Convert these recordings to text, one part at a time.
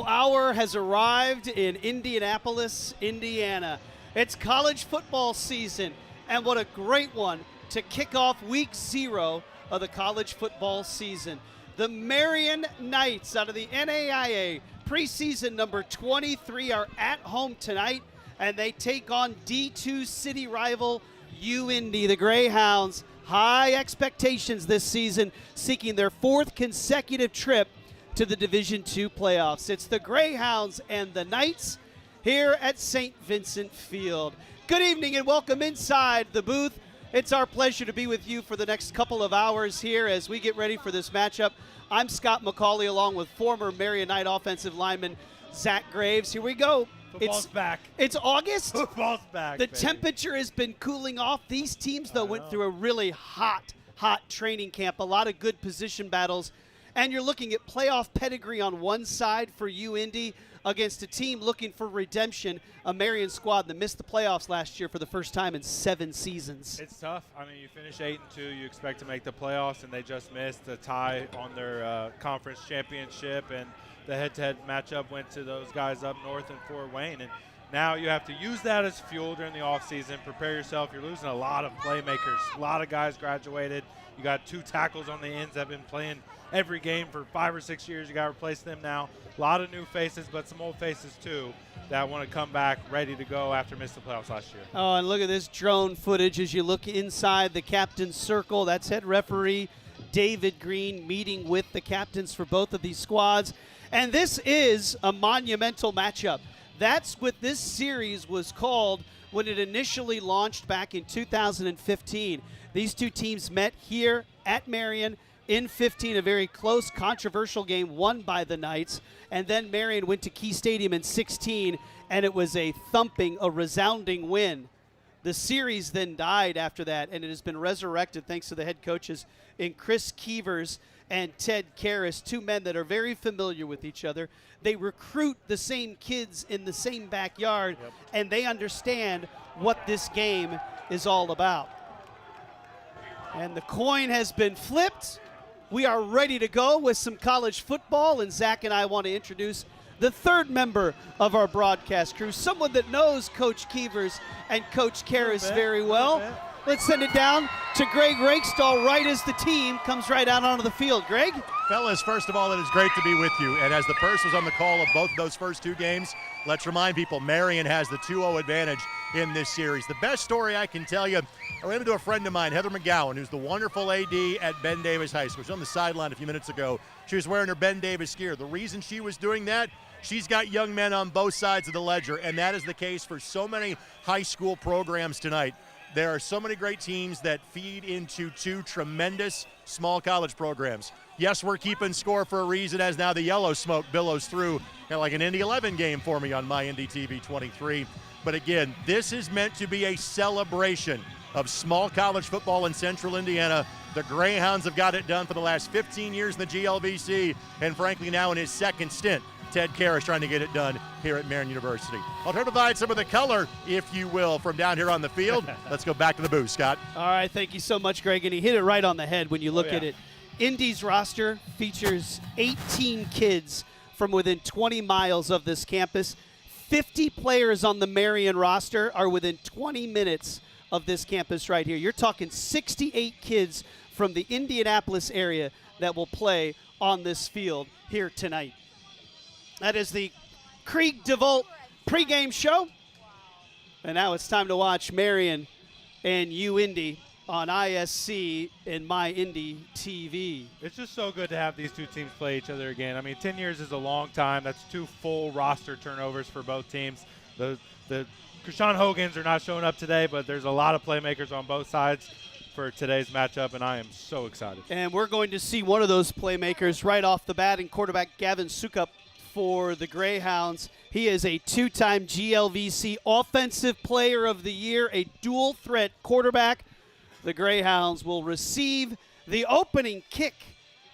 final hour has arrived in Indianapolis, Indiana. It's college football season, and what a great one to kick off week 0 of the college football season. The Marian Knights out of the NAIA preseason number 23 are at home tonight, and they take on D2 city rival UIndy. The Greyhounds, high expectations this season, seeking their 4th consecutive trip to the Division II playoffs. It's the Greyhounds and the Knights here at St. Vincent Field. Good evening and welcome inside the booth. It's our pleasure to be with you for the next couple of hours here as we get ready for this matchup. I'm Scott McCauley along with former Marian Knight offensive lineman Zach Graves. Here we go. Football's back. It's August. Football's back, The baby. temperature has been cooling off. These teams, though, went through a really hot training camp. A lot of good position battles. And you're looking at playoff pedigree on one side for UIndy against a team looking for redemption, a Marian squad that missed the playoffs last year for the first time in 7 seasons. It's tough. I mean, you finish 8-2, you expect to make the playoffs, and they just missed a tie on their conference championship, and the head-to-head matchup went to those guys up north in Fort Wayne. And now you have to use that as fuel during the offseason. Prepare yourself. You're losing a lot of playmakers. A lot of guys graduated. You got 2 tackles on the ends that have been playing every game for 5 or 6 years. You got to replace them now. A lot of new faces, but some old faces too that want to come back ready to go after missing the playoffs last year. Oh, and look at this drone footage as you look inside the captain's circle. That's head referee David Green meeting with the captains for both of these squads. And this is a monumental matchup. That's what this series was called when it initially launched back in 2015. These two teams met here at Marian in 15, a very close, controversial game won by the Knights. And then Marian went to Key Stadium in 16, and it was a thumping, a resounding win. The series then died after that, and it has been resurrected thanks to the head coaches in Chris Keevers and Ted Karras, 2 men that are very familiar with each other. They recruit the same kids in the same backyard, and they understand what this game is all about. And the coin has been flipped. We are ready to go with some college football, and Zach and I want to introduce the 3rd member of our broadcast crew, someone that knows Coach Keevers and Coach Karras very well. Let's send it down to Greg Rakestall right as the team comes right out onto the field. Greg? Fellas, first of all, it is great to be with you. And as the purse was on the call of both of those first 2 games, let's remind people Marian has the 2-0 advantage in this series. The best story I can tell you, I ran into a friend of mine, Heather McGowan, who's the wonderful AD at Ben Davis High School. She was on the sideline a few minutes ago. She was wearing her Ben Davis gear. The reason she was doing that, she's got young men on both sides of the ledger, and that is the case for so many high school programs tonight. There are so many great teams that feed into 2 tremendous small college programs. Yes, we're keeping score for a reason as now the yellow smoke billows through, kind of like an Indy 11 game for me on my Indy TV 23. But again, this is meant to be a celebration of small college football in central Indiana. The Greyhounds have got it done for the last 15 years in the GLVC, and frankly now in his 2nd stint, Ted Karras trying to get it done here at Marian University. I'll try to provide some of the color, if you will, from down here on the field. Let's go back to the booth, Scott. All right, thank you so much, Greg. And he hit it right on the head when you look at it. Indy's roster features 18 kids from within 20 miles of this campus. 50 players on the Marian roster are within 20 minutes of this campus right here. You're talking 68 kids from the Indianapolis area that will play on this field here tonight. That is the Krieg DeVolt pregame show. And now it's time to watch Marian and UIndy on ISC and My Indy TV. It's just so good to have these 2 teams play each other again. I mean, 10 years is a long time. That's 2 full roster turnovers for both teams. The Krishan Hogans are not showing up today, but there's a lot of playmakers on both sides for today's matchup, and I am so excited. And we're going to see one of those playmakers right off the bat in quarterback Gavin Sukup for the Greyhounds. He is a 2-time GLVC Offensive Player of the Year, a dual threat quarterback. The Greyhounds will receive the opening kick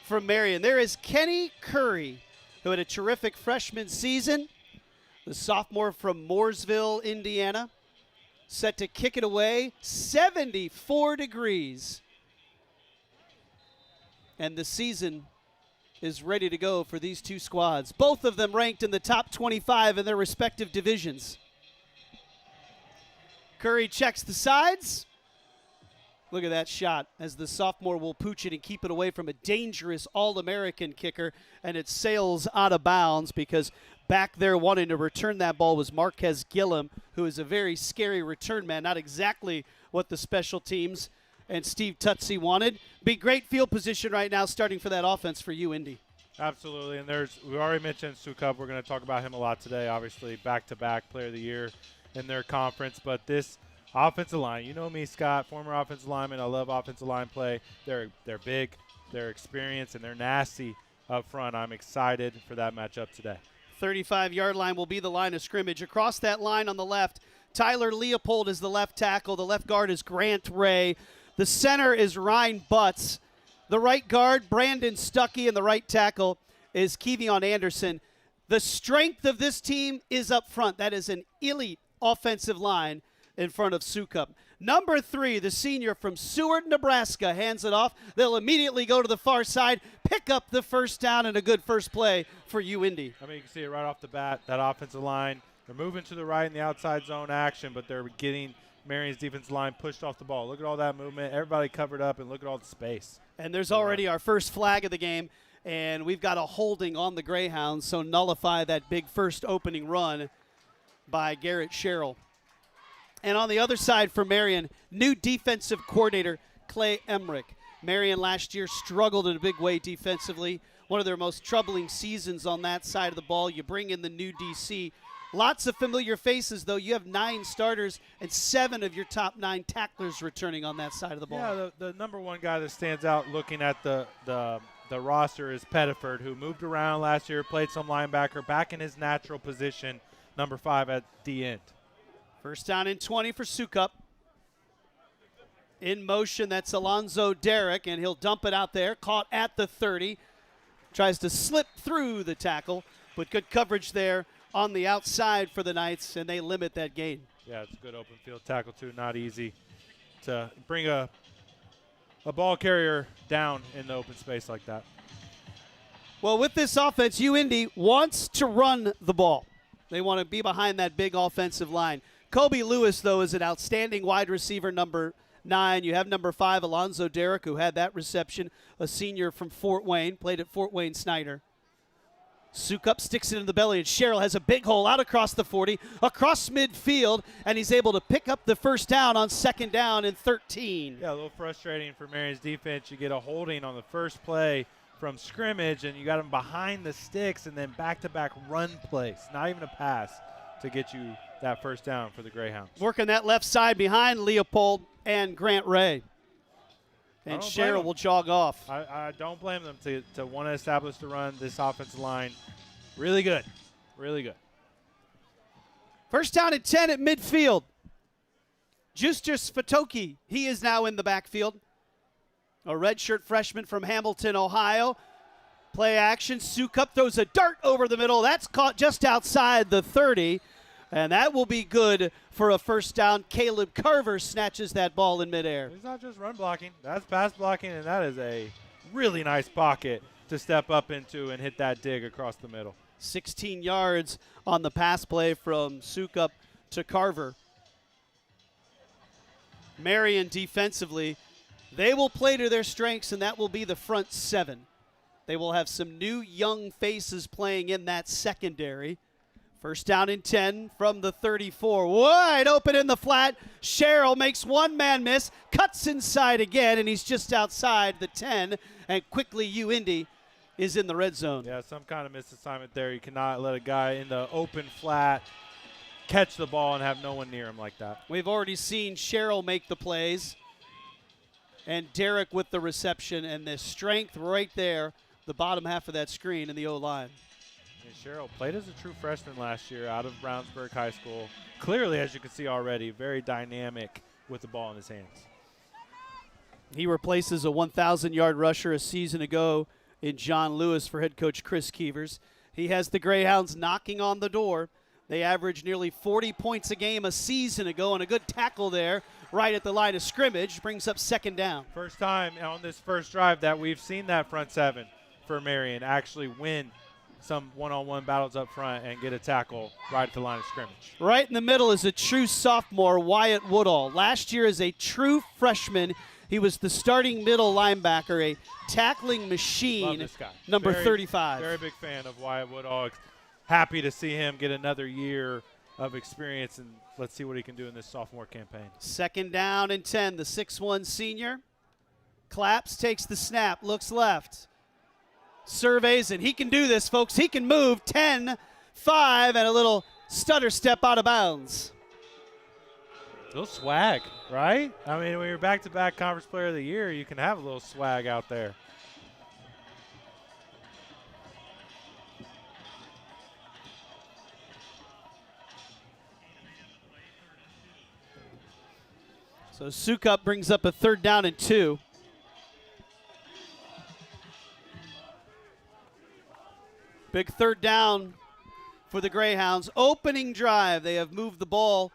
from Marian. There is Kenny Curry, who had a terrific freshman season, the sophomore from Mooresville, Indiana, set to kick it away, 74 degrees. And the season is ready to go for these two squads. Both of them ranked in the top 25 in their respective divisions. Curry checks the sides. Look at that shot as the sophomore will pooch it and keep it away from a dangerous All-American kicker, and it sails out of bounds because back there wanting to return that ball was Marquez Gillum, who is a very scary return man, not exactly what the special teams and Steve Tutsi wanted. Be great field position right now starting for that offense for UIndy. Absolutely, and we already mentioned Sukup. We're going to talk about him a lot today, obviously back-to-back player of the year in their conference, but this offensive line, you know me, Scott, former offensive lineman. I love offensive line play. They're big, they're experienced, and they're nasty up front. I'm excited for that matchup today. 35-yard line will be the line of scrimmage. Across that line on the left, Tyler Leopold is the left tackle. The left guard is Grant Ray. The center is Ryan Butts. The right guard, Brandon Stuckey, and the right tackle is Kevion Anderson. The strength of this team is up front. That is an elite offensive line in front of Sukup. Number 3, the senior from Seward, Nebraska, hands it off. They'll immediately go to the far side, pick up the first down, and a good first play for UIndy. I mean, you can see it right off the bat, that offensive line. They're moving to the right in the outside zone action, but they're getting Marian's defensive line pushed off the ball. Look at all that movement. Everybody covered up, and look at all the space. And there's already our first flag of the game, and we've got a holding on the Greyhounds, so nullify that big first opening run by Garrett Sherrill. And on the other side for Marian, new defensive coordinator Clay Emmerich. Marian last year struggled in a big way defensively. One of their most troubling seasons on that side of the ball. You bring in the new DC. Lots of familiar faces, though. You have 9 starters and 7 of your top 9 tacklers returning on that side of the ball. Yeah, the number one guy that stands out looking at the roster is Pettiford, who moved around last year, played some linebacker, back in his natural position, number 5 at the end. First down and 20 for Sukup. In motion, that's Alonzo Derrick, and he'll dump it out there. Caught at the 30. Tries to slip through the tackle, but good coverage there on the outside for the Knights, and they limit that gain. Yeah, it's a good open field tackle, too. Not easy to bring a ball carrier down in the open space like that. Well, with this offense, UIndy wants to run the ball. They want to be behind that big offensive line. Kobe Lewis, though, is an outstanding wide receiver, number 9. You have number 5, Alonzo Derrick, who had that reception, a senior from Fort Wayne, played at Fort Wayne Snyder. Sukup sticks it in the belly, and Sherrill has a big hole out across the 40, across midfield, and he's able to pick up the first down on second down and 13. Yeah, a little frustrating for Marian's defense. You get a holding on the first play from scrimmage, and you got them behind the sticks, and then back-to-back run plays, not even a pass, to get you that first down for the Greyhounds. Working that left side behind Leopold and Grant Ray. And Sherrill will jog off. I don't blame them to want to establish the run. This offensive line, really good. Really good. First down and 10 at midfield. Justus Fatoki, he is now in the backfield. A redshirt freshman from Hamilton, Ohio. Play action. Sukup throws a dart over the middle. That's caught just outside the 30. And that will be good for a first down. Caleb Carver snatches that ball in midair. He's not just run blocking. That's pass blocking, and that is a really nice pocket to step up into and hit that dig across the middle. 16 yards on the pass play from Sukup to Carver. Marian defensively, they will play to their strengths, and that will be the front 7. They will have some new young faces playing in that secondary. First down and 10 from the 34. Wide open in the flat. Sherrill makes one man miss, cuts inside again, and he's just outside the 10. And quickly UIndy is in the red zone. Yeah, some kind of misassignment there. You cannot let a guy in the open flat catch the ball and have no one near him like that. We've already seen Sherrill make the plays, and Derrick with the reception, and the strength right there, the bottom half of that screen in the O-line. And Sherrill played as a true freshman last year out of Brownsburg High School. Clearly, as you can see already, very dynamic with the ball in his hands. He replaces a 1,000-yard rusher a season ago in John Lewis for head coach Chris Keevers. He has the Greyhounds knocking on the door. They averaged nearly 40 points a game a season ago, and a good tackle there right at the line of scrimmage brings up second down. First time on this first drive that we've seen that front 7. for Marian to actually win some one-on-one battles up front and get a tackle right at the line of scrimmage. Right in the middle is a true sophomore, Wyatt Woodall. Last year as a true freshman, he was the starting middle linebacker, a tackling machine, Love this guy. number 35. Very big fan of Wyatt Woodall. Happy to see him get another year of experience, and let's see what he can do in this sophomore campaign. 2nd down and 10, the 6'1 senior. Claps, takes the snap, looks left. Surveys, and he can do this, folks. He can move 10-5 and a little stutter step out of bounds. A little swag, right? I mean, when you're back-to-back Conference Player of the Year, you can have a little swag out there. So Sukup brings up a 3rd down and 2. Big 3rd down for the Greyhounds. Opening drive. They have moved the ball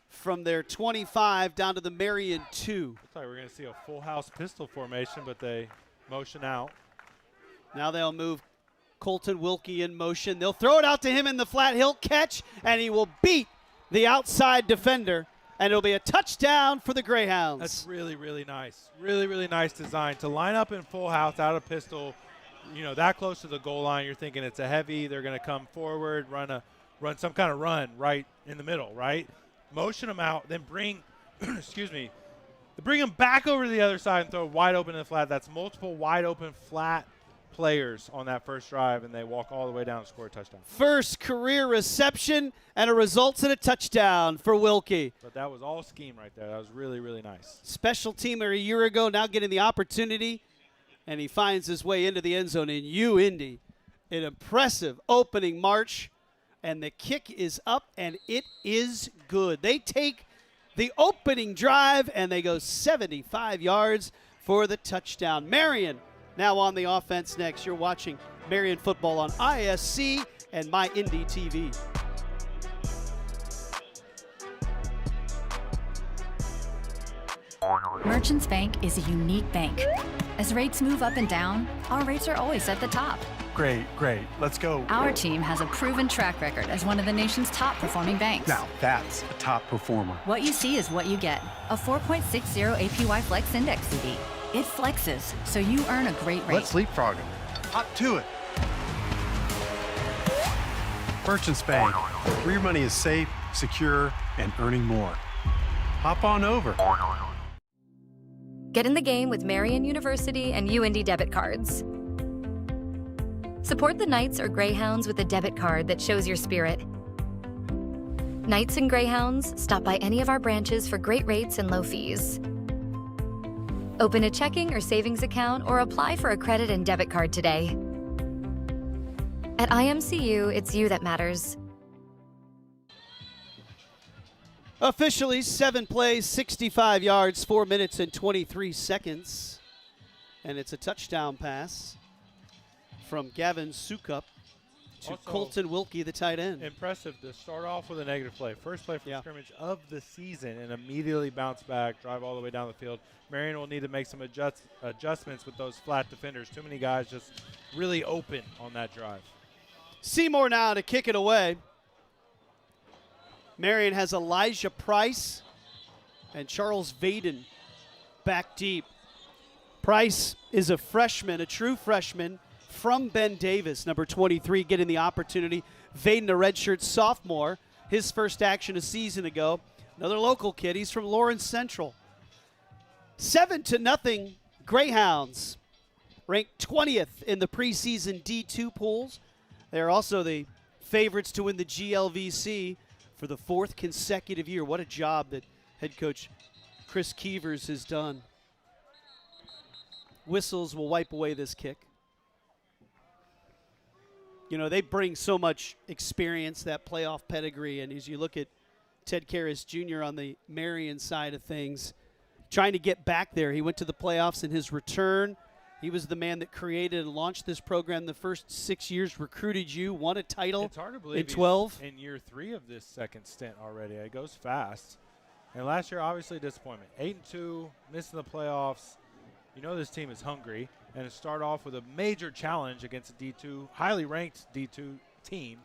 from their 25 down to the Marian 2. Looks like we're going to see a full house pistol formation, but they motion out. Now they'll move Colton Wilkie in motion. They'll throw it out to him in the flat. He'll catch, and he will beat the outside defender. And it'll be a touchdown for the Greyhounds. That's really, really nice. Really, really nice design. To line up in full house out of pistol, you know, that close to the goal line, you're thinking it's a heavy. They're going to come forward, run some kind of run right in the middle, right? Motion them out, then bring, excuse me, bring them back over to the other side and throw wide open in the flat. That's multiple wide open flat players on that first drive, and they walk all the way down and score a touchdown. First career reception, and it results in a touchdown for Wilkie. But that was all scheme right there. That was really, really nice. Special teamer a year ago, now getting the opportunity, and he finds his way into the end zone in UIndy. An impressive opening march, and the kick is up, and it is good. They take the opening drive, and they go 75 yards for the touchdown. Marian now on the offense next. You're watching Marian football on ISC and MyIndy TV. Merchants Bank is a unique bank. As rates move up and down, our rates are always at the top. Great. Let's go. Our team has a proven track record as one of the nation's top performing banks. Now, that's a top performer. What you see is what you get. A 4.60 APY Flex Index CD. It flexes, so you earn a great rate. Let's leapfrog him. Hop to it. Merchants Bank, where your money is safe, secure, and earning more. Hop on over. Get in the game with Marian University and UIndy debit cards. Support the Knights or Greyhounds with a debit card that shows your spirit. Knights and Greyhounds, stop by any of our branches for great rates and low fees. Open a checking or savings account or apply for a credit and debit card today. At IMCU, it's you that matters. Officially, 7 plays, 65 yards, 4 minutes and 23 seconds. And it's a touchdown pass from Gavin Sukup to Also, Colton Wilkie, the tight end. Impressive to start off with a negative play. First play from scrimmage of the season, and immediately bounce back, drive all the way down the field. Marian will need to make some adjustments with those flat defenders. Too many guys just really open on that drive. Seymour now to kick it away. Marian has Elijah Price and Charles Vaden back deep. Price is a freshman, a true freshman from Ben Davis, number 23, getting the opportunity. Vaden, a redshirt sophomore, his first action a season ago. Another local kid, he's from Lawrence Central. 7-0 Greyhounds, ranked 20th in the preseason D2 polls. They're also the favorites to win the GLVC for the 4th consecutive year. What a job that head coach Chris Keevers has done. Whistles will wipe away this kick. You know, they bring so much experience, that playoff pedigree, and as you look at Ted Karras Jr. on the Marian side of things, trying to get back there. He went to the playoffs in his return. He was the man that created and launched this program the first 6 years, recruited you, won a title it's hard to believe in 12. He's in year 3 of this second stint already. It goes fast. And last year, obviously, disappointment. 8-2, missing the playoffs. You know this team is hungry. and start off with a major challenge against a D2, highly ranked D2 team.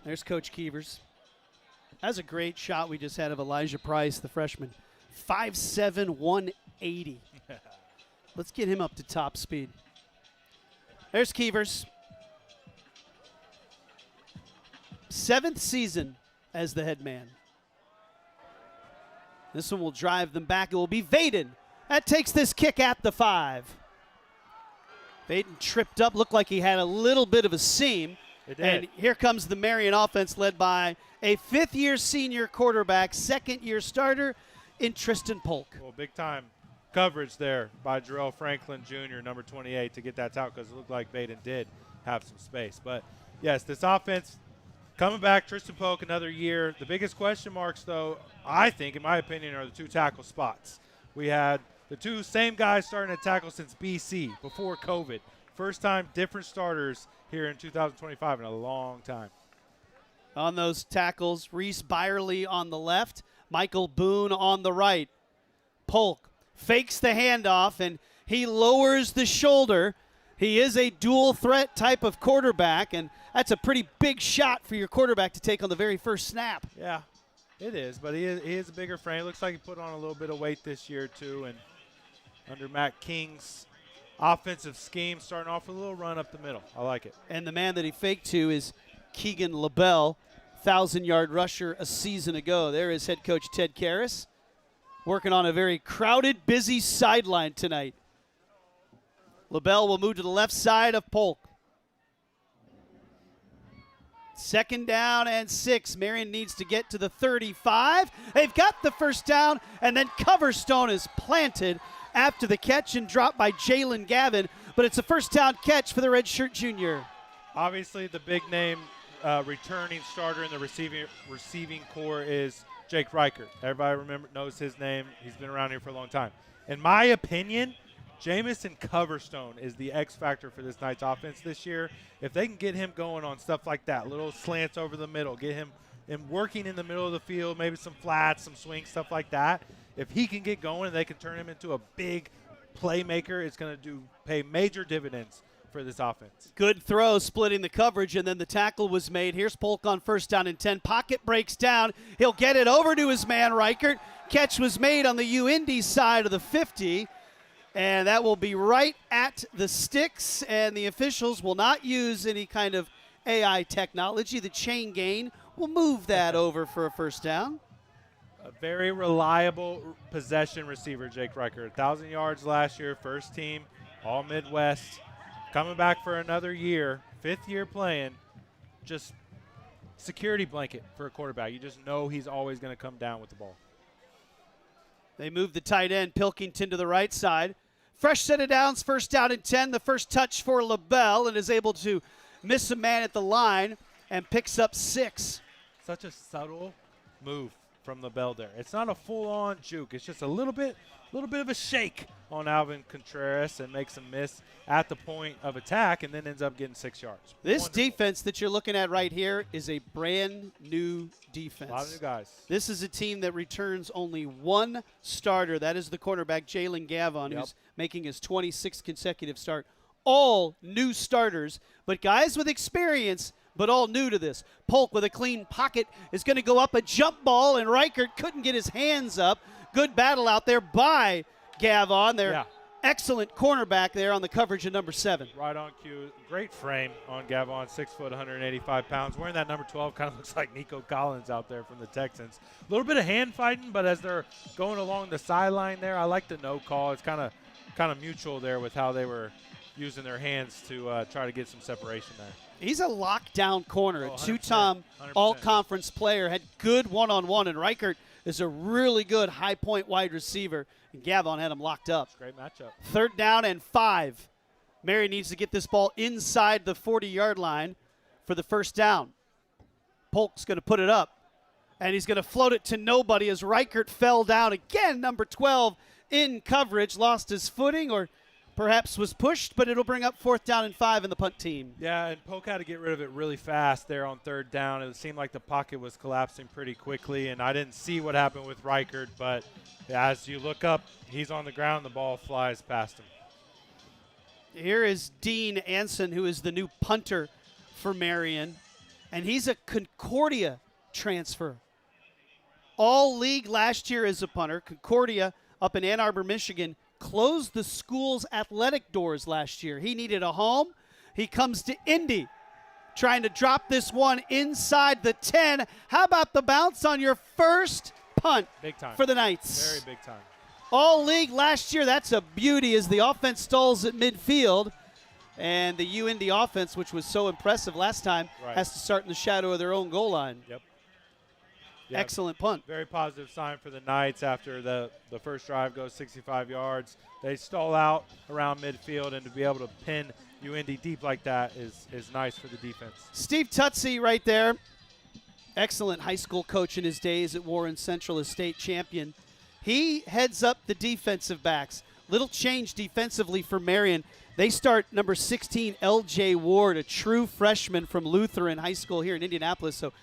There's Coach Keevers. That's a great shot we just had of Elijah Price, the freshman. 5'7", 180. Let's get him up to top speed. There's Keevers. 7th season as the head man. This one will drive them back. It will be Vaden. That takes this kick at the 5. Vaden tripped up, looked like he had a little bit of a seam. It did. And here comes the Marian offense led by a 5th-year senior quarterback, 2nd-year starter in Tristan Polk. Well, big-time coverage there by Jarrell Franklin Jr., number 28, to get that out because it looked like Vaden did have some space. But, yes, this offense coming back, Tristan Polk another year. The biggest question marks, though, I think, in my opinion, are the 2 tackle spots. We had the 2 same guys starting to tackle since BC, before COVID. First time different starters here in 2025 in a long time. On those tackles, Reese Byerly on the left, Michael Boone on the right. Polk fakes the handoff, and he lowers the shoulder. He is a dual threat type of quarterback, and that's a pretty big shot for your quarterback to take on the very first snap. Yeah, it is, but he is a bigger frame. Looks like he put on a little bit of weight this year, too, and under Matt King's offensive scheme, starting off with a little run up the middle. I like it. And the man that he faked to is Keegan LaBelle, 1,000-yard rusher a season ago. There is head coach Ted Karras working on a very crowded, busy sideline tonight. LaBelle will move to the left side of Polk. 2nd down and 6. Marian needs to get to the 35. They've got the first down, and then Coverstone is planted after the catch and dropped by Jalen Gavin, but it's a first down catch for the redshirt junior. Obviously, the big name returning starter in the receiving core is Jake Reichert. Everybody knows his name. He's been around here for a long time. In my opinion, Jamison Coverstone is the X factor for this Knights offense this year. If they can get him going on stuff like that, little slants over the middle, get him working in the middle of the field, maybe some flats, some swings, stuff like that. If he can get going and they can turn him into a big playmaker, it's going to pay major dividends for this offense. Good throw, splitting the coverage, and then the tackle was made. Here's Polk on first down and 10. Pocket breaks down. He'll get it over to his man, Reichert. Catch was made on the UIndy side of the 50, and that will be right at the sticks, and the officials will not use any kind of AI technology. The chain gain will move that over for a first down. A very reliable possession receiver, Jake Reichert. 1,000 yards last year, first team, all Midwest. Coming back for another year, 5th year playing, just security blanket for a quarterback. You just know he's always going to come down with the ball. They move the tight end, Pilkington, to the right side. Fresh set of downs, first down and 10. The first touch for LaBelle, and is able to miss a man at the line and picks up 6. Such a subtle move from LaBelle there. It's not a full-on juke. It's just a little bit of a shake on Alvin Contreras and makes him miss at the point of attack and then ends up getting 6 yards. This Wonderful. defense that you're looking at right here is a brand new defense. A lot of new guys. This is a team that returns only 1 starter. That is the cornerback, Jalen Gavin, who's making his 26th consecutive start. All new starters, but guys with experience, but all new to this. Polk with a clean pocket is going to go up a jump ball, and Reichert couldn't get his hands up. Good battle out there by Gavin. Their excellent cornerback there on the coverage of number 7. Right on cue. Great frame on Gavin, 6 foot, 185 pounds. Wearing that number 12 kind of looks like Nico Collins out there from the Texans. A little bit of hand fighting, but as they're going along the sideline there, I like the no call. It's kind of mutual there with how they were using their hands to try to get some separation there. He's a lockdown corner, a 100%, two-time 100%. all-conference player, had good one-on-one, and Reichert is a really good high-point wide receiver, and Gavin had him locked up. Great matchup. 3rd down and 5. Marian needs to get this ball inside the 40-yard line for the first down. Polk's going to put it up, and he's going to float it to nobody as Reichert fell down again. Number 12 in coverage, lost his footing or perhaps was pushed, but it'll bring up 4th down and 5 in the punt team. Yeah, and Polk had to get rid of it really fast there on 3rd down. It seemed like the pocket was collapsing pretty quickly, and I didn't see what happened with Reichert, but as you look up, he's on the ground, the ball flies past him. Here is Dean Anson, who is the new punter for Marian, and he's a Concordia transfer. All league last year as a punter. Concordia up in Ann Arbor, Michigan, closed the school's athletic doors last year. He needed a home. He comes to Indy, trying to drop this one inside the 10. How about the bounce on your first punt Big time. for the Knights? Very big time. All league last year, that's a beauty as the offense stalls at midfield. And the UIndy offense, which was so impressive last time, has to start in the shadow of their own goal line. Yep. Excellent punt. Very positive sign for the Knights after the first drive goes 65 yards. They stall out around midfield, and to be able to pin UIndy deep like that is nice for the defense. Steve Tutsi right there. Excellent high school coach in his days at Warren Central, a state champion. He heads up the defensive backs. Little change defensively for Marian. They start number 16, L.J. Ward, a true freshman from Lutheran High School here in Indianapolis. So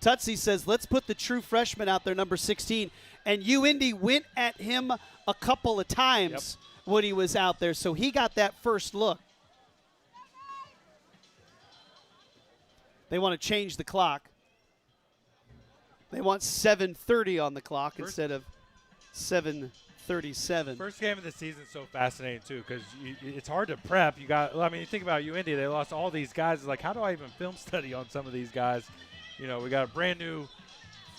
Tutsi says, let's put the true freshman out there, number 16. And UIndy went at him a couple of times when he was out there. So he got that first look. They want to change the clock. They want 7:30 on the clock instead of 7:37. First game of the season is so fascinating, too, because it's hard to prep. You think about UIndy, they lost all these guys. It's like, how do I even film study on some of these guys? You know, we got a brand new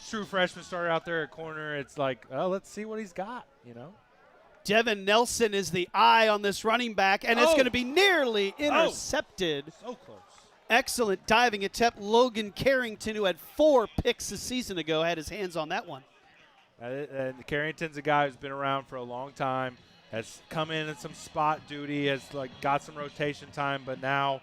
true freshman starter out there at corner. It's like, oh, let's see what he's got, you know. Devin Nelson is the eye on this running back, and it's going to be nearly intercepted. So close. Excellent diving attempt. Logan Carrington, who had 4 picks a season ago, had his hands on that one. And Carrington's a guy who's been around for a long time, has come in some spot duty, has got some rotation time, but now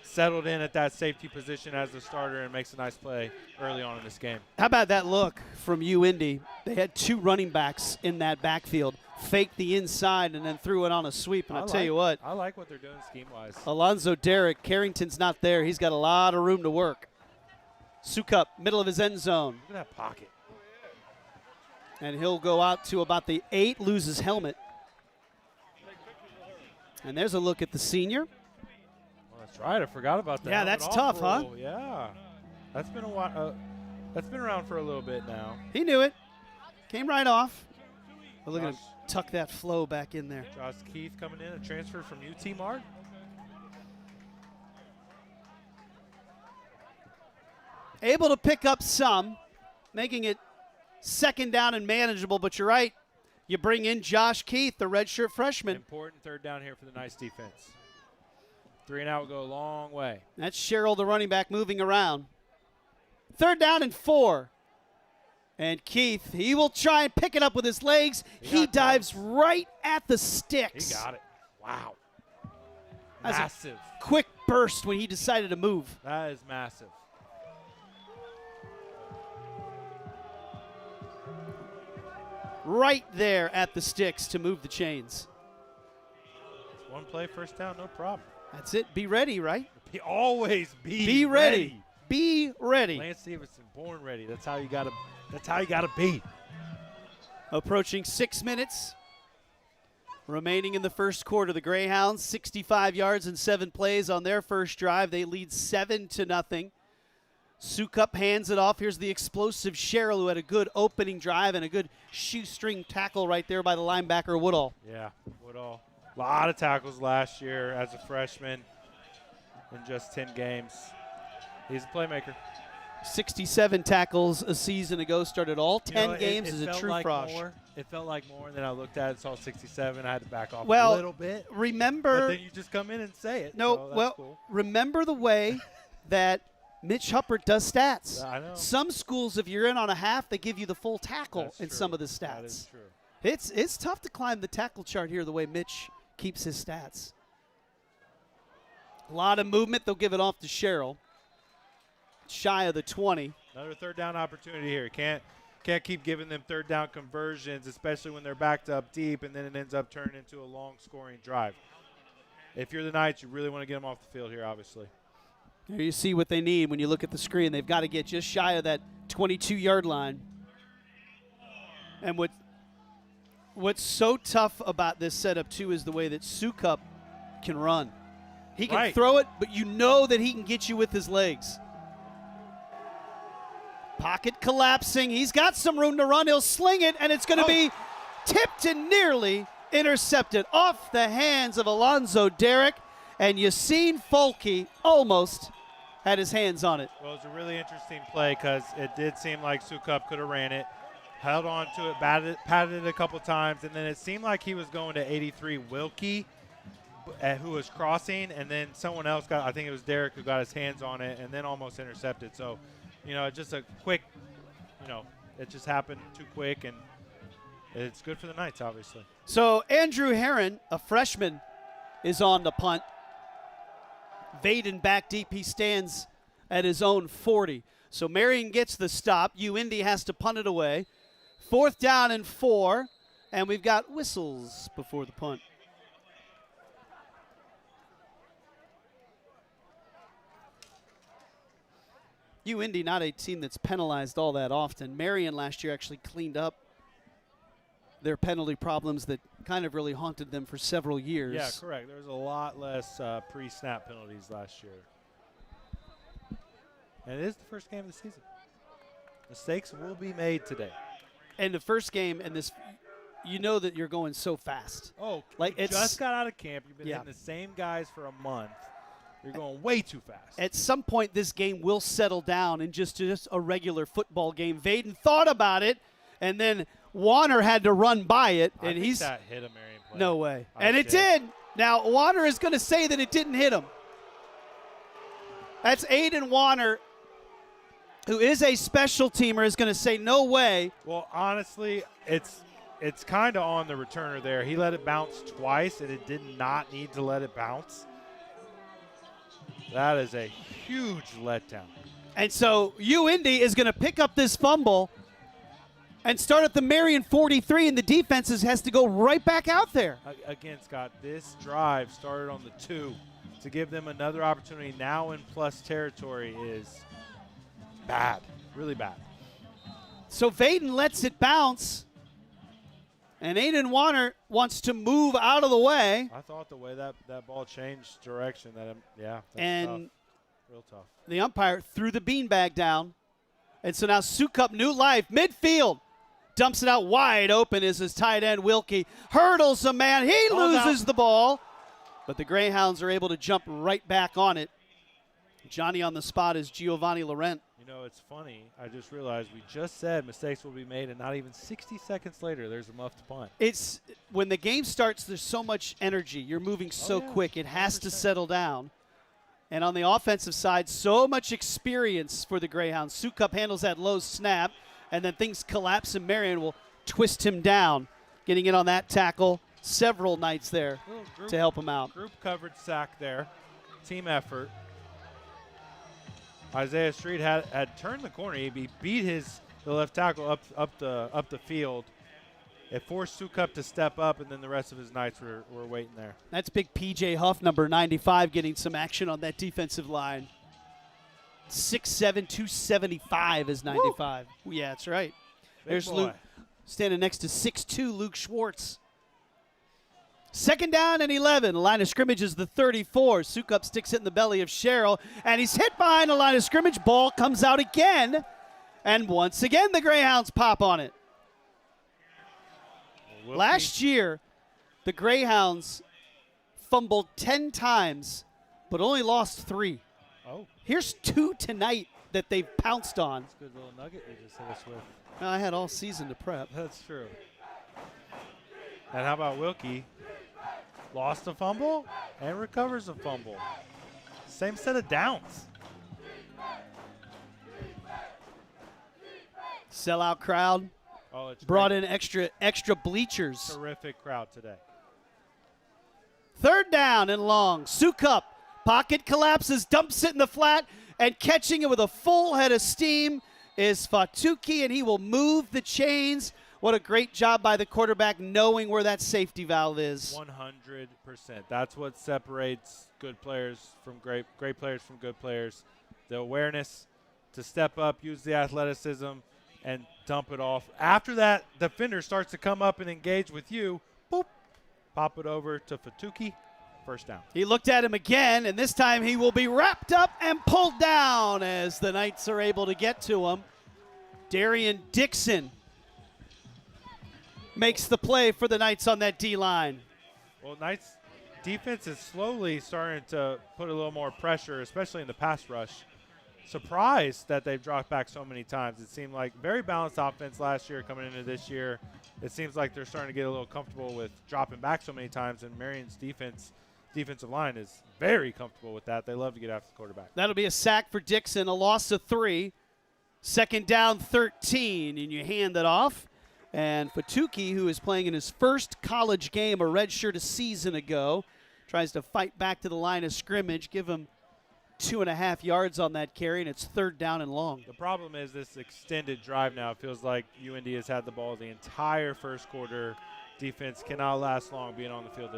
settled in at that safety position as the starter and makes a nice play early on in this game. How about that look from UIndy? They had 2 running backs in that backfield, faked the inside and then threw it on a sweep. And I'll tell you what, I like what they're doing scheme-wise. Alonzo Derrick, Carrington's not there. He's got a lot of room to work. Sukup, middle of his end zone. Look at that pocket. And he'll go out to about the 8, lose his helmet. And there's a look at the senior. Well, that's right. I forgot about that. Yeah, that's tough, huh? Yeah. That's been a while. That's been around for a little bit now. He knew it. Came right off. But look at him tuck that flow back in there. Josh Keith coming in, a transfer from UT Mart. Able to pick up some, making it 2nd down and manageable, but you're right. You bring in Josh Keith, the redshirt freshman. Important 3rd down here for the nice defense. 3 and out will go a long way. That's Sherrill, the running back, moving around. 3rd down and 4. And Keith, he will try and pick it up with his legs. He dives right at the sticks. He got it. Wow. That's massive. A quick burst when he decided to move. That is massive. Right there at the sticks to move the chains. It's one play, 1st down, no problem. That's it. Be ready, right? Always be Be ready. Be ready. Lance Stevenson, born ready. That's how you gotta be. Approaching 6 minutes remaining in the first quarter. The Greyhounds 65 yards and 7 plays on their first drive. They lead 7-0. Sukup hands it off. Here's the explosive Sherrill, who had a good opening drive and a good shoestring tackle right there by the linebacker Woodall. Yeah, Woodall. A lot of tackles last year as a freshman in just 10 games. He's a playmaker. 67 tackles a season ago. Started all 10 games as a true frosh. It felt like more, and then I looked at it, saw 67. I had to back off a little bit. Remember, but then you just come in and say it. No, so well, cool. Remember the way that Mitch Huppert does stats. I know. Some schools, if you're in on a half, they give you the full tackle That's in true. some of the stats. That is true. It's tough to climb the tackle chart here the way Mitch keeps his stats. A lot of movement. They'll give it off to Sherrill. Shy of the 20. Another 3rd down opportunity here. Can't keep giving them 3rd down conversions, especially when they're backed up deep, and then it ends up turning into a long scoring drive. if you're the Knights, you really want to get them off the field here, obviously. There you see what they need when you look at the screen. They've got to get just shy of that 22-yard line. And what's so tough about this setup, too, is the way that Sukup can run. He can throw it, but you know that he can get you with his legs. Pocket collapsing. He's got some room to run. He'll sling it, and it's going to be tipped and nearly intercepted off the hands of Alonzo Derrick. And Yassine Folke almost had his hands on it. Well, it was a really interesting play because it did seem like Sukup could have ran it, held on to it, patted it a couple times, and then it seemed like he was going to 83 Wilkie, who was crossing, and then someone else got, I think it was Derrick who got his hands on it and then almost intercepted. So, just a quick, it just happened too quick, and it's good for the Knights, obviously. So Andrew Herron, a freshman, is on the punt. Vaden back deep. He stands at his own 40. So Marian gets the stop. UIndy has to punt it away. 4th down and 4, and we've got whistles before the punt. UIndy, not a team that's penalized all that often. Marian last year actually cleaned up their penalty problems that kind of really haunted them for several years. Yeah, correct. There was a lot less pre-snap penalties last year. And it is the first game of the season. Mistakes will be made today. And the first game, and this, you know that you're going so fast. Oh, like you just got out of camp. You've been hitting the same guys for a month. You're going way too fast. At some point, this game will settle down in just a regular football game. Vaden thought about it, and then Warner had to run by it, and I think that hit a Marian play. No way. And it did. Now, Warner is going to say that it didn't hit him. That's Aiden Warner, who is a special teamer, is going to say no way. Well, honestly, it's kind of on the returner there. He let it bounce twice, and it did not need to let it bounce. That is a huge letdown. And so UIndy is going to pick up this fumble and start at the Marian 43, and the defense has to go right back out there. Again, Scott, this drive started on the 2. To give them another opportunity now in plus territory is bad, really bad. So Vaden lets it bounce, and Aiden Warner wants to move out of the way. I thought the way that ball changed direction, that's and tough. Real tough. The umpire threw the beanbag down. And so now Sukup, new life, midfield. Dumps it out wide open as his tight end, Wilkie. Hurdles a man. He loses the ball. But the Greyhounds are able to jump right back on it. Johnny on the spot is Giovanni Laurent. It's funny. I just realized we just said mistakes will be made, and not even 60 seconds later, there's a muffed punt. It's when the game starts, there's so much energy. You're moving so quick. It has 100%. To settle down. And on the offensive side, so much experience for the Greyhounds. Sukup handles that low snap, and then things collapse, and Marian will twist him down, getting in on that tackle. Several Knights there to help him out. Group coverage sack there. Team effort. Isaiah Street had turned the corner. He beat the left tackle up the field. It forced Sukup to step up, and then the rest of his Knights were waiting there. That's big P.J. Huff, number 95, getting some action on that defensive line. 6'7", 275 is 95. Yeah, that's right. There's Luke standing next to 6'2", Luke Schwartz. 2nd down and 11. The line of scrimmage is the 34. Sukup sticks it in the belly of Sherrill, and he's hit behind the line of scrimmage. Ball comes out again, and once again the Greyhounds pop on it. Last year, the Greyhounds fumbled 10 times, but only lost 3. Oh. Here's 2 tonight that they've pounced on. That's a good little nugget you just hit us with. I had all season to prep. That's true. And how about Wilkie? Lost a fumble and recovers a fumble. Same set of downs. Sellout crowd. Oh, it's brought great. in extra bleachers. Terrific crowd today. 3rd down and long. Sukup, pocket collapses, dumps it in the flat, and catching it with a full head of steam is Fatuki, and he will move the chains What a great job by the quarterback knowing where that safety valve is. 100%. That's what separates good players from great players from good players. The awareness to step up, use the athleticism, and dump it off. After that, defender starts to come up and engage with you. Boop. Pop it over to Fatuki. First down. He looked at him again, and this time he will be wrapped up and pulled down as the Knights are able to get to him. Darian Dixon makes the play for the Knights on that D-line. Well, Knights defense is slowly starting to put a little more pressure, especially in the pass rush. Surprised that they've dropped back so many times. It seemed like very balanced offense last year coming into this year. It seems like they're starting to get a little comfortable with dropping back so many times, and Marian's defensive line is very comfortable with that. They love to get after the quarterback. That'll be a sack for Dixon, a loss of 3. Second down, 13, and you hand it off. And Fatuki, who is playing in his first college game, a redshirt a season ago, tries to fight back to the line of scrimmage, give him 2.5 yards on that carry, and it's 3rd down and long. The problem is this extended drive now. It feels like UIndy has had the ball the entire first quarter. Defense cannot last long being on the field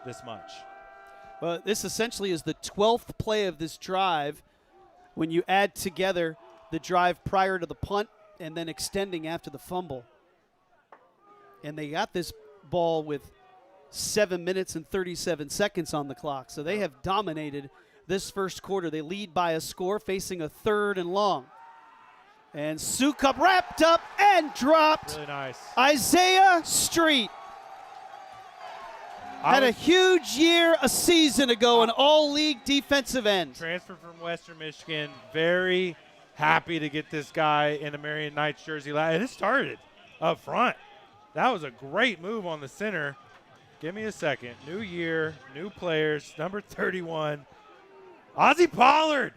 this much. Well, this essentially is the 12th play of this drive when you add together the drive prior to the punt and then extending after the fumble. And they got this ball with 7 minutes and 37 seconds on the clock. So they have dominated this first quarter. They lead by a score, facing a 3rd and long. And Sukup wrapped up and dropped. Really nice. Isaiah Street had a huge year a season ago, an all-league defensive end. Transfer from Western Michigan. Very happy to get this guy in a Marian Knights jersey. And it started up front. That was a great move on the center. Give me a second. New year, new players. Number 31, Ozzie Pollard.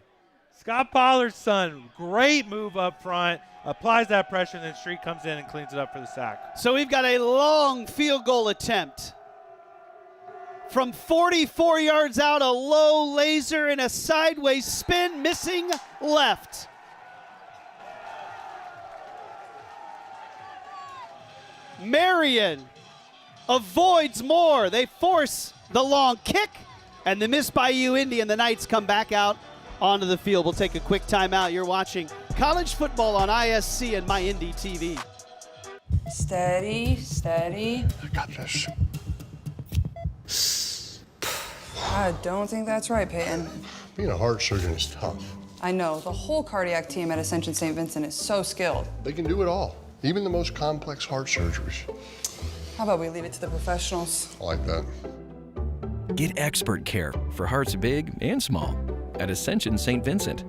Scott Pollard's son. Great move up front. Applies that pressure, and then Street comes in and cleans it up for the sack. So we've got a long field goal attempt. From 44 yards out, a low laser and a sideways spin, missing left. Marian avoids more. They force the long kick, and the miss by UIndy, and the Knights come back out onto the field. We'll take a quick timeout. You're watching college football on ISC and MyIndy TV. Steady, steady. I got this. I don't think that's right, Peyton. Being a heart surgeon is tough. I know, the whole cardiac team at Ascension St. Vincent is so skilled. They can do it all, even the most complex heart surgeries. How about we leave it to the professionals? I like that. Get expert care for hearts big and small at Ascension St. Vincent.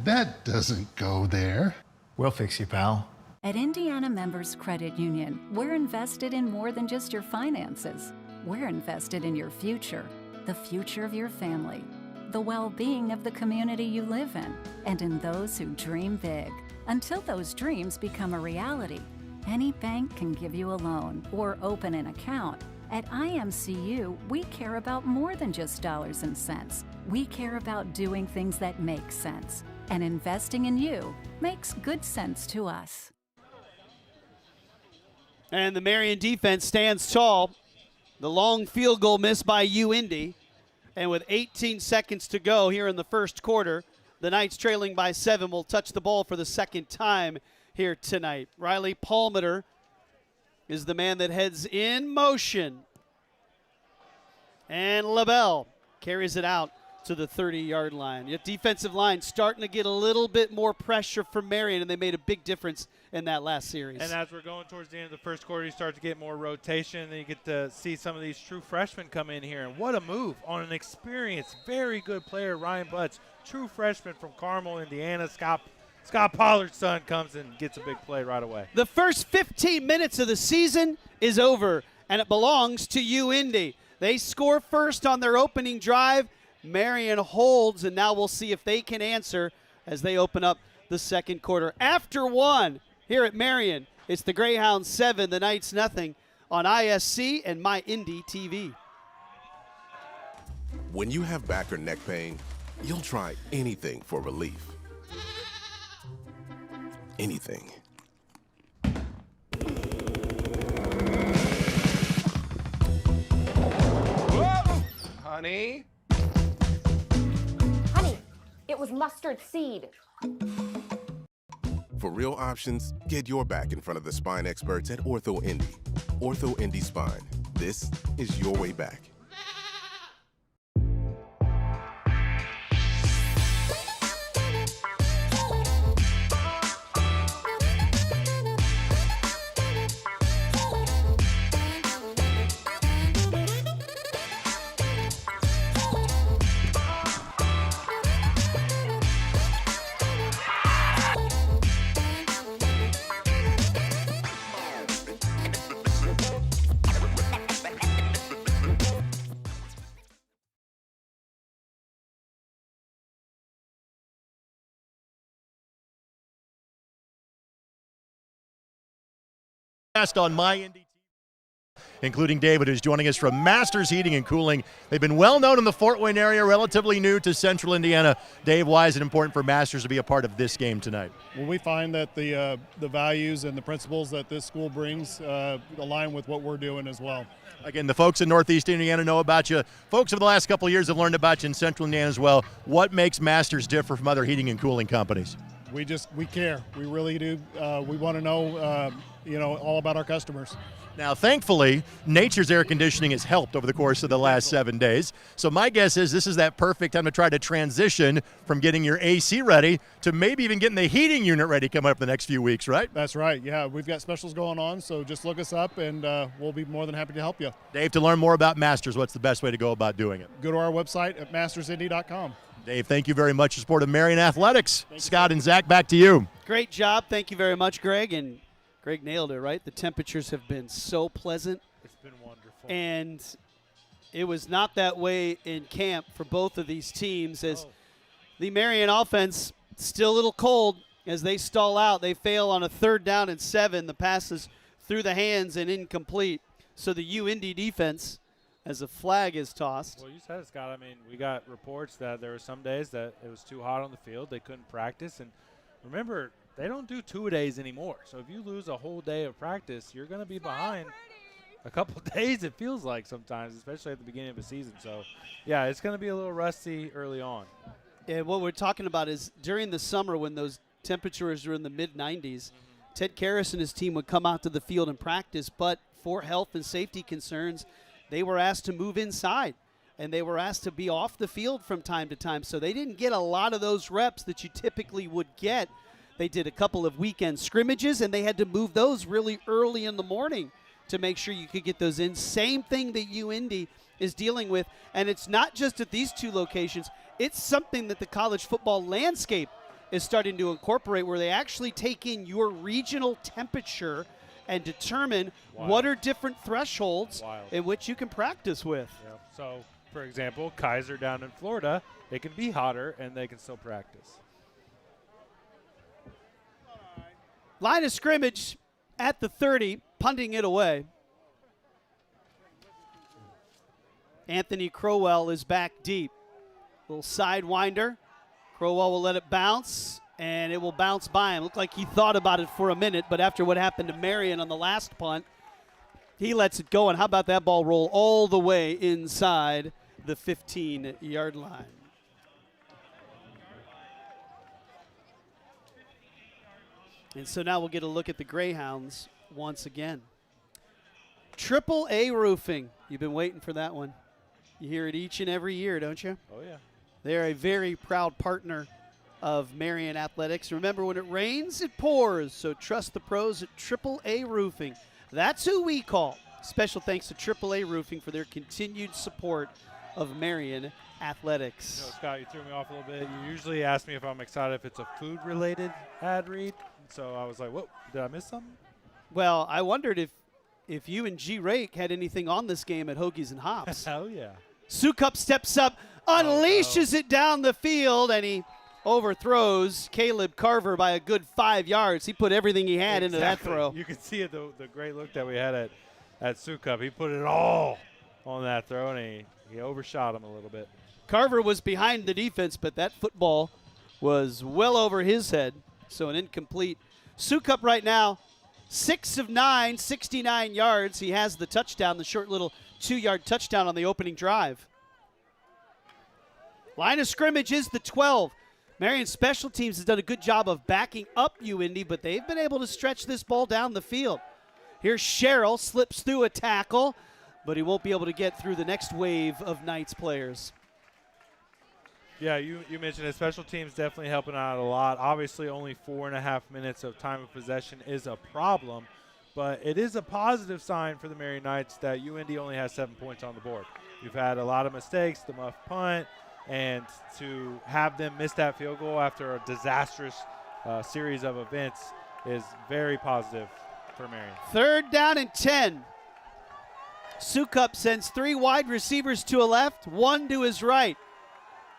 That doesn't go there. We'll fix you, pal. At Indiana Members Credit Union, we're invested in more than just your finances. We're invested in your future, the future of your family, the well-being of the community you live in, and in those who dream big. Until those dreams become a reality, any bank can give you a loan or open an account. At IMCU, we care about more than just dollars and cents. We care about doing things that make sense. And investing in you makes good sense to us. And the Marian defense stands tall. The long field goal missed by UIndy. And with 18 seconds to go here in the first quarter, the Knights trailing by 7 will touch the ball for the second time here tonight. Riley Palmer is the man that heads in motion. And LaBelle carries it out to the 30-yard line. Your defensive line starting to get a little bit more pressure from Marian, and they made a big difference in that last series. And as we're going towards the end of the first quarter, you start to get more rotation, and you get to see some of these true freshmen come in here. And what a move on an experienced, very good player, Ryan Butts, true freshman from Carmel, Indiana. Scott Pollard's son comes and gets a big play right away. The first 15 minutes of the season is over, and it belongs to UIndy. They score first on their opening drive. Marian holds, and now we'll see if they can answer as they open up the second quarter. After one, here at Marian, it's the Greyhounds 7, the Knights nothing on ISC and MyIndy TV. When you have back or neck pain, you'll try anything for relief. Anything. Honey? Honey, it was mustard seed. For real options, get your back in front of the spine experts at OrthoIndy. OrthoIndy Spine. This is your way back. On my Indy, including David, who's joining us from Masters Heating and Cooling. They've been well known in the Fort Wayne area, relatively new to Central Indiana. Dave, why is it important for Masters to be a part of this game tonight? Well, we find that the values and the principles that this school brings align with what we're doing as well. Again, the folks in Northeast Indiana know about you. Folks over the last couple of years have learned about you in Central Indiana as well. What makes Masters differ from other heating and cooling companies? We care. We really do. We want to know, all about our customers. Now, thankfully, Nature's air conditioning has helped over the course of the last 7 days. So my guess is this is that perfect time to try to transition from getting your AC ready to maybe even getting the heating unit ready coming up the next few weeks, right? That's right. Yeah, we've got specials going on, so just look us up, and we'll be more than happy to help you. Dave, to learn more about Masters, what's the best way to go about doing it? Go to our website at mastersindy.com. Dave, thank you very much for support of Marian Athletics. Scott and Zach, back to you. Great job. Thank you very much, Greg. And Greg nailed it, right? The temperatures have been so pleasant. It's been wonderful. And it was not that way in camp for both of these teams as the Marian offense still a little cold as they stall out. They fail on a 3rd down and 7. The pass is through the hands and incomplete. So the UIndy defense, as a flag is tossed. Well, you said it, Scott. I mean, we got reports that there were some days that it was too hot on the field. They couldn't practice. And remember, they don't do 2-a-days anymore. So if you lose a whole day of practice, you're going to be behind a couple of days, it feels like sometimes, especially at the beginning of the season. So, yeah, it's going to be a little rusty early on. And what we're talking about is during the summer when those temperatures were in the mid-90s, Ted Karras and his team would come out to the field and practice, but for health and safety concerns, they were asked to move inside, and they were asked to be off the field from time to time. So they didn't get a lot of those reps that you typically would get. They did a couple of weekend scrimmages, and they had to move those really early in the morning to make sure you could get those in. Same thing that UIndy is dealing with, and it's not just at these two locations. It's something that the college football landscape is starting to incorporate where they actually take in your regional temperature and determine what are different thresholds in which you can practice with. Yeah. So, for example, Kaiser down in Florida, they can be hotter and they can still practice. Line of scrimmage at the 30, punting it away. Anthony Crowell is back deep. Little sidewinder. Crowell will let it bounce, and it will bounce by him. Looked like he thought about it for a minute, but after what happened to Marian on the last punt, he lets it go. And how about that ball roll all the way inside the 15-yard line? And so now we'll get a look at the Greyhounds once again. AAA Roofing. You've been waiting for that one. You hear it each and every year, don't you? Oh, yeah. They're a very proud partner of Marian Athletics. Remember, when it rains, it pours. So trust the pros at AAA Roofing. That's who we call. Special thanks to AAA Roofing for their continued support of Marian Athletics. You know, Scott, you threw me off a little bit. You usually ask me if I'm excited if it's a food-related ad read. So I was like, whoa, did I miss something? Well, I wondered if you and G. Rake had anything on this game at Hoagies and Hops. Hell yeah. Sukup steps up, unleashes it down the field, and he overthrows Caleb Carver by a good 5 yards. He put everything he had into that throw. You can see it, the great look that we had at Sukup. He put it all on that throw, and he overshot him a little bit. Carver was behind the defense, but that football was well over his head, so an incomplete. Sukup right now, 6 of 9, 69 yards. He has the touchdown, the short little 2-yard touchdown on the opening drive. Line of scrimmage is the 12. Marian special teams has done a good job of backing up UIndy, but they've been able to stretch this ball down the field. Here's Sherrill, slips through a tackle, but he won't be able to get through the next wave of Knights players. Yeah, you mentioned it. Special teams definitely helping out a lot. Obviously, only 4.5 minutes of time of possession is a problem, but it is a positive sign for the Marian Knights that UIndy only has 7 points on the board. You've had a lot of mistakes, the muff punt, and to have them miss that field goal after a disastrous series of events is very positive for Marian. 3rd down and 10. Sukup sends 3 wide receivers to a left, 1 to his right.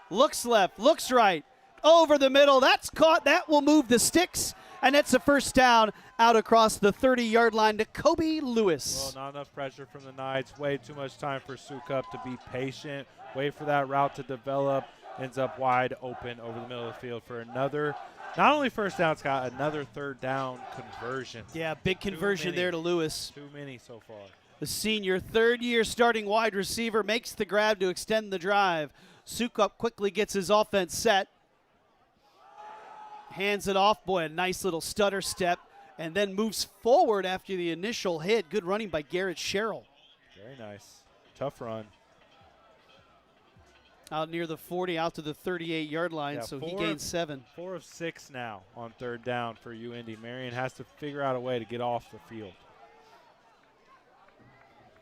Looks left, looks right, over the middle. That's caught. That will move the sticks, and it's a first down out across the 30-yard line to Kobe Lewis. Well, not enough pressure from the Knights. Way too much time for Sukup to be patient, wait for that route to develop. Ends up wide open over the middle of the field for another, not only first down, Scott, another 3rd down conversion. Yeah, big conversion there to Lewis. Too many so far. The senior, 3rd-year starting wide receiver, makes the grab to extend the drive. Sukup quickly gets his offense set. Hands it off. Boy, a nice little stutter step. And then moves forward after the initial hit. Good running by Garrett Sherrill. Very nice. Tough run. Out near the 40, out to the 38-yard line, Yeah, so he gains 7. 4 of 6 now on 3rd down for UIndy. Marian has to figure out a way to get off the field.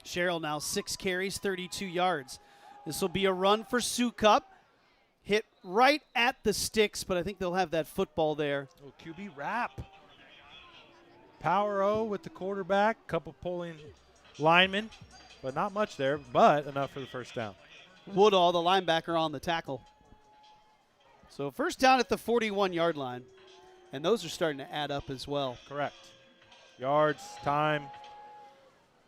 Sherrill now 6 carries, 32 yards. This will be a run for Sukup. Hit right at the sticks, but I think they'll have that football there. Oh, QB wrap. Power O with the quarterback, couple pulling linemen, but not much there, but enough for the first down. Woodall, the linebacker, on the tackle. So first down at the 41-yard line, and those are starting to add up as well. Correct. Yards, time,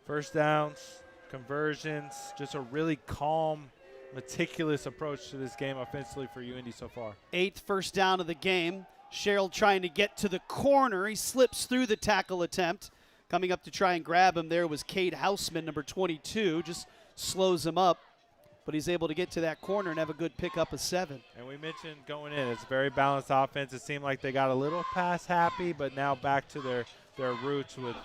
first downs, conversions, just a really calm, meticulous approach to this game offensively for UIndy so far. 8th first down of the game. Sherrill trying to get to the corner. He slips through the tackle attempt. Coming up to try and grab him there was Cade Houseman, number 22. Just slows him up, but he's able to get to that corner and have a good pickup of 7. And we mentioned going in, it's a very balanced offense. It seemed like they got a little pass happy, but now back to their roots with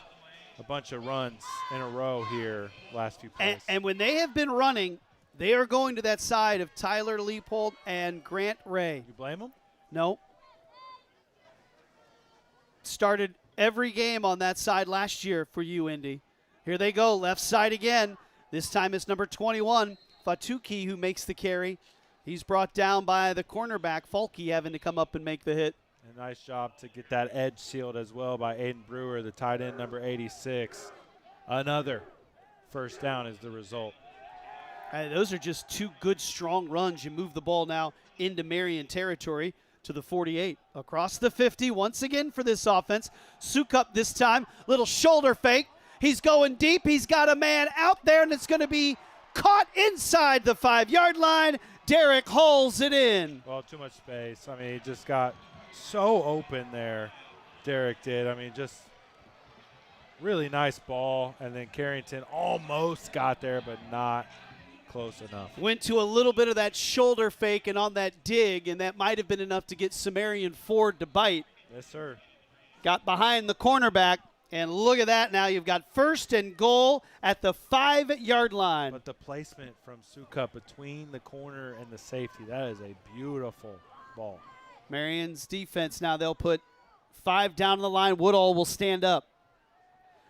a bunch of runs in a row here last few plays. And when they have been running, they are going to that side of Tyler Leopold and Grant Ray. You blame them? No. Started every game on that side last year for UIndy. Here they go, left side again. This time it's number 21, Fatuki, who makes the carry. He's brought down by the cornerback, Falke, having to come up and make the hit. A nice job to get that edge sealed as well by Aiden Brewer, the tight end, number 86. Another first down is the result. Those are just 2 good, strong runs. You move the ball now into Marian territory to the 48. Across the 50 once again for this offense. Sukup this time, little shoulder fake. He's going deep. He's got a man out there, and it's going to be caught inside the 5-yard line. Derek hauls it in. Well, too much space. I mean, he just got so open there, Derek did. I mean, just really nice ball. And then Carrington almost got there, but not close enough. Went to a little bit of that shoulder fake and on that dig, and that might have been enough to get Sumerian Ford to bite. Yes, sir. Got behind the cornerback, and look at that. Now you've got 1st and goal at the 5-yard line. But the placement from Sukup between the corner and the safety, that is a beautiful ball. Marian's defense now, they'll put 5 down the line. Woodall will stand up.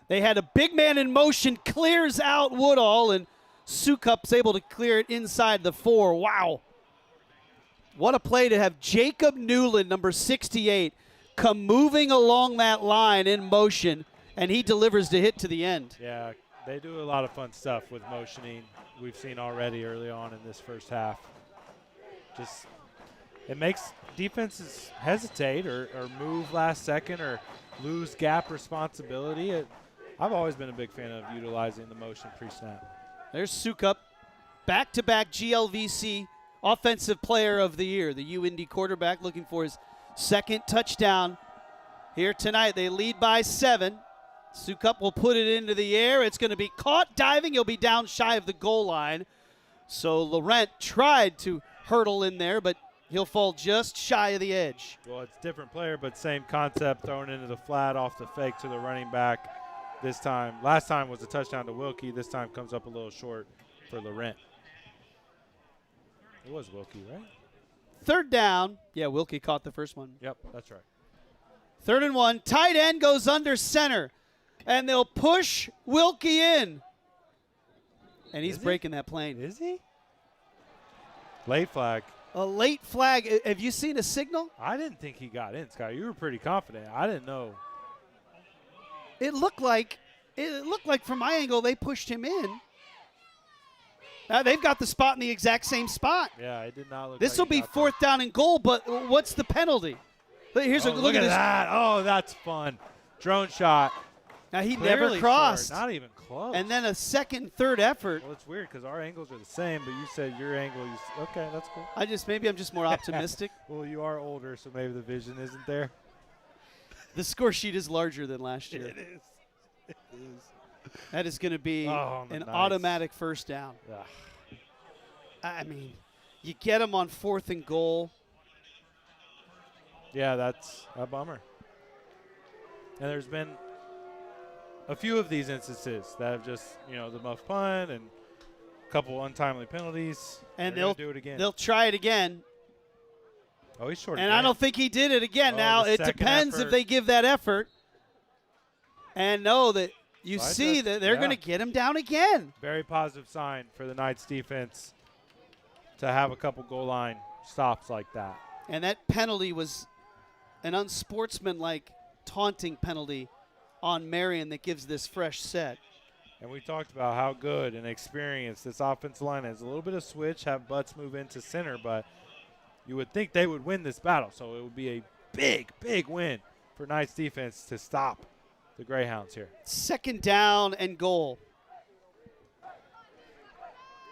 They had a big man in motion, clears out Woodall, and Sukup's able to clear it inside the 4. Wow. What a play to have Jacob Newland, number 68, come moving along that line in motion, and he delivers the hit to the end. Yeah, they do a lot of fun stuff with motioning. We've seen already early on in this first half. Just, it makes defenses hesitate or move last second or lose gap responsibility. I've always been a big fan of utilizing the motion pre-snap. There's Sukup, back-to-back GLVC Offensive Player of the Year. The UIndy quarterback looking for his 2nd touchdown here tonight. They lead by 7. Sukup will put it into the air. It's going to be caught diving. He'll be down shy of the goal line. So Laurent tried to hurdle in there, but he'll fall just shy of the edge. Well, it's a different player, but same concept, thrown into the flat off the fake to the running back this time. Last time was a touchdown to Wilkie. This time comes up a little short for Laurent. It was Wilkie, right? Third down. Yeah, Wilkie caught the first one. Yep, that's right. 3rd and 1. Tight end goes under center, and they'll push Wilkie in. And he's breaking that plane. Is he? Late flag. A late flag. Have you seen a signal? I didn't think he got in, Scott. You were pretty confident. I didn't know. It looked like from my angle they pushed him in. Now they've got the spot in the exact same spot. Yeah, it did not look This will like he be got 4th down and goal, but what's the penalty? Here's a look at this. That. Oh, that's fun. Drone shot. Now he Clearly never crossed. Short, not even close. And then a second and third effort. Well, it's weird because our angles are the same, but you said your angle. Okay, that's cool. Maybe I'm just more optimistic. Well, you are older, so maybe the vision isn't there. The score sheet is larger than last year. It is. It is. That is going to be an automatic first down. Ugh. I mean, you get them on 4th and goal. Yeah, that's a bummer. And there's been a few of these instances that have just, the muff punt and a couple untimely penalties. And they'll do it again. They'll try it again. Oh, he's short. And I don't think he did it again. Now, it depends if they give that effort. And know that you see that they're going to get him down again. Very positive sign for the Knights defense to have a couple goal line stops like that. And that penalty was an unsportsmanlike taunting penalty on Marian that gives this fresh set. And we talked about how good and experienced this offensive line is. A little bit of switch, have Butts move into center, but you would think they would win this battle. So it would be a big, big win for Knights defense to stop the Greyhounds here. 2nd down and goal.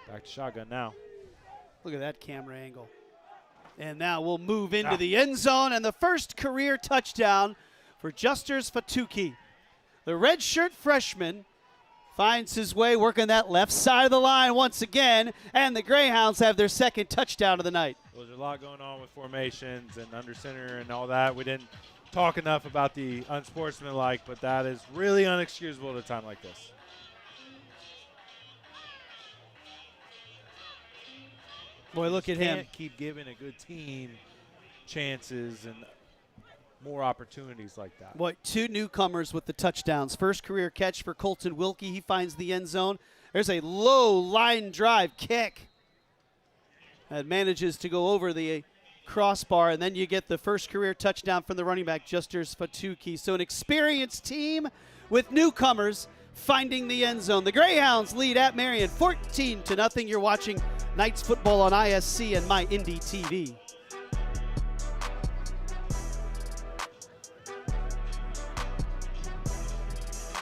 Back to shotgun now. Look at that camera angle. And now we'll move into the end zone, and the first career touchdown for Justers Fatuki. The redshirt freshman finds his way working that left side of the line once again, and the Greyhounds have their 2nd touchdown of the night. Well, there's a lot going on with formations and under center and all that. We didn't talk enough about the unsportsmanlike, but that is really unexcusable at a time like this. Boy, look at him. Can't keep giving a good team chances and more opportunities like that. Boy, 2 newcomers with the touchdowns. First career catch for Colton Wilkie. He finds the end zone. There's a low line drive kick that manages to go over the crossbar, and then you get the first career touchdown from the running back, Justers Fatuki. So an experienced team with newcomers finding the end zone. The Greyhounds lead at Marian 14-0. You're watching Knights football on ISC and MyIndy TV.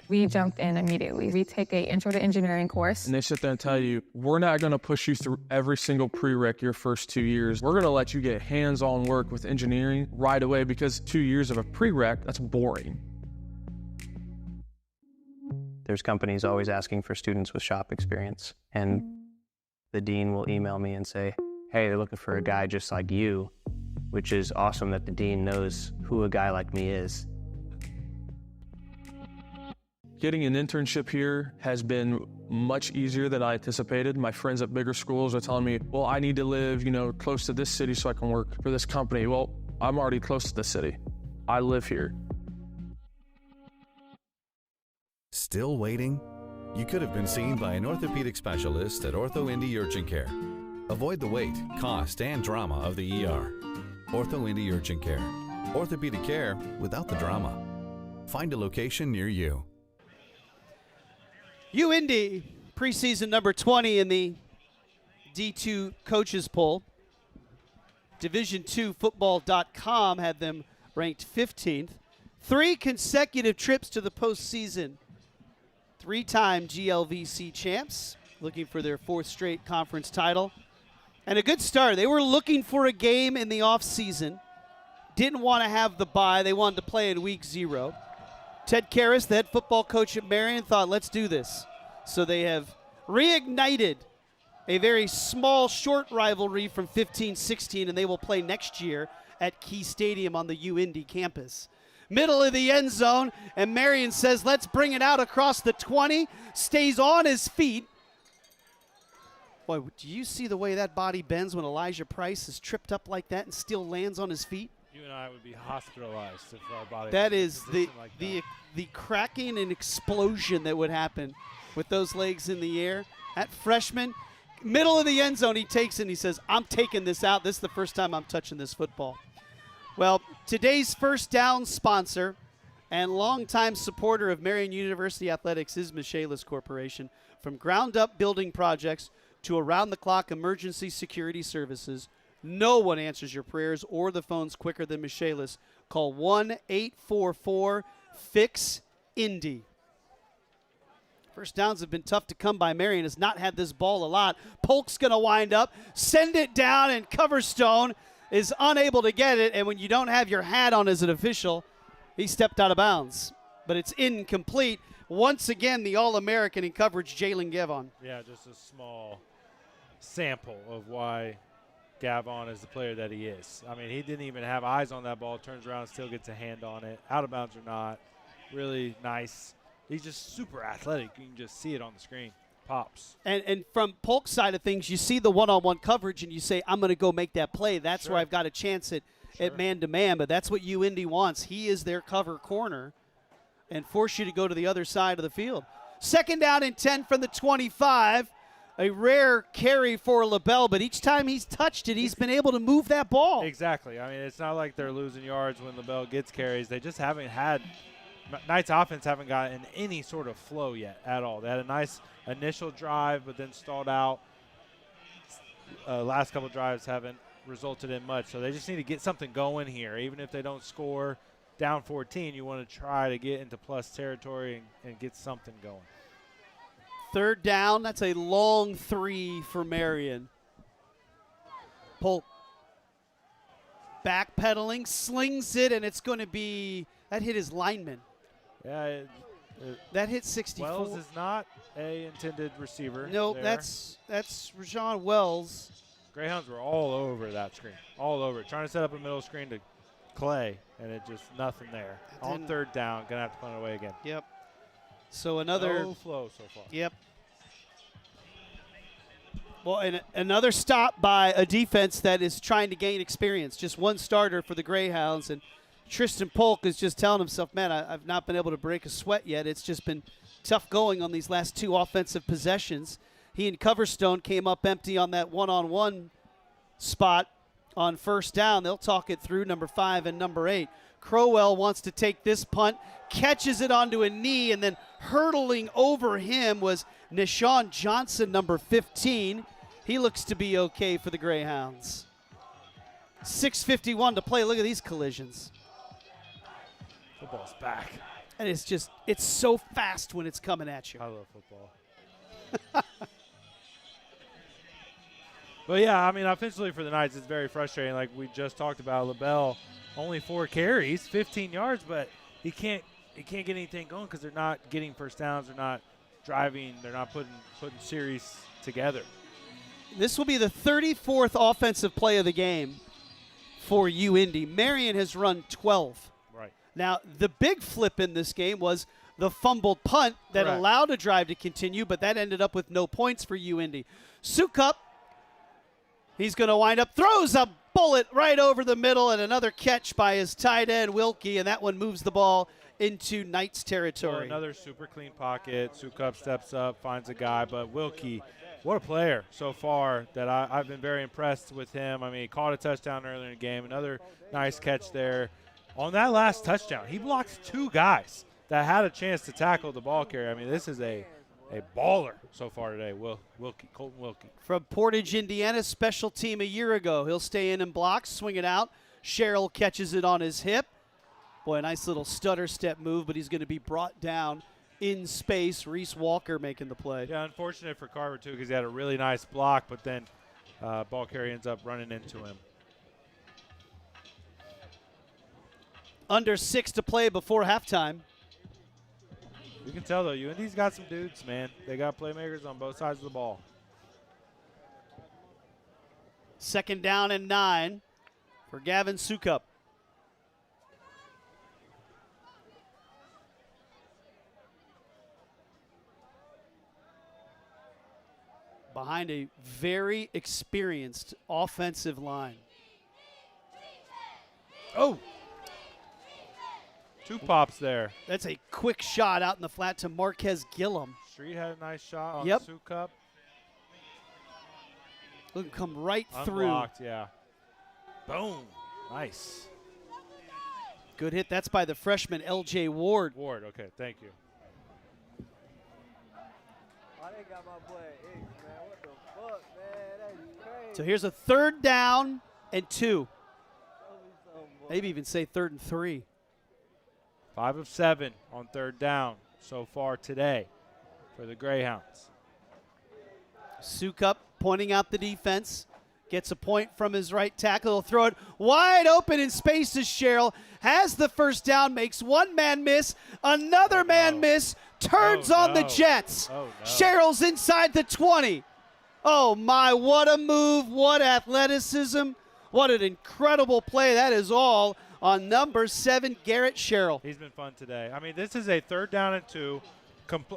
We jumped in immediately. We take an intro to engineering course. And they sit there and tell you, we're not going to push you through every single prereq your first 2 years. We're going to let you get hands-on work with engineering right away, because 2 years of a prereq, that's boring. There's companies always asking for students with shop experience. And the dean will email me and say, hey, they're looking for a guy just like you, which is awesome that the dean knows who a guy like me is. Getting an internship here has been much easier than I anticipated. My friends at bigger schools are telling me, well, I need to live, close to this city so I can work for this company. Well, I'm already close to the city. I live here. Still waiting? You could have been seen by an orthopedic specialist at OrthoIndy Urgent Care. Avoid the wait, cost, and drama of the ER. OrthoIndy Urgent Care. Orthopedic care without the drama. Find a location near you. UIndy, preseason number 20 in the D2 coaches poll. Division2football.com had them ranked 15th. 3 consecutive trips to the postseason. 3-time GLVC champs, looking for their 4th straight conference title. And a good start. They were looking for a game in the offseason. Didn't want to have the bye. They wanted to play in week 0. Ted Karras, the head football coach at Marian, thought, let's do this. So they have reignited a very small, short rivalry from 15-16, and they will play next year at Key Stadium on the UIndy campus. Middle of the end zone, and Marian says, let's bring it out across the 20, stays on his feet. Boy, do you see the way that body bends when Elijah Price is tripped up like that and still lands on his feet? You and I would be hospitalized if our body. That was in a is position like that. the cracking and explosion that would happen with those legs in the air. That freshman, middle of the end zone, he takes it and he says, I'm taking this out. This is the first time I'm touching this football. Well, today's first down sponsor and longtime supporter of Marian University Athletics is Michaelis Corporation. From ground-up building projects to around-the-clock emergency security services, no one answers your prayers or the phones quicker than Michaelis. Call 1-844-FIX-INDY. First downs have been tough to come by. Marian has not had this ball a lot. Polk's going to wind up, send it down, and Coverstone is unable to get it. And when you don't have your hat on as an official, he stepped out of bounds. But it's incomplete. Once again, the All-American in coverage, Jalen Gavon. Yeah, just a small sample of why Gavon is the player that he is. I mean, he didn't even have eyes on that ball, turns around and still gets a hand on it. Out of bounds or not, really nice. He's just super athletic. You can just see it on the screen. Pops. And from Polk's side of things, you see the one-on-one coverage and you say, I'm going to go make that play. That's where I've got a chance at man-to-man. But that's what UIndy wants. He is their cover corner and force you to go to the other side of the field. Second down and 10 from the 25. A rare carry for LaBelle, but each time he's touched it, he's been able to move that ball. Exactly. I mean, it's not like they're losing yards when LaBelle gets carries. They just haven't had – Knights offense haven't gotten any sort of flow yet at all. They had a nice initial drive, but then stalled out. Last couple drives haven't resulted in much, so they just need to get something going here. Even if they don't score down 14, you want to try to get into plus territory and get something going. Third down, that's a long 3 for Marian. Polk backpedaling, slings it, and it's going to be – that hit his lineman. Yeah. That hit 64. Wells is not a intended receiver. No, there. that's Rajon Wells. Greyhounds were all over that screen, all over it, trying to set up a middle screen to Clay, and it just nothing there. On third down, going to have to punt it away again. Yep. So another. No flow so far. Yep. Well, and another stop by a defense that is trying to gain experience. Just one starter for the Greyhounds, and Tristan Polk is just telling himself, man, I've not been able to break a sweat yet. It's just been tough going on these last 2 offensive possessions. He and Coverstone came up empty on that one-on-one spot on first down. They'll talk it through, number 5 and number 8. Crowell wants to take this punt, catches it onto a knee, and then hurtling over him was Nishawn Johnson, number 15. He looks to be okay for the Greyhounds. 6:51 to play. Look at these collisions. Football's back. And it's so fast when it's coming at you. I love football. But, yeah, I mean, offensively for the Knights, it's very frustrating. Like we just talked about, LaBelle, only 4 carries, 15 yards, but he can't get anything going because they're not getting first downs. They're not driving. They're not putting series together. This will be the 34th offensive play of the game for UIndy. Marian has run 12. Right. Now, the big flip in this game was the fumbled punt that allowed a drive to continue, but that ended up with no points for UIndy. Sukup, he's going to wind up, throws a bullet right over the middle, and another catch by his tight end, Wilkie, and that one moves the ball into Knights territory. Well, another super clean pocket. Sukup steps up, finds a guy, but Wilkie, what a player so far that I've been very impressed with him. I mean, he caught a touchdown earlier in the game. Another nice catch there. On that last touchdown, he blocks 2 guys that had a chance to tackle the ball carrier. I mean, this is a baller so far today, Colton Wilkie. From Portage, Indiana, special team a year ago. He'll stay in and block, swing it out. Sherrill catches it on his hip. Boy, a nice little stutter step move, but he's going to be brought down in space. Reese Walker making the play. Yeah, unfortunate for Carver, too, because he had a really nice block, but then ball carrier ends up running into him. Under 6 to play before halftime. You can tell, though, UIndy's got some dudes, man. They got playmakers on both sides of the ball. 2nd down and 9 for Gavin Sukup. Behind a very experienced offensive line. Oh! 2 pops there. That's a quick shot out in the flat to Marquez Gillum. Street had a nice shot on Yep. Sukup. Look, come right Unblocked, through. yeah. Boom. Nice. Good hit. That's by the freshman L.J. Ward. Ward, okay, thank you. So here's a 3rd down and 2. Maybe even say 3rd and 3. 5 of 7 on 3rd down so far today for the Greyhounds. Sukup pointing out the defense. Gets a point from his right tackle. He'll throw it wide open in space to Sherrill. Has the 1st down. Makes one man miss. Another man miss. Turns on the Jets. Sherrill's inside the 20. Oh, my. What a move. What athleticism. What an incredible play. That is all on number 7, Garrett Sherrill. He's been fun today. I mean, this is a 3rd down and 2.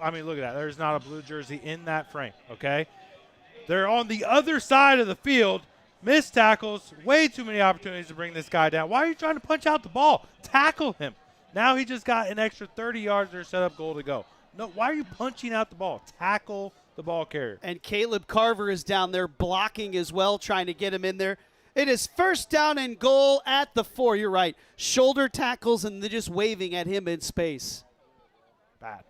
I mean, look at that. There's not a blue jersey in that frame, okay? They're on the other side of the field. Missed tackles. Way too many opportunities to bring this guy down. Why are you trying to punch out the ball? Tackle him. Now he just got an extra 30 yards or set up goal to go. No, why are you punching out the ball? Tackle the ball carrier. And Caleb Carver is down there blocking as well, trying to get him in there. It is 1st down and goal at the 4. You're right. Shoulder tackles and they're just waving at him in space. Bad.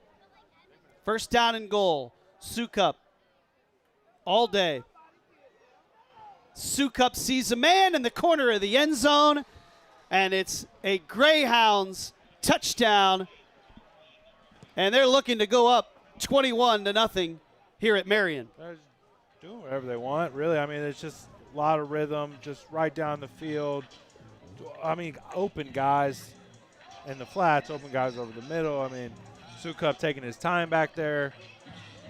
1st down and goal. Sukup. All day. Sukup sees a man in the corner of the end zone, and it's a Greyhounds touchdown. And they're looking to go up 21-0 here at Marian. They're doing whatever they want, really. I mean, it's just a lot of rhythm, just right down the field. I mean, open guys in the flats, open guys over the middle. I mean, Sukup taking his time back there.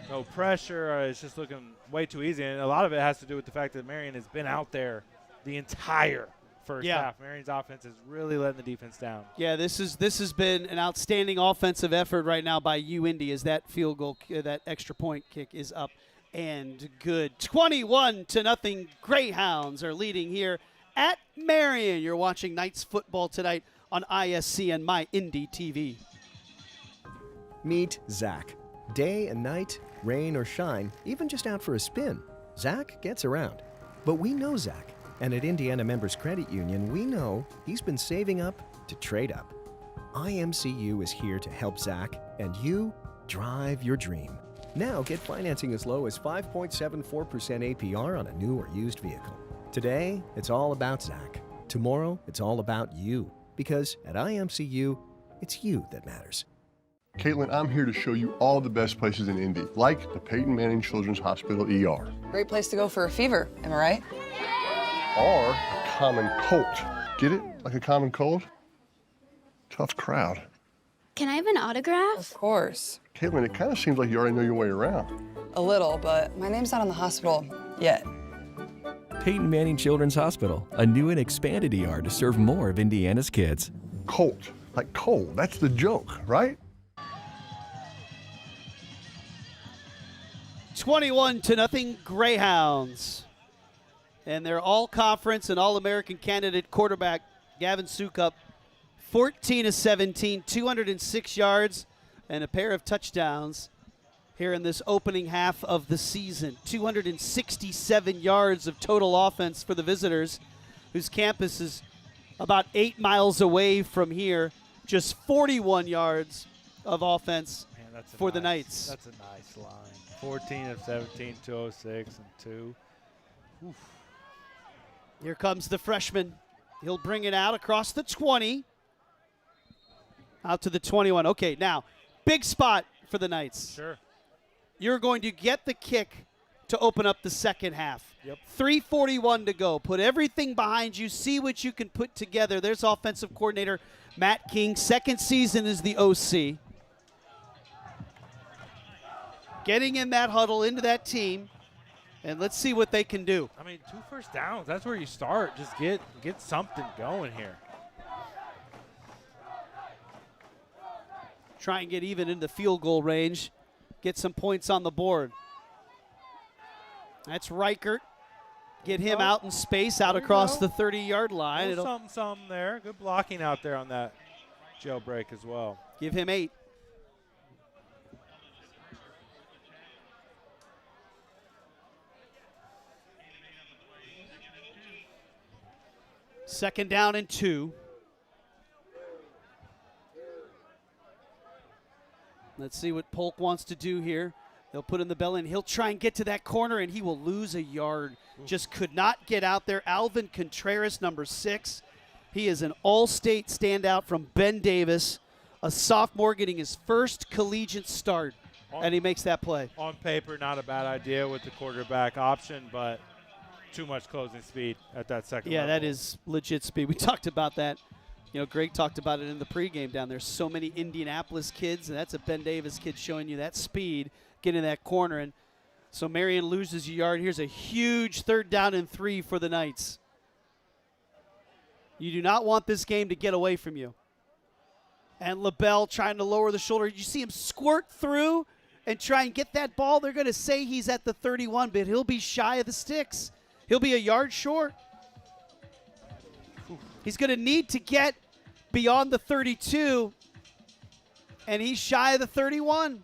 No pressure. It's just looking way too easy. And a lot of it has to do with the fact that Marian has been out there the entire first half. Marian's offense is really letting the defense down. Yeah, this has been an outstanding offensive effort right now by UIndy as that field goal, that extra point kick is up and good. 21-0. Greyhounds are leading here at Marian. You're watching Knights football tonight on ISC and My Indy TV. Meet Zach. Day and night, rain or shine, even just out for a spin, Zach gets around. But we know Zach, and at Indiana Members Credit Union, we know he's been saving up to trade up. IMCU is here to help Zach and you drive your dream. Now get financing as low as 5.74% APR on a new or used vehicle. Today, it's all about Zach. Tomorrow, it's all about you. Because at IMCU, it's you that matters. Caitlin, I'm here to show you all the best places in Indy, like the Peyton Manning Children's Hospital ER. Great place to go for a fever, am I right? Or a common cold. Get it? Like a common cold? Tough crowd. Can I have an autograph? Of course. Caitlin, it kind of seems like you already know your way around. A little, but my name's not on the hospital yet. Peyton Manning Children's Hospital, a new and expanded ER to serve more of Indiana's kids. Colt, like cold. That's the joke, right? 21-0 Greyhounds. And their all-conference and all-American candidate quarterback, Gavin Sukup, 14 of 17, 206 yards, and a pair of touchdowns here in this opening half of the season. 267 yards of total offense for the visitors, whose campus is about 8 miles away from here. Just 41 yards of offense for the Knights. That's a nice line. 14 of 17, 206, and 2. Oof. Here comes the freshman. He'll bring it out across the 20. Out to the 21. Okay, now, big spot for the Knights. Sure. You're going to get the kick to open up the second half. Yep. 3:41 to go. Put everything behind you. See what you can put together. There's offensive coordinator Matt King. Second season as the OC. Getting in that huddle into that team. And let's see what they can do. I mean, 2 first downs, that's where you start. Just get something going here. Try and get even into field goal range. Get some points on the board. That's Reichert. Get him out in space, out across the 30-yard line. Something there. Good blocking out there on that jailbreak as well. Give him 8. Second down and 2. Let's see what Polk wants to do here. They'll put in the bell and he'll try and get to that corner, and he will lose a yard. Just could not get out there. Alvin Contreras, number 6. He is an all-state standout from Ben Davis, a sophomore getting his first collegiate start, and he makes that play. On paper, not a bad idea with the quarterback option, but too much closing speed at that second level. That is legit speed. We talked about that. You know, Greg talked about it in the pregame down there. So many Indianapolis kids, and that's a Ben Davis kid showing you that speed, getting that corner. And so Marian loses a yard. Here's a huge 3rd down and 3 for the Knights. You do not want this game to get away from you. And LaBelle trying to lower the shoulder. You see him squirt through and try and get that ball. They're going to say he's at the 31, but he'll be shy of the sticks. He'll be a yard short. He's going to need to get beyond the 32, and he's shy of the 31.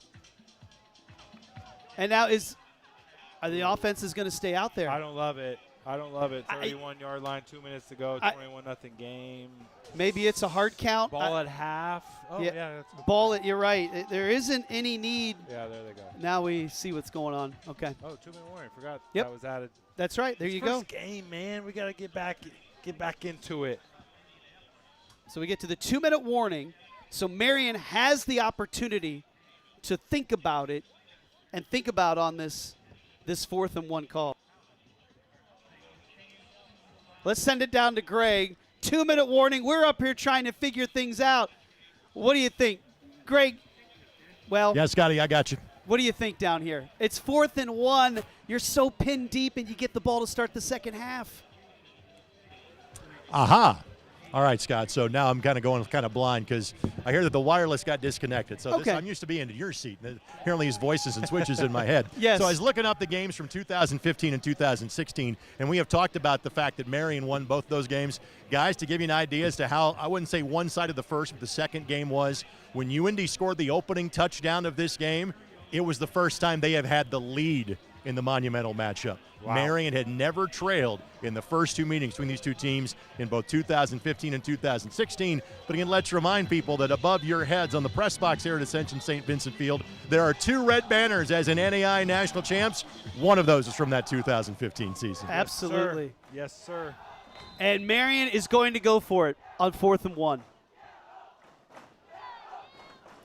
And now the offense is going to stay out there. I don't love it. 31-yard line, 2 minutes to go, 21-0 game. Maybe it's a hard count. Ball at half. Oh, yeah. That's ball at, you're right. There isn't any need. Yeah, there they go. Now we see what's going on. Okay. Oh, 2-minute warning. Forgot that was added. That's right. There you go. First game, man. We got to get back into it. So we get to the 2-minute warning. So Marian has the opportunity to think about it and think about on this 4th and 1 call. Let's send it down to Greg. 2-minute warning. We're up here trying to figure things out. What do you think? Greg, well. Yeah, Scotty, I got you. What do you think down here? It's 4th and 1. You're so pinned deep, and you get the ball to start the second half. Aha. All right, Scott. So now I'm kind of going blind because I hear that the wireless got disconnected. So I'm used to being in your seat. Apparently his voices and switches in my head. Yes. So I was looking up the games from 2015 and 2016, and we have talked about the fact that Marian won both those games. Guys, to give you an idea as to how, I wouldn't say one side of the first, but the second game was, when UIndy scored the opening touchdown of this game, it was the first time they have had the lead in the monumental matchup. Wow. Marian had never trailed in the first 2 meetings between these two teams in both 2015 and 2016. But again, let's remind people that above your heads on the press box here at Ascension St. Vincent Field, there are 2 red banners as an NAI national champs. One of those is from that 2015 season. Absolutely. Yes, sir. And Marian is going to go for it on 4th and 1.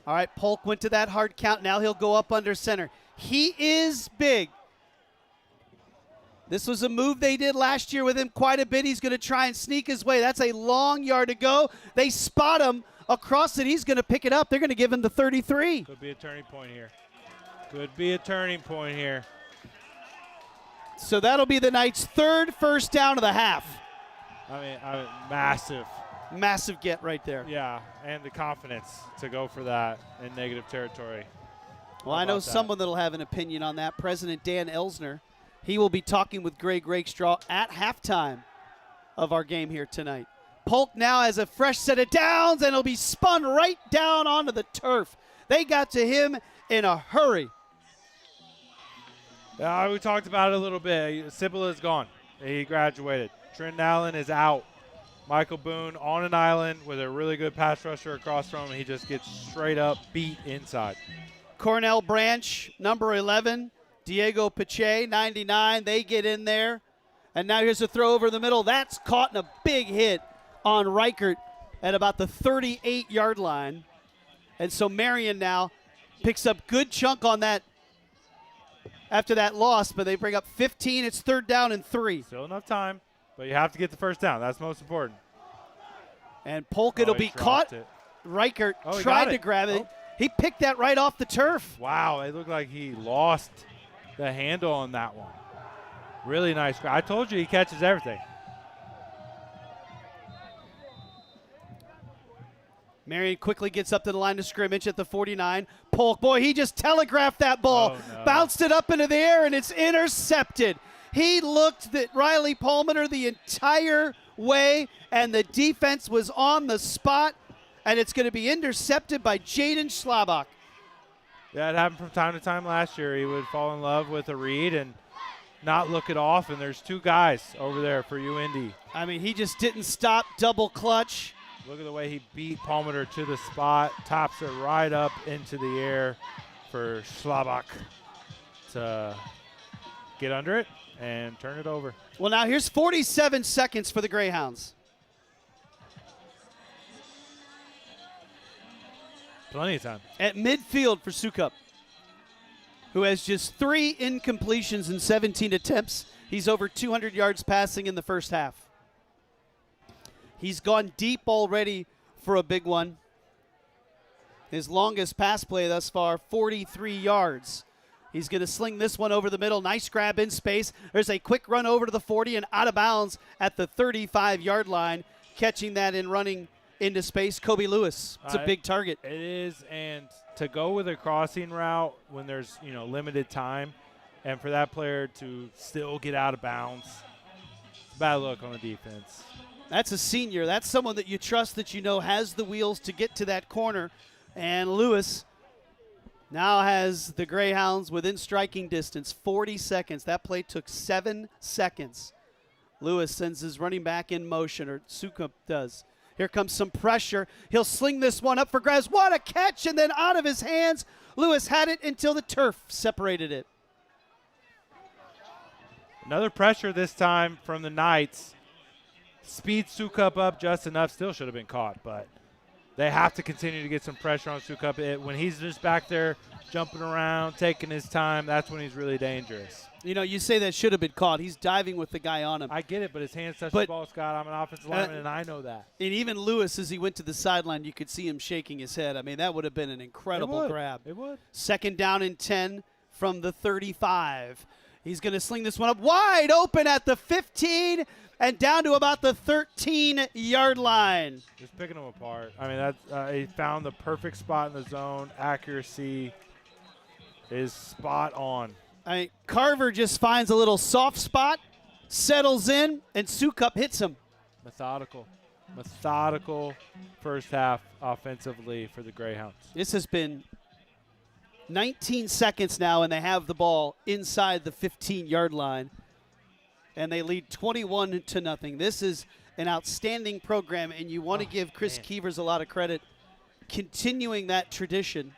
All right, Polk went to that hard count. Now he'll go up under center. He is big. This was a move they did last year with him quite a bit. He's going to try and sneak his way. That's a long yard to go. They spot him across it. He's going to pick it up. They're going to give him the 33. Could be a turning point here. Could be a turning point here. So that'll be the Knights' 3rd first down of the half. I mean, massive. Massive get right there. Yeah, and the confidence to go for that in negative territory. Well, I know someone that'll have an opinion on that. President Dan Elsner. He will be talking with Greg Rakestraw at halftime of our game here tonight. Polk now has a fresh set of downs, and he'll be spun right down onto the turf. They got to him in a hurry. Yeah, we talked about it a little bit. Sibila is gone. He graduated. Trent Allen is out. Michael Boone on an island with a really good pass rusher across from him. He just gets straight up beat inside. Cornell Branch, number 11. Diego Pache, 99. They get in there. And now here's a throw over the middle. That's caught in a big hit on Reichert at about the 38-yard line. And so Marian now picks up good chunk on that after that loss, but they bring up 15. It's 3rd down and 3. Still enough time, but you have to get the first down. That's most important. And Polk, it'll be caught. Reichert tried to grab it. He picked that right off the turf. Wow, it looked like he lost the handle on that one. Really nice. I told you he catches everything. Marian quickly gets up to the line of scrimmage at the 49. Polk, boy, he just telegraphed that ball. Oh, no. Bounced it up into the air, and it's intercepted. He looked at Riley Palmer the entire way, and the defense was on the spot, and it's going to be intercepted by Jaden Schlabach. That happened from time to time last year. He would fall in love with a read and not look it off, and there's 2 guys over there for UIndy. I mean, he just didn't stop, double clutch. Look at the way he beat Palmer to the spot, tops it right up into the air for Schlabach to get under it and turn it over. Well, now here's 47 seconds for the Greyhounds. Plenty of time. At midfield for Sukup, who has just 3 incompletions in 17 attempts. He's over 200 yards passing in the first half. He's gone deep already for a big one. His longest pass play thus far, 43 yards. He's going to sling this one over the middle. Nice grab in space. There's a quick run over to the 40 and out of bounds at the 35-yard line. Catching that and running into space, Kobe Lewis. It's a big target. It is, and to go with a crossing route when there's limited time, and for that player to still get out of bounds, it's a bad look on the defense. That's a senior. That's someone that you trust, that you know has the wheels to get to that corner. And Lewis now has the Greyhounds within striking distance, 40 seconds. That play took 7 seconds. Lewis sends his running back in motion, or Sukup does. Here comes some pressure. He'll sling this one up for grabs. What a catch, and then out of his hands. Lewis had it until the turf separated it. Another pressure this time from the Knights. Speed Sukup up just enough. Still should have been caught, but they have to continue to get some pressure on Sukup. When he's just back there jumping around, taking his time, that's when he's really dangerous. You say that should have been caught. He's diving with the guy on him. I get it, but his hands touch the ball, Scott. I'm an offensive lineman, and I know that. And even Lewis, as he went to the sideline, you could see him shaking his head. I mean, that would have been an incredible grab. It would. 2nd down and 10 from the 35. He's going to sling this one up wide open at the 15 and down to about the 13-yard line. Just picking them apart. I mean, he found the perfect spot in the zone. Accuracy is spot on. Carver just finds a little soft spot, settles in, and Sukup hits him. Methodical first half offensively for the Greyhounds. This has been 19 seconds now, and they have the ball inside the 15-yard line, and they lead 21-0. This is an outstanding program, and you want to give Chris Keevers a lot of credit continuing that tradition.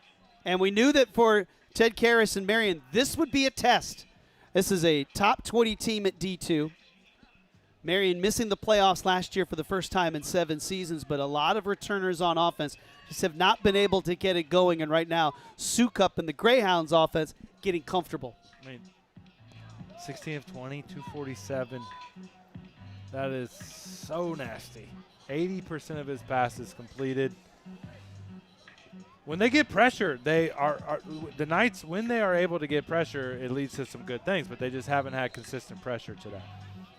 And we knew that for Ted Karras and Marian, this would be a test. This is a top 20 team at D2. Marian missing the playoffs last year for the first time in 7 seasons, but a lot of returners on offense just have not been able to get it going. And right now, Sukup and the Greyhounds offense getting comfortable. I mean, 16 of 20, 247. That is so nasty. 80% of his passes completed. When they get pressure, they are the Knights, when they are able to get pressure, it leads to some good things, but they just haven't had consistent pressure today.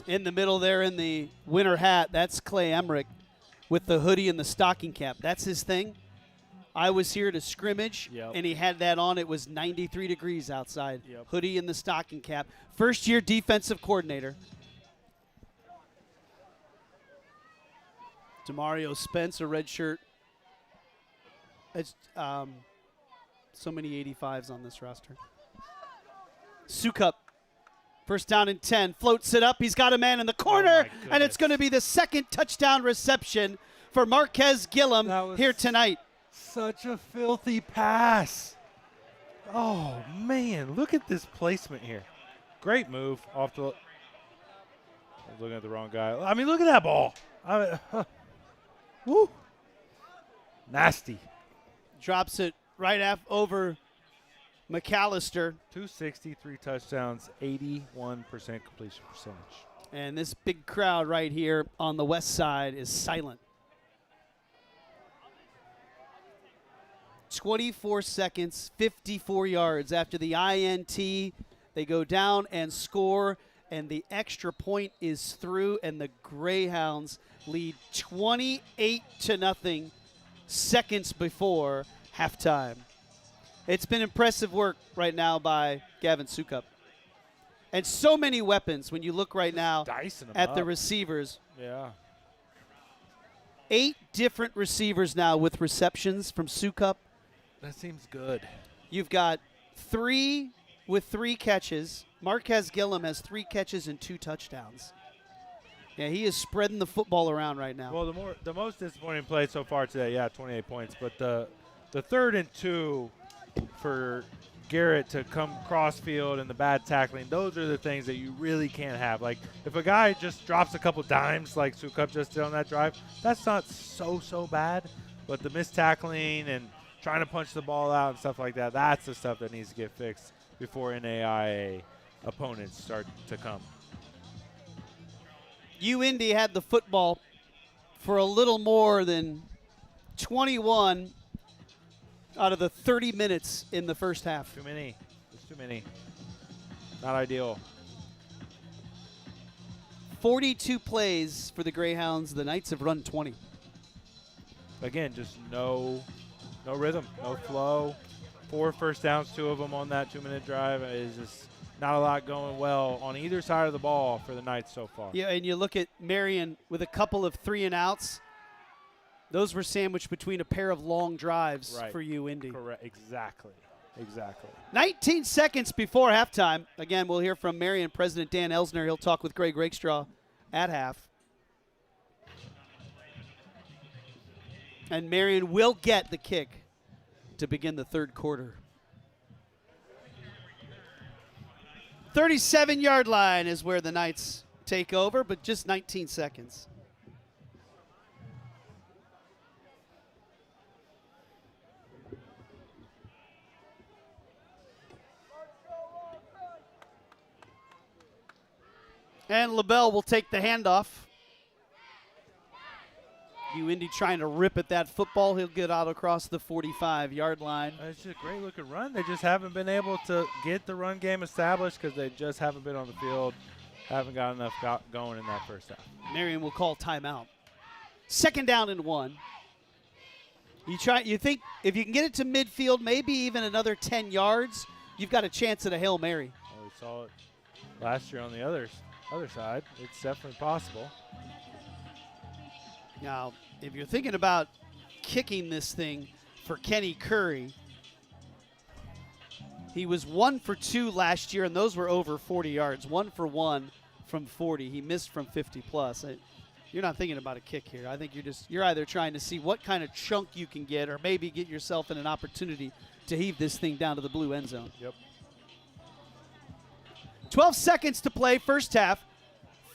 In the middle there in the winter hat, that's Clay Emmerich with the hoodie and the stocking cap. That's his thing. I was here to scrimmage, and he had that on. It was 93 degrees outside. Hoodie and the stocking cap. First-year defensive coordinator. Demario Spence, a red shirt. It's so many 85s on this roster. Sukup, first down and 10, floats it up. He's got a man in the corner, and it's going to be the 2nd touchdown reception for Marquez Gillum here tonight. Such a filthy pass. Oh, man, look at this placement here. Great move off the – I was looking at the wrong guy. I mean, look at that ball. Woo. Nasty. Drops it right over McAllister. 260, 3 touchdowns, 81% completion percentage. And this big crowd right here on the west side is silent. 24 seconds, 54 yards after the INT. They go down and score, and the extra point is through, and the Greyhounds lead 28-0 seconds before halftime. It's been impressive work right now by Gavin Sukup. And so many weapons when you look right now at the receivers. Yeah. 8 different receivers now with receptions from Sukup. That seems good. You've got 3 with 3 catches. Marquez Gillum has 3 catches and 2 touchdowns. Yeah, he is spreading the football around right now. Well, the most disappointing play so far today, 28 points. But the 3rd and 2 for Garrett to come cross-field and the bad tackling, those are the things that you really can't have. Like, if a guy just drops a couple dimes like Sukup just did on that drive, that's not so bad. But the missed tackling and trying to punch the ball out and stuff like that, that's the stuff that needs to get fixed before NAIA opponents start to come. UIndy had the football for a little more than 21 out of the 30 minutes in the first half. Too many. It's too many. Not ideal. 42 plays for the Greyhounds. The Knights have run 20. Again, just no rhythm, no flow. 4 first downs, 2 of them on that 2-minute drive. Is just not a lot going well on either side of the ball for the Knights so far. Yeah, and you look at Marian with a couple of 3-and-outs. Those were sandwiched between a pair of long drives for UIndy. Correct. Exactly. 19 seconds before halftime. Again, we'll hear from Marian President Dan Elsner. He'll talk with Greg Rakestraw at half. And Marian will get the kick to begin the 3rd quarter. 37-yard line is where the Knights take over, but just 19 seconds. And LaBelle will take the handoff. UIndy trying to rip at that football. He'll get out across the 45-yard line. It's just a great looking run. They just haven't been able to get the run game established because they just haven't been on the field. Haven't got enough going in that first half. Marian will call timeout. 2nd down and 1. You think if you can get it to midfield, maybe even another 10 yards, you've got a chance at a Hail Mary. Well, we saw it last year on the other side. It's definitely possible. Now, if you're thinking about kicking this thing for Kenny Curry, he was 1 for 2 last year, and those were over 40 yards. 1 for 1 from 40. He missed from 50 plus. You're not thinking about a kick here. I think you're either trying to see what kind of chunk you can get, or maybe get yourself in an opportunity to heave this thing down to the blue end zone. Yep. 12 seconds to play, first half.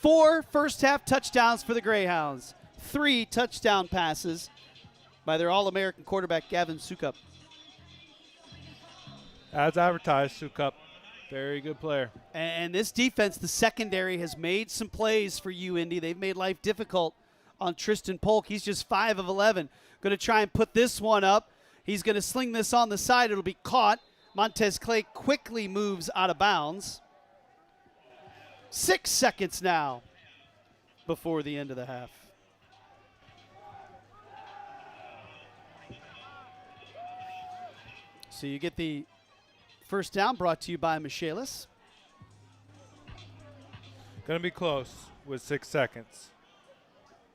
4 first-half touchdowns for the Greyhounds. 3 touchdown passes by their All-American quarterback, Gavin Sukup. As advertised, Sukup, very good player. And this defense, the secondary, has made some plays for UIndy. They've made life difficult on Tristan Polk. He's just 5 of 11. Going to try and put this one up. He's going to sling this on the side. It'll be caught. Montez Clay quickly moves out of bounds. 6 seconds now before the end of the half. So you get the first down brought to you by Michaelis. Going to be close with 6 seconds.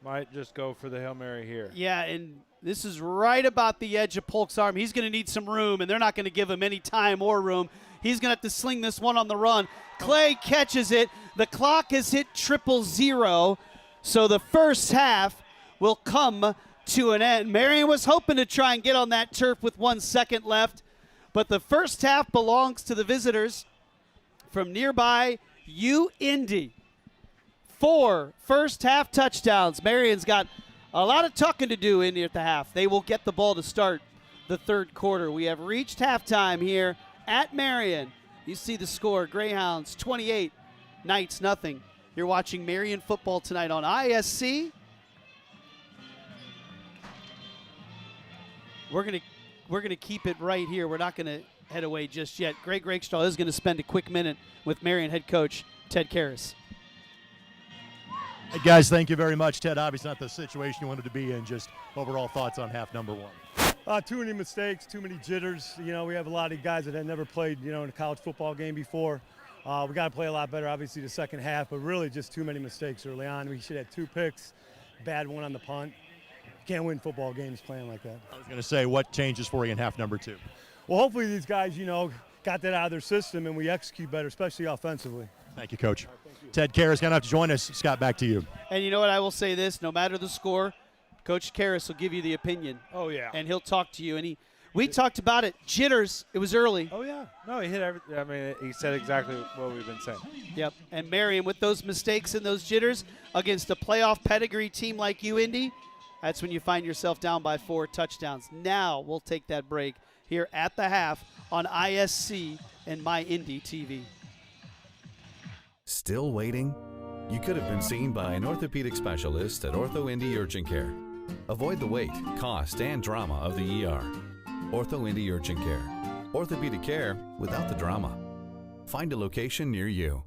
Might just go for the Hail Mary here. Yeah, and this is right about the edge of Polk's arm. He's going to need some room, and they're not going to give him any time or room. He's going to have to sling this one on the run. Clay catches it. The clock has hit 0:00, so the first half will come to an end. Marian was hoping to try and get on that turf with 1 second left, but the first half belongs to the visitors from nearby UIndy. 4 first-half touchdowns. Marian's got a lot of tucking to do in here at the half. They will get the ball to start the 3rd quarter. We have reached halftime here at Marian. You see the score, Greyhounds 28, Knights nothing. You're watching Marian football tonight on ISC. We're gonna keep it right here. We're not gonna head away just yet. Greg Rakestraw is gonna spend a quick minute with Marian head coach Ted Karras. Hey guys, thank you very much. Ted, obviously not the situation you wanted to be in. Just overall thoughts on half number one. Too many mistakes, too many jitters. You know, we have a lot of guys that had never played, in a college football game before. We got to play a lot better, obviously, the second half, but really just too many mistakes early on. We should have 2 picks, bad one on the punt. You can't win football games playing like that. I was going to say, what changes for you in half number 2? Well, hopefully these guys, got that out of their system and we execute better, especially offensively. Thank you, Coach. Ted Karras going to have to join us. Scott, back to you. And you know what? I will say this. No matter the score, Coach Karras will give you the opinion. Oh, yeah. And he'll talk to you. And we talked about it. Jitters. It was early. Oh, yeah. No, he hit everything. I mean, he said exactly what we've been saying. Yep. And Marian, with those mistakes and those jitters against a playoff pedigree team like UIndy, that's when you find yourself down by 4 touchdowns. Now we'll take that break here at the half on ISC and MyIndy TV. Still waiting? You could have been seen by an orthopedic specialist at OrthoIndy Urgent Care. Avoid the wait, cost, and drama of the ER. OrthoIndy Urgent Care. Orthopedic care without the drama. Find a location near you.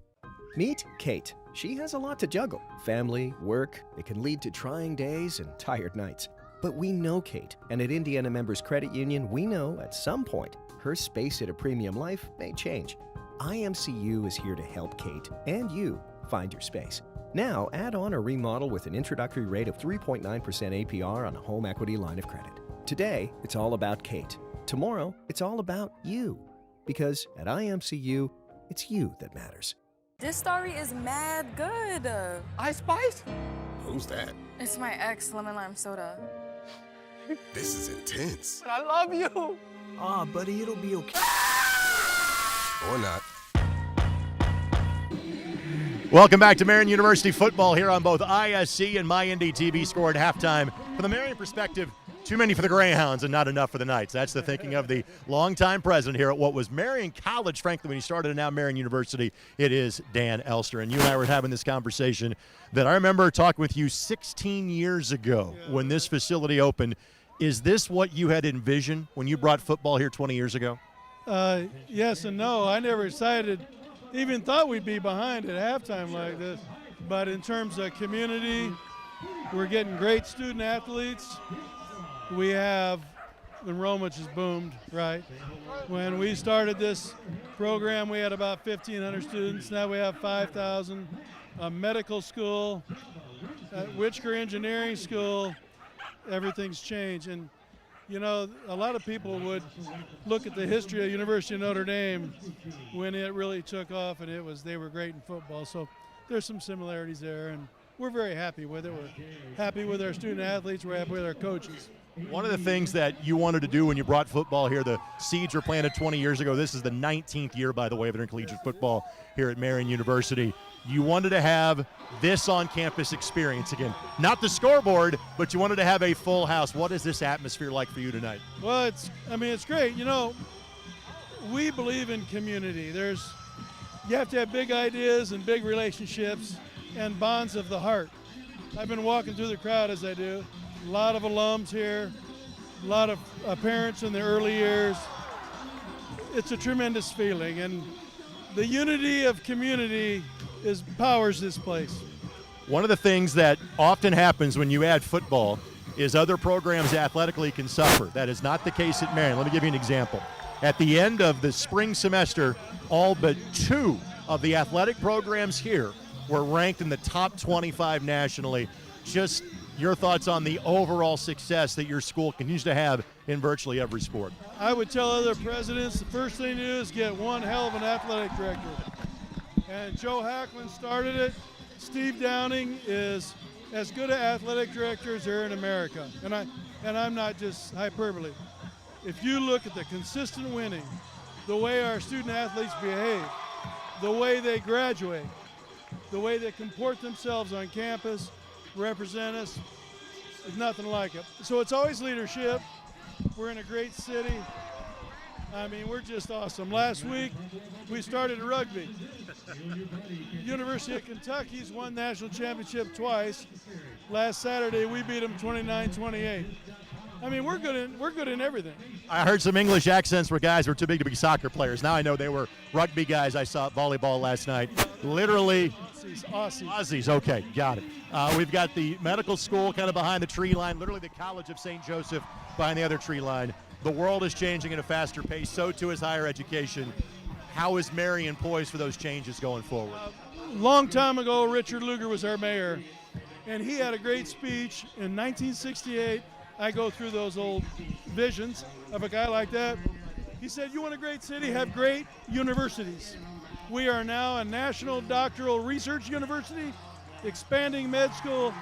Meet Kate. She has a lot to juggle. Family, work. It can lead to trying days and tired nights. But we know Kate, and at Indiana Members Credit Union, we know at some point her space at a premium life may change. IMCU is here to help Kate and you find your space. Now, add on or remodel with an introductory rate of 3.9% APR on a home equity line of credit. Today, it's all about Kate. Tomorrow, it's all about you. Because at IMCU, it's you that matters. This story is mad good. Ice Spice? Who's that? It's my ex, lemon lime soda. This is intense. But I love you. Buddy, it'll be okay. Or not. Welcome back to Marian University football here on both ISC and MyIndy TV. Score at halftime. From the Marian perspective, too many for the Greyhounds and not enough for the Knights. That's the thinking of the longtime president here at what was Marian College, frankly, when he started, and now Marian University. It is Dan Elster. And you and I were having this conversation that I remember talking with you 16 years ago when this facility opened. Is this what you had envisioned when you brought football here 20 years ago? Yes and no. I never even thought we'd be behind at halftime like this. But in terms of community, we're getting great student athletes. We have enrollment has boomed, right? When we started this program, we had about 1,500 students. Now we have 5,000. A medical school, Whitaker Engineering School, everything's changed. And a lot of people would look at the history of University of Notre Dame when it really took off, and they were great in football. So there's some similarities there, and we're very happy with it. We're happy with our student athletes. We're happy with our coaches. One of the things that you wanted to do when you brought football here, the seeds were planted 20 years ago. This is the 19th year, by the way, of intercollegiate football here at Marian University. You wanted to have this on-campus experience again. Not the scoreboard, but you wanted to have a full house. What is this atmosphere like for you tonight? Well, it's great. We believe in community. You have to have big ideas and big relationships and bonds of the heart. I've been walking through the crowd as I do. A lot of alums here, a lot of parents in the early years. It's a tremendous feeling, and the unity of community powers this place. One of the things that often happens when you add football is other programs athletically can suffer. That is not the case at Marian. Let me give you an example. At the end of the spring semester, all but 2 of the athletic programs here were ranked in the top 25 nationally. Just your thoughts on the overall success that your school continues to have in virtually every sport. I would tell other presidents the first thing to do is get one hell of an athletic director. And Joe Hackman started it. Steve Downing is as good an athletic director as there in America. And I'm not just hyperbole. If you look at the consistent winning, the way our student athletes behave, the way they graduate, the way they comport themselves on campus, represent us, there's nothing like it. So it's always leadership. We're in a great city. We're just awesome. Last week, we started rugby. University of Kentucky's won national championship twice. Last Saturday, we beat them 29-28. I mean, we're good in everything. I heard some English accents where guys were too big to be soccer players. Now I know they were rugby guys. I saw volleyball last night. Literally. Aussies. Okay, got it. We've got the medical school kind of behind the tree line, literally the College of St. Joseph behind the other tree line. The world is changing at a faster pace. So too is higher education. How is Marian poised for those changes going forward? Long time ago, Richard Lugar was our mayor, and he had a great speech in 1968. I go through those old visions of a guy like that. He said, you want a great city, have great universities. We are now a national doctoral research university, expanding med school,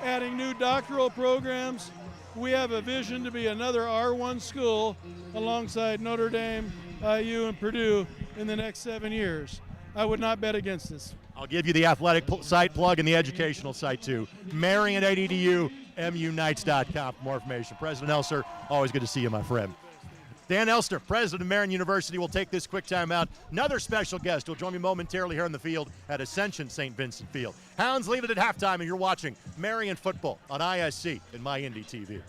adding new doctoral programs. We have a vision to be another R1 school alongside Notre Dame, IU, and Purdue in the next 7 years. I would not bet against this. I'll give you the athletic site plug and the educational site too. Marian.edu, MUKnights.com for more information. President Elster, always good to see you, my friend. Dan Elster, president of Marian University, will take this quick time out. Another special guest will join me momentarily here on the field at Ascension St. Vincent Field. Hounds lead it at halftime, and you're watching Marian football on ISC and MyIndy TV.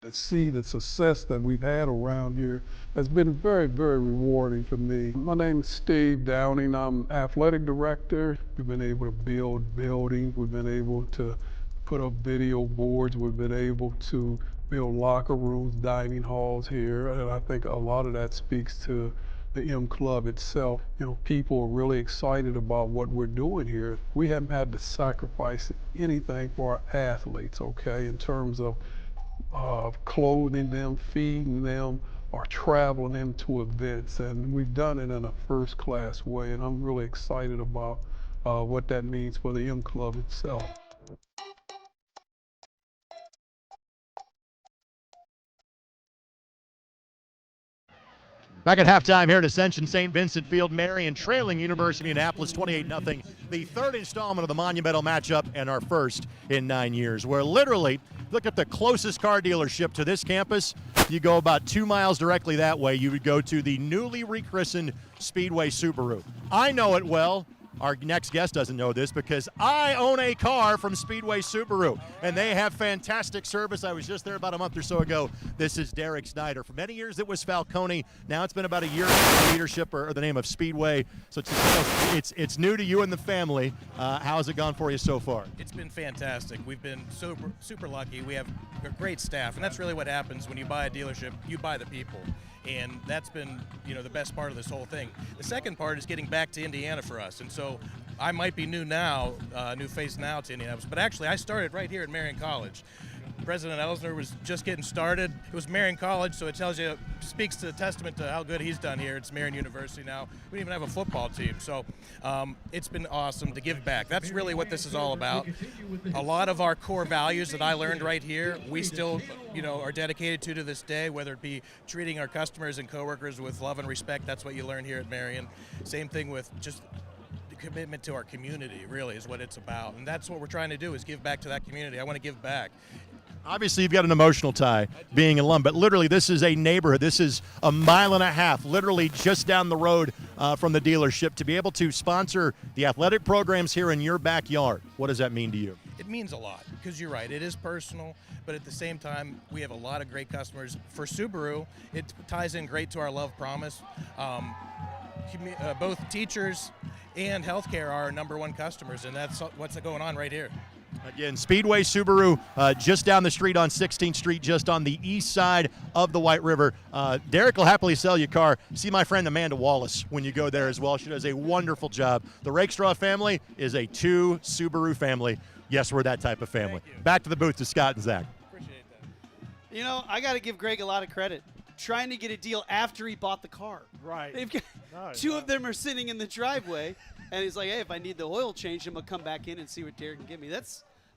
To see the success that we've had around here has been very, very rewarding for me. My name is Steve Downing. I'm athletic director. We've been able to build buildings. We've been able to put up video boards. We've been able to build locker rooms, dining halls here. And I think a lot of that speaks to the M Club itself. You know, people are really excited about what we're doing here. We haven't had to sacrifice anything for our athletes, okay, in terms of clothing them, feeding them, or traveling them to events. And we've done it in a first-class way, and I'm really excited about what that means for the M Club itself. Back at halftime here at Ascension St. Vincent Field, Marian trailing University of Indianapolis 28-0. The third installment of the monumental matchup and our first in 9 years, where literally, look at the closest car dealership to this campus. You go about 2 miles directly that way, you would go to the newly rechristened Speedway Subaru. I know it well. Our next guest doesn't know this because I own a car from Speedway Subaru, and they have fantastic service. I was just there about a month or so ago. This is Derek Snyder. For many years it was Falcone. Now it's been about a year in leadership or the name of Speedway. So it's new to you and the family. How's it gone for you so far? It's been fantastic. We've been super lucky. We have a great staff, and that's really what happens when you buy a dealership. You buy the people. And that's been, you know, the best part of this whole thing. The second part is getting back to Indiana for us. And so I might be new now, new face now to Indianapolis, but actually I started right here at Marian College. President Elsner was just getting started. It was Marian College, so it tells you, speaks to the testament to how good he's done here. It's Marian University now. We don't even have a football team, so it's been awesome to give back. That's really what this is all about. A lot of our core values that I learned right here, we still, you know, are dedicated to this day, whether it be treating our customers and coworkers with love and respect. That's what you learn here at Marian. Same thing with just commitment to our community, really, is what it's about. And that's what we're trying to do, is give back to that community. I want to give back. Obviously, you've got an emotional tie being an alum, but literally this is a neighborhood. This is a mile and a half, literally just down the road from the dealership. To be able to sponsor the athletic programs here in your backyard, what does that mean to you? It means a lot, because you're right, it is personal, but at the same time, we have a lot of great customers. For Subaru, it ties in great to our love promise. Both teachers and healthcare are our #1 customers, and that's what's going on right here. Again, Speedway Subaru, just down the street on 16th Street, just on the east side of the White River. Derek will happily sell you a car. See my friend Amanda Wallace when you go there as well. She does a wonderful job. The Rakestraw family is a 2 Subaru family. Yes, we're that type of family. Back to the booth to Scott and Zach. Appreciate that. You know, I got to give Greg a lot of credit. Trying to get a deal after he bought the car. Right. They've got, two of them are sitting in the driveway, and he's like, hey, if I need the oil change, I'm going to come back in and see what Derek can give me.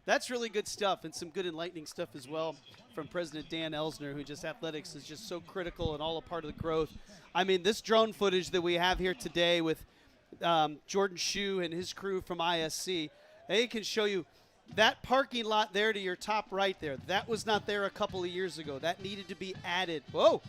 That's really good stuff, and some good enlightening stuff as well from President Dan Elsner, who just athletics is just so critical and all a part of the growth. I mean, this drone footage that we have here today with Jordan Shue and his crew from ISC, they can show you that parking lot there to your top right there. That was not there a couple of years ago. That needed to be added. Whoa.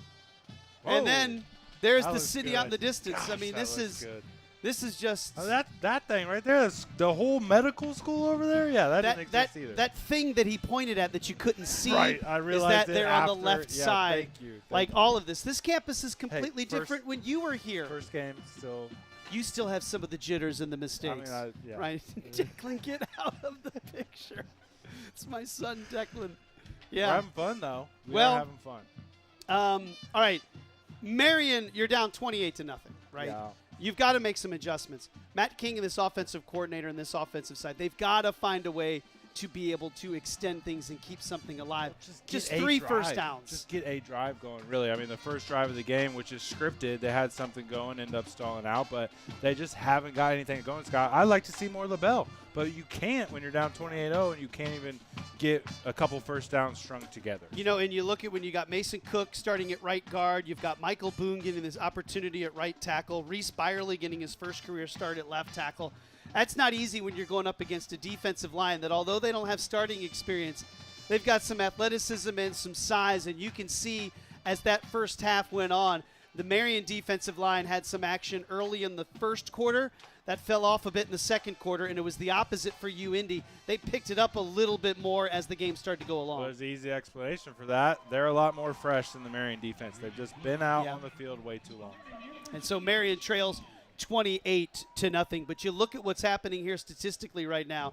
And then there's That the was city good. out in the distance. I Gosh, mean, that this looks is good. this is just that thing right there. That's the whole medical school over there. Yeah, that didn't exist either. that thing that he pointed at that you couldn't see. Right, I is realized that it there on the after. left Yeah, side. thank you, Like thank you. all of this. This campus is completely first- different when you were here. First game still. You still have some of the jitters and the mistakes. yeah. Right? Declan, get out of the picture. It's my son, Declan. Yeah. We're having fun though. We Well, are having fun. All right. Marian, you're down 28-0, right? Yeah. You've got to make some adjustments. Matt King and this offensive coordinator and this offensive side, they've got to find a way to be able to extend things and keep something alive. Just Get a 3 drive. first downs. Just get a drive going, really. I mean, the first drive of the game, which is scripted, they had something going, ended up stalling out, but they just haven't got anything going, Scott. I'd like to see more LaBelle, but you can't when you're down 28-0 and you can't even get a couple first downs strung together. You know, and you look at when you got Mason Cook starting at right guard, you've got Michael Boone getting this opportunity at right tackle, Reese Byerly getting his first career start at left tackle. That's not easy when you're going up against a defensive line that, although they don't have starting experience, they've got some athleticism and some size, and you can see as that first half went on, the Marian defensive line had some action early in the first quarter. That fell off a bit in the second quarter, and it was the opposite for UIndy. They picked it up a little bit more as the game started to go along. Well, there's an easy explanation for that. They're a lot more fresh than the Marian defense. They've just been out on the field way too long. And so Marian trails 28-0. But you look at what's happening here statistically right now.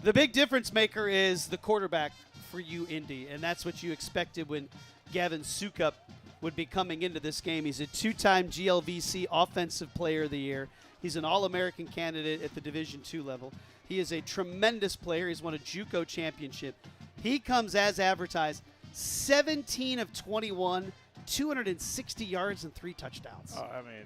The big difference maker is the quarterback for UIndy, and that's what you expected when Gavin Sukup would be coming into this game. He's a 2-time GLVC Offensive Player of the Year. He's an All-American candidate at the Division II level. He is a tremendous player. He's won a JUCO championship. He comes as advertised, 17 of 21, 260 yards and 3 touchdowns. I mean,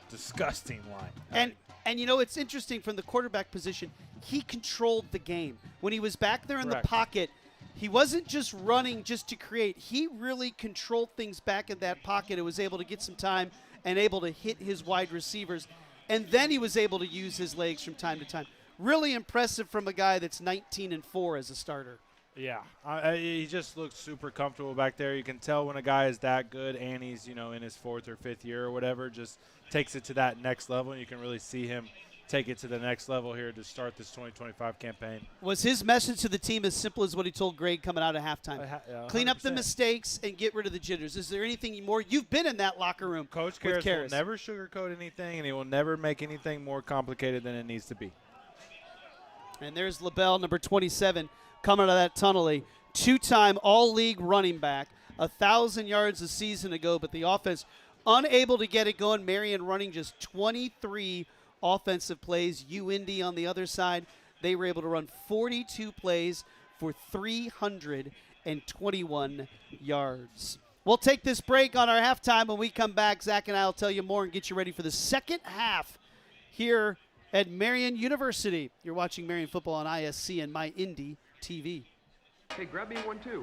disgusting line. And you know, it's interesting from the quarterback position, he controlled the game. When he was back there in the pocket, he wasn't just running just to create. He really controlled things back in that pocket and was able to get some time and able to hit his wide receivers. And then he was able to use his legs from time to time. Really impressive from a guy that's 19-4 as a starter. Yeah, he just looks super comfortable back there. You can tell when a guy is that good and he's, in his 4th or 5th year or whatever, just takes it to that next level. And you can really see him take it to the next level here to start this 2025 campaign. Was his message to the team as simple as what he told Greg coming out of halftime? Clean up the mistakes and get rid of the jitters. Is there anything more? You've been in that locker room. Coach Karras will never sugarcoat anything, and he will never make anything more complicated than it needs to be. And there's LaBelle, number 27, coming out of that tunnel, a 2-time all-league running back, 1,000 yards a season ago, but the offense unable to get it going. Marian running just 23 offensive plays. UIndy on the other side, they were able to run 42 plays for 321 yards. We'll take this break on our halftime. When we come back, Zach and I will tell you more and get you ready for the second half here at Marian University. You're watching Marian football on ISC and MyIndy TV. Hey, grab me one too.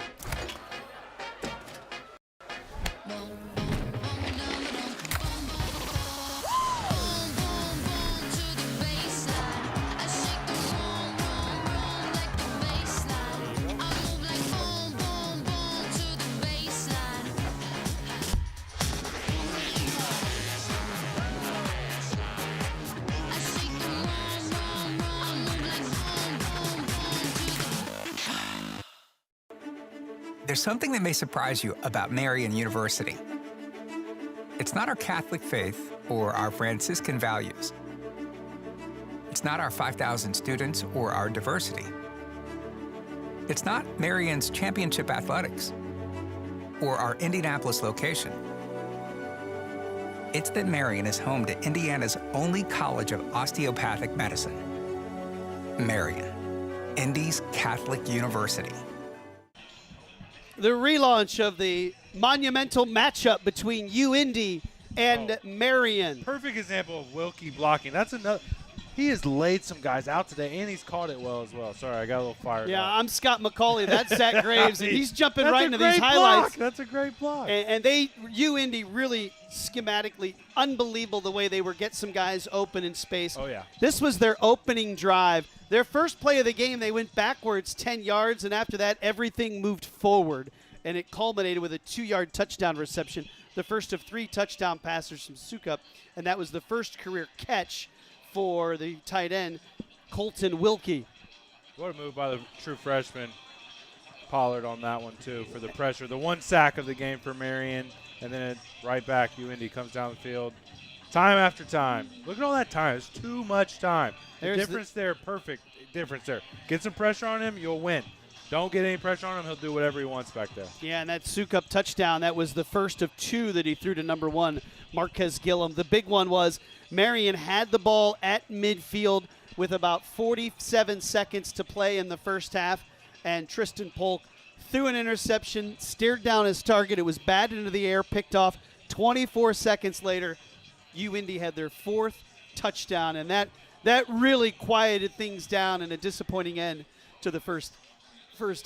There's something that may surprise you about Marian University. It's not our Catholic faith or our Franciscan values. It's not our 5,000 students or our diversity. It's not Marian's championship athletics or our Indianapolis location. It's that Marian is home to Indiana's only college of osteopathic medicine. Marian, Indy's Catholic University. The relaunch of the monumental matchup between UIndy and Marian. Perfect example of Wilkie blocking. That's another. He has laid some guys out today, and he's caught it well as well. Sorry, I got a little fired up. I'm Scott McCauley. That's Zach Graves, and he's jumping right into these highlights. That's a great block. And UIndy really schematically unbelievable the way they were get some guys open in space. Oh, yeah. This was their opening drive. Their first play of the game, they went backwards 10 yards, and after that, everything moved forward, and it culminated with a 2-yard touchdown reception the first of 3 touchdown passes from Sukup, and that was the first career catch for the tight end, Colton Wilkie. What a move by the true freshman, Pollard, on that one, too, for the pressure. The 1 sack of the game for Marian, and then right back, UIndy comes down the field. Time after time. Look at all that time. It's too much time. The difference there, perfect difference there. Get some pressure on him, you'll win. Don't get any pressure on him, he'll do whatever he wants back there. Yeah, and that Sukup touchdown, that was the first of 2 that he threw to number 1, Marquez Gillum. The big one was Marian had the ball at midfield with about 47 seconds to play in the first half, and Tristan Polk threw an interception, stared down his target. It was batted into the air, picked off. 24 seconds later, UIndy had their 4th touchdown, and that really quieted things down in a disappointing end to the first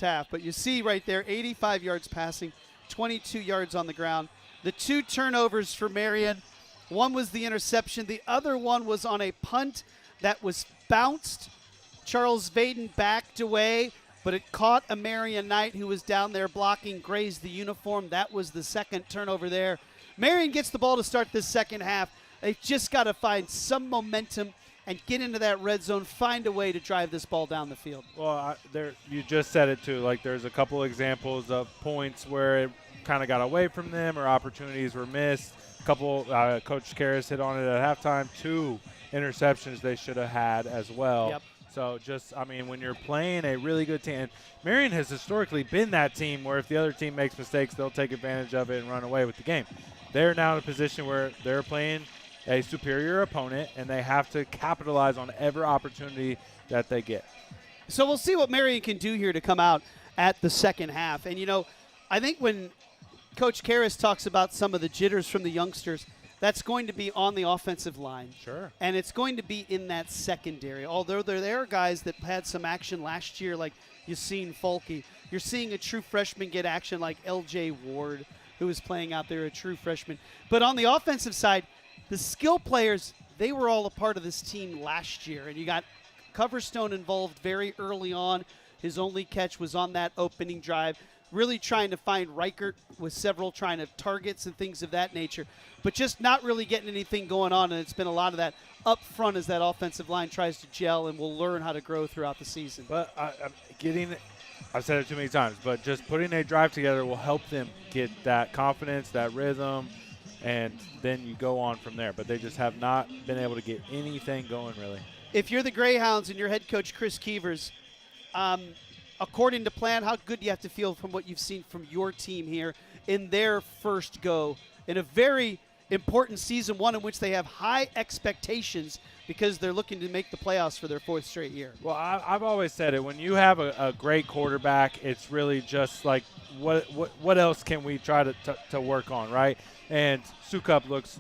half. But you see right there, 85 yards passing, 22 yards on the ground. The 2 turnovers for Marian, one was the interception. The other one was on a punt that was bounced. Charles Vaden backed away, but it caught a Marian Knight who was down there blocking, grazed the uniform. That was the second turnover there. Marian gets the ball to start this second half. They've just got to find some momentum and get into that red zone, find a way to drive this ball down the field. Well, you just said it, too. Like, there's a couple examples of points where it kind of got away from them or opportunities were missed. A couple, Coach Karras hit on it at halftime. 2 interceptions they should have had as well. Yep. So just, I mean, when you're playing a really good team, and Marian has historically been that team where if the other team makes mistakes, they'll take advantage of it and run away with the game. They're now in a position where they're playing a superior opponent, and they have to capitalize on every opportunity that they get. So we'll see what Marian can do here to come out at the second half. And, I think when Coach Karras talks about some of the jitters from the youngsters, that's going to be on the offensive line. Sure. And it's going to be in that secondary. Although there are guys that had some action last year, like you've seen Fulke. You're seeing a true freshman get action like L.J. Ward, who was playing out there, a true freshman. But on the offensive side, the skill players, they were all a part of this team last year. And you got Coverstone involved very early on. His only catch was on that opening drive. Really trying to find Reichert with several trying to targets and things of that nature. But just not really getting anything going on. And it's been a lot of that up front as that offensive line tries to gel and will learn how to grow throughout the season. But I've said it too many times, but just putting a drive together will help them get that confidence, that rhythm, and then you go on from there. But they just have not been able to get anything going, really. If you're the Greyhounds and your head coach, Chris Keevers, according to plan, how good do you have to feel from what you've seen from your team here in their first go in a very important season, one in which they have high expectations because they're looking to make the playoffs for their 4th straight year? Well, I've always said it. When you have a great quarterback, it's really just like what else can we try to work on, right? And Sukup looks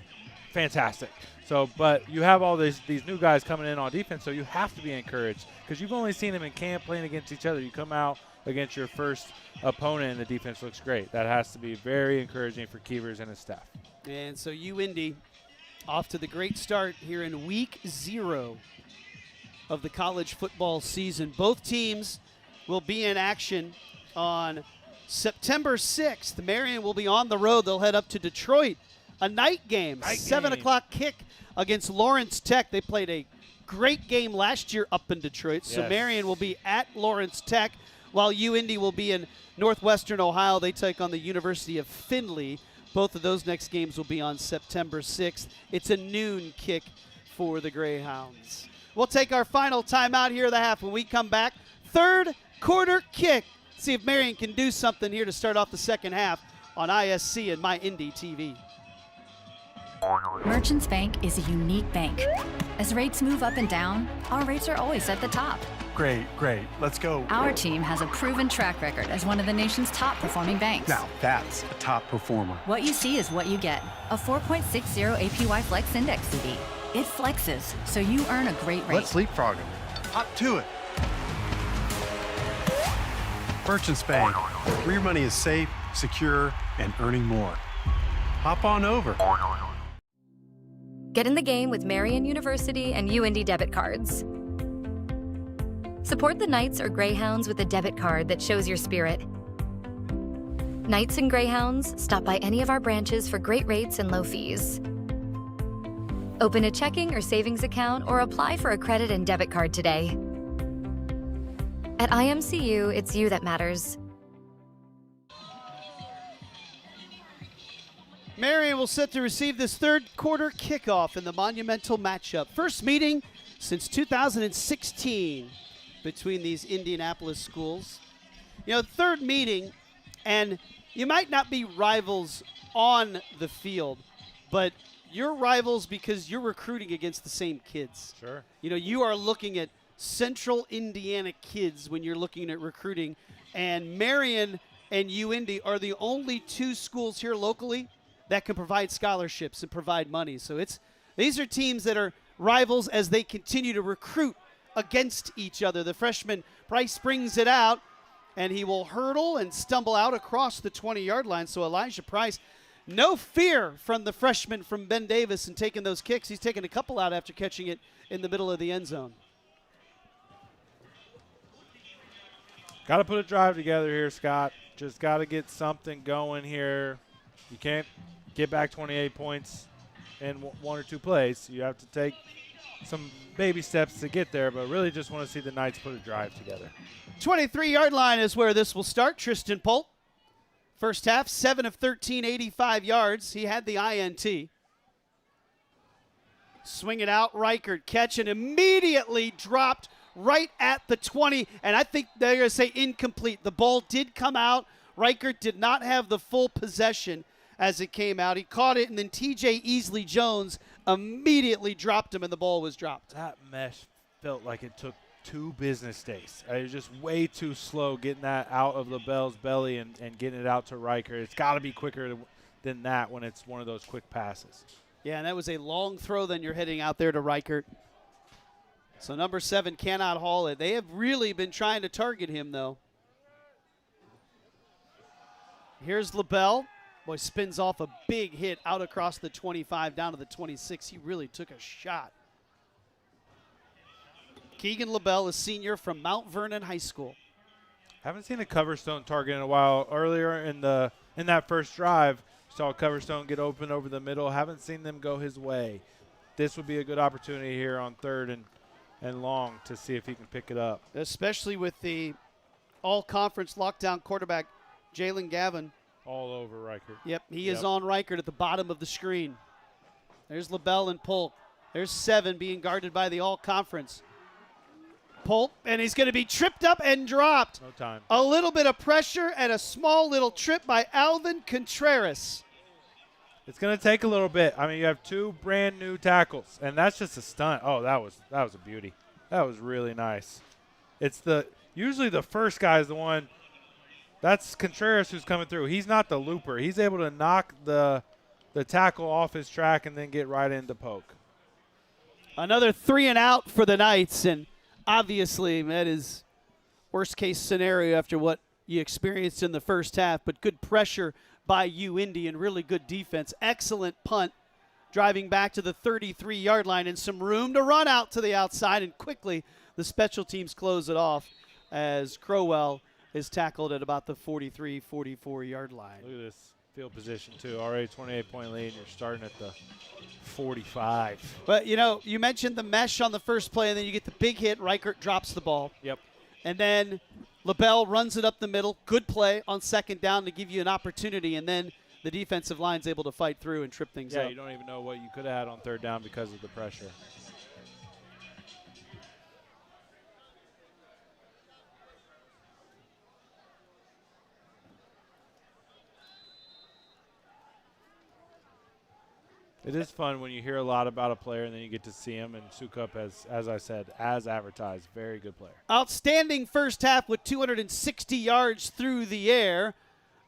fantastic. So, but you have all these new guys coming in on defense, so you have to be encouraged because you've only seen them in camp playing against each other. You come out against your first opponent, and the defense looks great. That has to be very encouraging for Keevers and his staff. And so UIndy off to the great start here in week 0 of the college football season. Both teams will be in action on September 6th. Marian will be on the road. They'll head up to Detroit. A night game, 7 o'clock kick against Lawrence Tech. They played a great game last year up in Detroit. So Yes. Marian will be at Lawrence Tech, while UIndy will be in Northwestern Ohio. They take on the University of Findlay. Both of those next games will be on September 6th. It's a noon kick for the Greyhounds. We'll take our final timeout here of the half. When we come back, 3rd quarter kick. See if Marian can do something here to start off the second half on ISC and MyIndy TV. Merchants Bank is a unique bank. As rates move up and down, our rates are always at the top. Great. Let's go. Our team has a proven track record as one of the nation's top performing banks. Now, that's a top performer. What you see is what you get. A 4.60 APY Flex Index CD. It flexes, so you earn a great rate. Let's leapfrog him. Hop to it. Merchants Bank, where your money is safe, secure, and earning more. Hop on over. Get in the game with Marian University and UIndy debit cards. Support the Knights or Greyhounds with a debit card that shows your spirit. Knights and Greyhounds, stop by any of our branches for great rates and low fees. Open a checking or savings account or apply for a credit and debit card today. At IMCU, it's you that matters. Marian will set to receive this third quarter kickoff in the monumental matchup. First meeting since 2016 between these Indianapolis schools. You know, third meeting, and you might not be rivals on the field, but you're rivals because you're recruiting against the same kids. Sure. You know, you are looking at Central Indiana kids when you're looking at recruiting, and Marian and UIndy are the only two schools here locally that can provide scholarships and provide money. So these are teams that are rivals as they continue to recruit against each other. The freshman Price brings it out, and he will hurdle and stumble out across the 20-yard line. So Elijah Price, no fear from the freshman from Ben Davis in taking those kicks. He's taken a couple out after catching it in the middle of the end zone. Got to put a drive together here, Scott. Just got to get something going here. You can't get back 28 points in one or two plays. You have to take some baby steps to get there, but really just want to see the Knights put a drive together. 23-yard line is where this will start. Tristan Polk, first half, 7 of 13, 85 yards. He had the INT. Swing it out, Reichert catch and immediately dropped right at the 20, and I think they're going to say incomplete. The ball did come out. Reichert did not have the full possession as it came out. He caught it, and then TJ Easley-Jones immediately dropped him, and the ball was dropped. That mesh felt like it took 2 business days. It was just way too slow getting that out of LaBelle's belly and getting it out to Riker. It's got to be quicker than that when it's one of those quick passes. Yeah, and that was a long throw then you're heading out there to Reichert. So number 7 cannot haul it. They have really been trying to target him, though. Here's LaBelle. Boy, spins off a big hit out across the 25 down to the 26. He really took a shot. Keegan LaBelle, a senior from Mount Vernon High School. Haven't seen a Coverstone target in a while. Earlier in that first drive, saw Coverstone get open over the middle. Haven't seen them go his way. This would be a good opportunity here on 3rd and long to see if he can pick it up. Especially with the all-conference lockdown quarterback, Jalen Gavin. All over Reichert. Yep, he is on Reichert at the bottom of the screen. There's LaBelle and Polk. There's 7 being guarded by the all-conference. Polk, and he's going to be tripped up and dropped. No time. A little bit of pressure and a small little trip by Alvin Contreras. It's going to take a little bit. I mean, you have 2 brand new tackles, and that's just a stunt. Oh, that was a beauty. That was really nice. It's usually the first guy is the one. That's Contreras who's coming through. He's not the looper. He's able to knock the tackle off his track and then get right into Polk. Another 3 and out for the Knights, and obviously that is worst case scenario after what you experienced in the first half, but good pressure by UIndy and really good defense. Excellent punt, driving back to the 33-yard line and some room to run out to the outside, and quickly the special teams close it off as Crowell is tackled at about the 43, 44-yard line. Look at this field position, too. Already 28-point lead, and you're starting at the 45. But, you know, you mentioned the mesh on the first play, and then you get the big hit. Reichert drops the ball. Yep. And then LaBelle runs it up the middle. Good play on 2nd down to give you an opportunity, and then the defensive line's able to fight through and trip things up. Yeah, you don't even know what you could have had on 3rd down because of the pressure. It is fun when you hear a lot about a player and then you get to see him. And Sukup, as I said, as advertised, very good player. Outstanding first half with 260 yards through the air.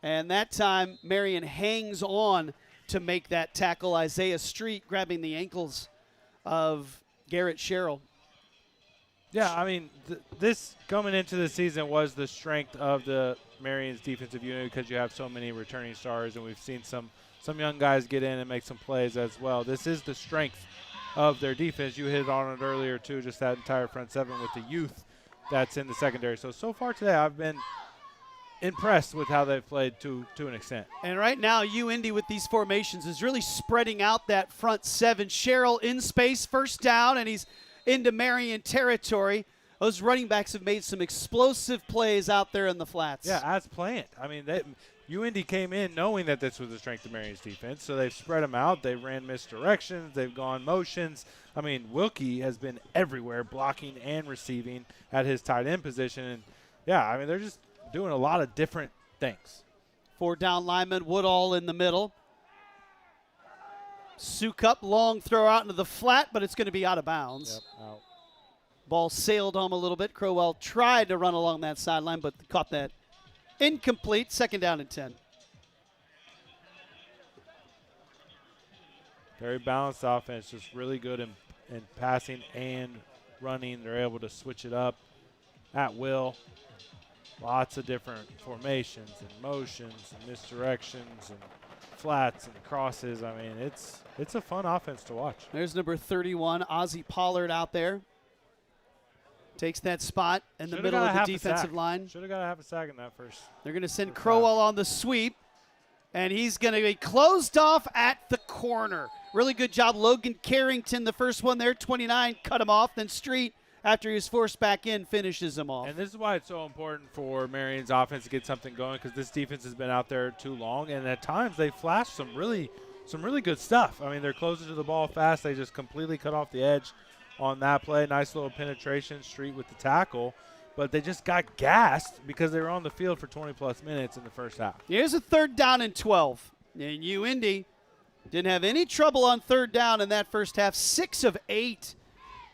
And that time, Marian hangs on to make that tackle. Isaiah Street grabbing the ankles of Garrett Sherrill. Yeah, I mean, this coming into the season was the strength of the Marian's defensive unit because you have so many returning stars, and we've seen some young guys get in and make some plays as well. This is the strength of their defense. You hit on it earlier, too, just that entire front 7 with the youth that's in the secondary. So far today, I've been impressed with how they've played to an extent. And right now, UIndy with these formations is really spreading out that front seven. Sherrill in space, first down, and he's into Marian territory. Those running backs have made some explosive plays out there in the flats. Yeah, as planned. I mean, UIndy came in knowing that this was the strength of Marian's defense, so they've spread them out. They ran misdirections. They've gone motions. I mean, Wilkie has been everywhere, blocking and receiving at his tight end position. And, yeah, I mean, they're just doing a lot of different things. 4 down lineman, Woodall in the middle. Sukup, long throw out into the flat, but it's going to be out of bounds. Yep, out. Ball sailed home a little bit. Crowell tried to run along that sideline, but caught that incomplete. 2nd down and 10. Very balanced offense, just really good in passing and running. They're able to switch it up at will. Lots of different formations and motions and misdirections and flats and crosses. I mean, it's a fun offense to watch. There's number 31, Ozzie Pollard out there. Takes that spot in the middle of the defensive line. Should have got a half a sack in that first. They're going to send Crowell on the sweep, and he's going to be closed off at the corner. Really good job. Logan Carrington, the first one there, 29, cut him off. Then Street, after he was forced back in, finishes him off. And this is why it's so important for Marian's offense to get something going, because this defense has been out there too long, and at times they flash some really good stuff. I mean, they're closer to the ball fast. They just completely cut off the edge on that play. Nice little penetration, Street with the tackle. But they just got gassed because they were on the field for 20-plus minutes in the first half. Here's a 3rd down and 12. And UIndy didn't have any trouble on 3rd down in that first half, 6 of 8.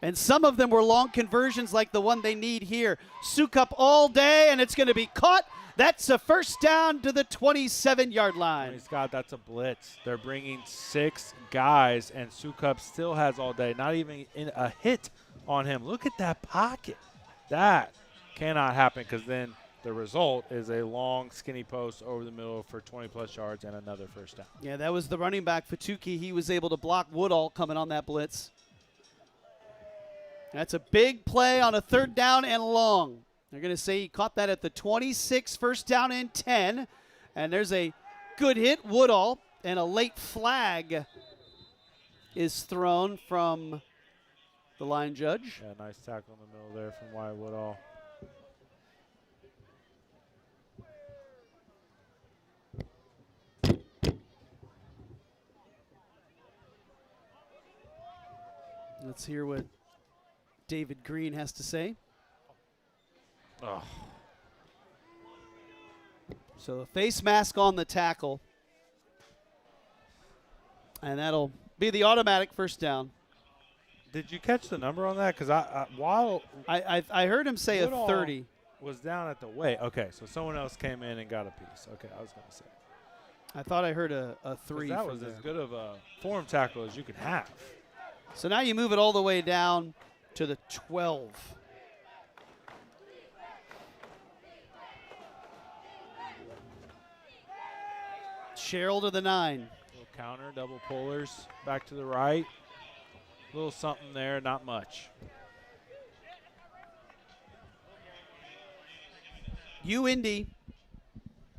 And some of them were long conversions like the one they need here. Sukup all day, and it's going to be caught. That's a first down to the 27-yard line. Scott, that's a blitz. They're bringing 6 guys, and Sukup still has all day. Not even in a hit on him. Look at that pocket. That cannot happen, because then the result is a long, skinny post over the middle for 20-plus yards and another first down. Yeah, that was the running back, Fatuki. He was able to block Woodall coming on that blitz. That's a big play on a 3rd down and long. They're going to say he caught that at the 26, first down and 10. And there's a good hit, Woodall, and a late flag is thrown from the line judge. Yeah, nice tackle in the middle there from Wyatt Woodall. Let's hear what David Green has to say. Oh. So a face mask on the tackle. And that'll be the automatic first down. Did you catch the number on that? Because I heard him say Woodall a 30. Was down at the weight. Okay, so someone else came in and got a piece. Okay, I was going to say. I thought I heard a 3. That was as good of a form tackle as you could have. So now you move it all the way down to the 12. Sherrill to the 9. Little counter, double pullers, back to the right. Little something there, not much. UIndy,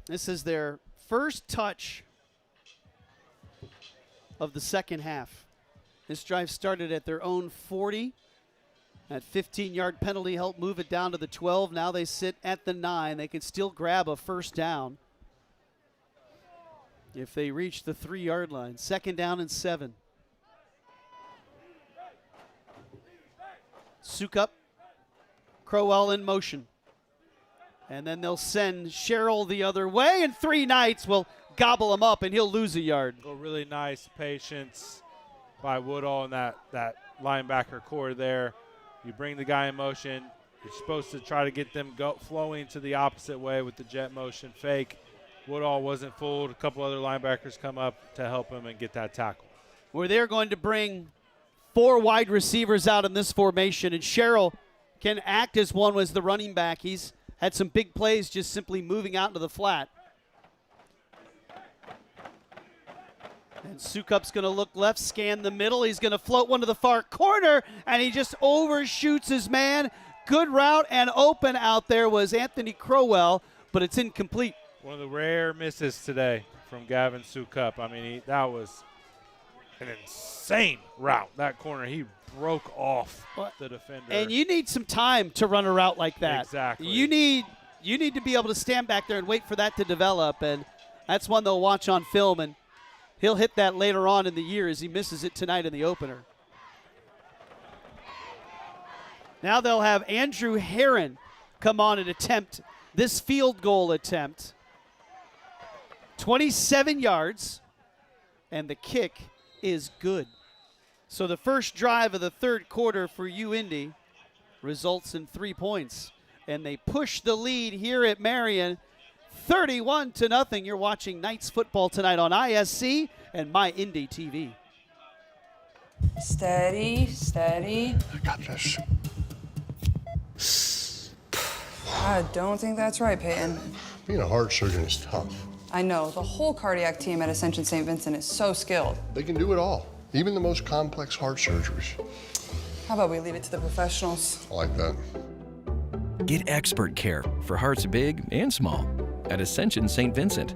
this is their first touch of the second half. This drive started at their own 40. That 15-yard penalty helped move it down to the 12. Now they sit at the 9. They can still grab a first down if they reach the 3-yard line. 2nd down and 7. Sukup, Crowell in motion. And then they'll send Sherrill the other way, and 3 Knights will gobble him up, and he'll lose a yard. A really nice patience by Woodall and that linebacker core there. You bring the guy in motion. You're supposed to try to get them flowing to the opposite way with the jet motion fake. Woodall wasn't fooled. A couple other linebackers come up to help him and get that tackle. Where they're going to bring 4 wide receivers out in this formation, and Sherrill can act as one as the running back. He's had some big plays just simply moving out into the flat. And Sukup's going to look left, scan the middle. He's going to float one to the far corner, and he just overshoots his man. Good route and open out there was Anthony Crowell. but it's incomplete. One of the rare misses today from Gavin Sukup. I mean, that was an insane route. That corner, he broke off the defender. And you need some time to run a route like that. Exactly. You need to be able to stand back there and wait for that to develop, and that's one they'll watch on film, and he'll hit that later on in the year as he misses it tonight in the opener. Now they'll have Andrew Herron come on and attempt this field goal attempt. 27 yards, and the kick is good. So the first drive of the third quarter for UIndy results in 3 points, and they push the lead here at Marian 31-0. You're watching Knights football tonight on ISC and MyIndy TV. Steady, steady. I got this. I don't think that's right, Peyton. Being a heart surgeon is tough. I know, the whole cardiac team at Ascension St. Vincent is so skilled. They can do it all, even the most complex heart surgeries. How about we leave it to the professionals? I like that. Get expert care for hearts big and small at Ascension St. Vincent.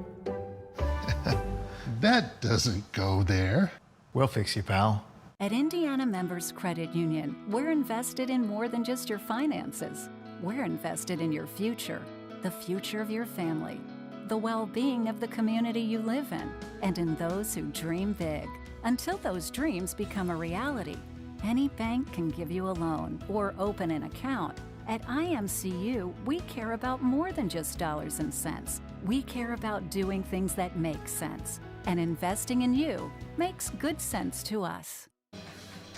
That doesn't go there. We'll fix you, pal. At Indiana Members Credit Union, we're invested in more than just your finances. We're invested in your future, the future of your family, the well-being of the community you live in, and in those who dream big. Until those dreams become a reality, any bank can give you a loan or open an account. At IMCU, we care about more than just dollars and cents. We care about doing things that make sense. And investing in you makes good sense to us.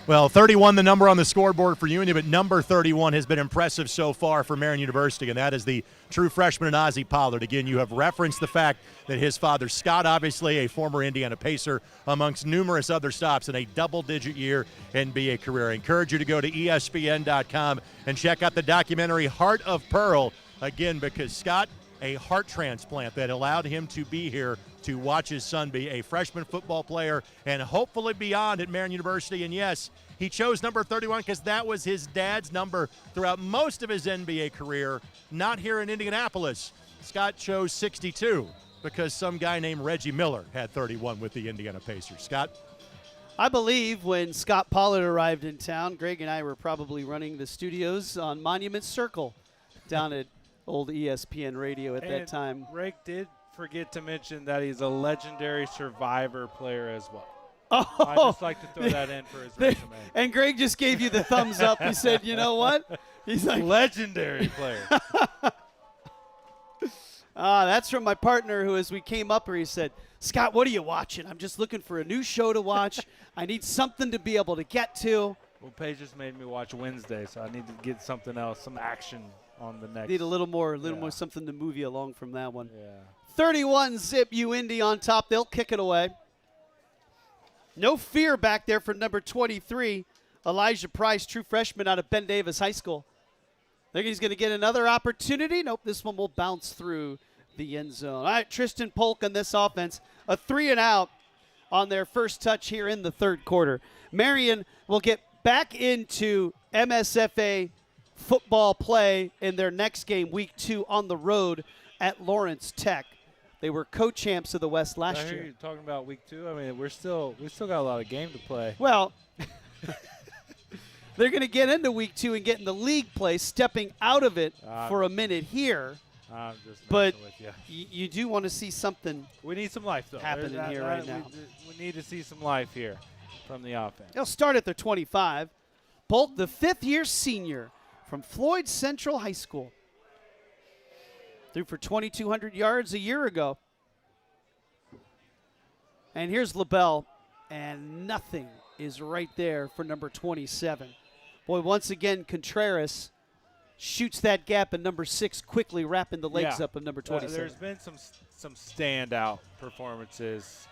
Well, 31 the number on the scoreboard for UIndy, but number 31 has been impressive so far for Marian University, and that is the true freshman Ozzie Pollard. Again, you have referenced the fact that his father, Scott, obviously a former Indiana Pacer, amongst numerous other stops in a double-digit year NBA career. I encourage you to go to ESPN.com and check out the documentary Heart of Pearl, again, because Scott, a heart transplant that allowed him to be here to watch his son be a freshman football player and hopefully beyond at Marian University. And yes, he chose number 31 because that was his dad's number throughout most of his NBA career. Not here in Indianapolis. Scott chose 62 because some guy named Reggie Miller had 31 with the Indiana Pacers. Scott? I believe when Scott Pollard arrived in town, Greg and I were probably running the studios on Monument Circle down at old ESPN Radio at that time. Greg did forget to mention that he's a legendary Survivor player as well. Oh, I'd just like to throw that in for his resume. And Greg just gave you the thumbs up. He said, you know what? He's like, legendary player. That's from my partner who, as we came up here, he said, Scott, what are you watching? I'm just looking for a new show to watch. I need something to be able to get to. Well, Paige just made me watch Wednesday, so I need to get something else, some action on the next. Need a little more something to move you along from that one. Yeah. 31-zip UIndy on top. They'll kick it away. No fear back there for number 23, Elijah Price, true freshman out of Ben Davis High School. Think he's going to get another opportunity. Nope, this one will bounce through the end zone. All right, Tristan Polk on this offense. A 3-and-out on their first touch here in the third quarter. Marian will get back into MSFA football play in their next game, week 2, on the road at Lawrence Tech. They were co-champs of the West last year. You're talking about week 2. I mean, we still got a lot of game to play. Well, they're going to get into week 2 and get in the league play, stepping out of it for a minute here. I'm just but with you. You do want to see something. We need some life, though. Happening here right now. We need to see some life here from the offense. They'll start at their 25. Polk, the fifth-year senior from Floyd Central High School. Threw for 2,200 yards a year ago. And here's LaBelle, and nothing is right there for number 27. Boy, once again, Contreras shoots that gap, and number 6 quickly wrapping the legs up of number 27. There's been some standout performances.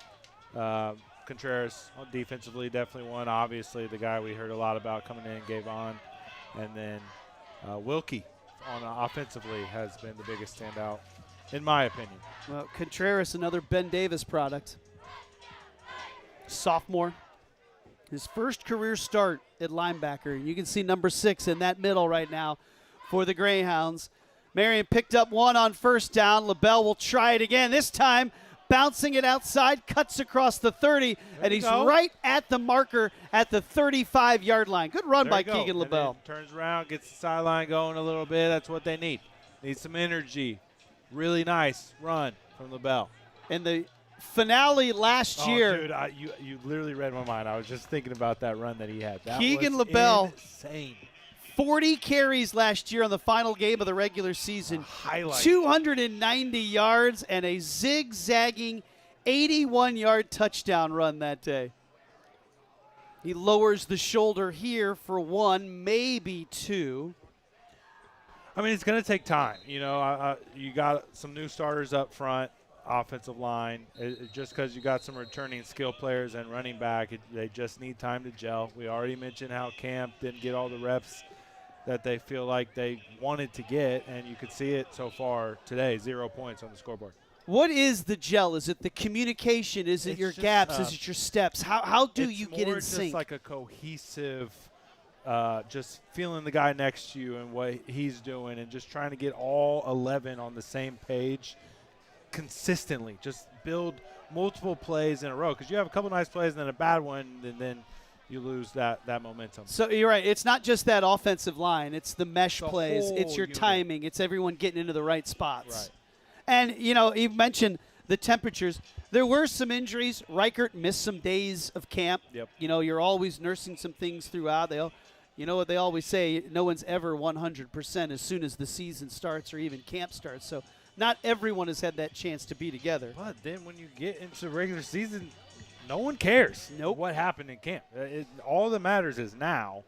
Contreras defensively definitely one. Obviously, the guy we heard a lot about coming in, gave on. And then Wilkie offensively has been the biggest standout, in my opinion. Well, Contreras, another Ben Davis product. Sophomore. His first career start at linebacker. You can see number 6 in that middle right now for the Greyhounds. Marian picked up one on first down. LaBelle will try it again. This time, bouncing it outside, cuts across the 30, and he's right at the marker at the 35-yard line. Good run by Keegan LaBelle. Turns around, gets the sideline going a little bit. That's what they need. Need some energy. Really nice run from LaBelle. And the finale last year. Dude, you literally read my mind. I was just thinking about that run that he had. That Keegan was LaBelle, insane. 40 carries last year on the final game of the regular season. 290 yards and a zigzagging 81-yard touchdown run that day. He lowers the shoulder here for one, maybe two. I mean, it's going to take time. You got some new starters up front, offensive line. Just because you got some returning skill players and running back, they just need time to gel. We already mentioned how Camp didn't get all the reps that they feel like they wanted to get, and you could see it so far today, 0 points on the scoreboard. What is the gel? Is it the communication? Is it your gaps? Is it your steps? How do you get in sync? It's like a cohesive, just feeling the guy next to you and what he's doing and just trying to get all 11 on the same page consistently. Just build multiple plays in a row, because you have a couple nice plays and then a bad one, and then you lose that momentum. So you're right. It's not just that offensive line. It's the mesh plays. It's your timing. It's everyone getting into the right spots. Right. And, you mentioned the temperatures. There were some injuries. Reichert missed some days of camp. Yep. You're always nursing some things throughout. You know what they always say, no one's ever 100% as soon as the season starts or even camp starts. So not everyone has had that chance to be together. But then when you get into regular season, no one cares what happened in camp. All that matters is now,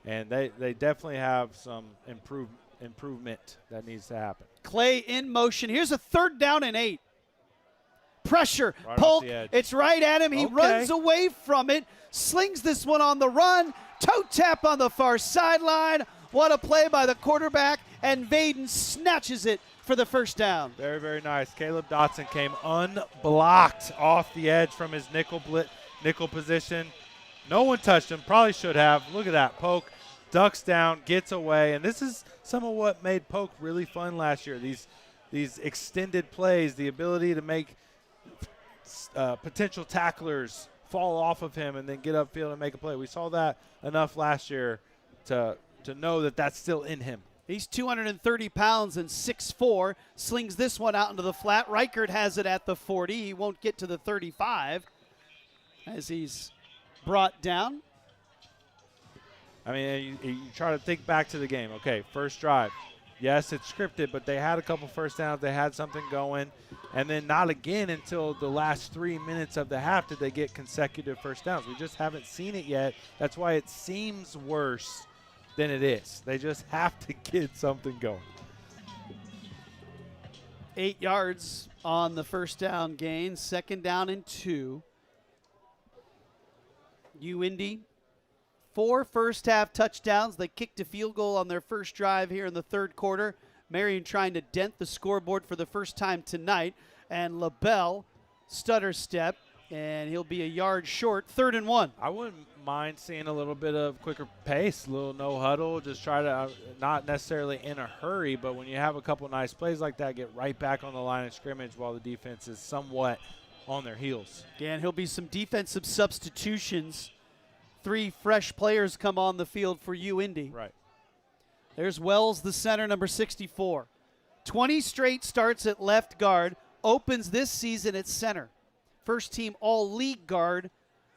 and they definitely have some improvement that needs to happen. Clay in motion. Here's a 3rd down and 8. Pressure. Right Polk. off the edge. It's right at him. He runs away from it. Slings this one on the run. Toe tap on the far sideline. What a play by the quarterback. And Vaden snatches it for the first down. Very, very nice. Caleb Dotson came unblocked off the edge from his nickel position. No one touched him. Probably should have. Look at that. Polk ducks down, gets away. And this is some of what made Polk really fun last year. These extended plays, the ability to make potential tacklers fall off of him and then get upfield and make a play. We saw that enough last year to know that that's still in him. He's 230 pounds and 6'4", slings this one out into the flat. Reichert has it at the 40. He won't get to the 35 as he's brought down. I mean, you try to think back to the game. Okay, first drive. Yes, it's scripted, but they had a couple first downs. They had something going. And then not again until the last 3 minutes of the half did they get consecutive first downs. We just haven't seen it yet. That's why it seems worse than it is. They just have to get something going. 8 yards on the first down gain. 2nd down and 2. UIndy, 4 first-half touchdowns. They kicked a field goal on their first drive here in the 3rd quarter. Marian trying to dent the scoreboard for the first time tonight. And LaBelle, stutter step, and he'll be a yard short. 3rd and 1. I wouldn't mind seeing a little bit of quicker pace, a little no huddle. Just try to, not necessarily in a hurry, but when you have a couple nice plays like that, get right back on the line of scrimmage while the defense is somewhat on their heels. Yeah, and he'll be some defensive substitutions. 3 fresh players come on the field for UIndy. Right. There's Wells, the center, number 64. 20 straight starts at left guard, opens this season at center. First team all-league guard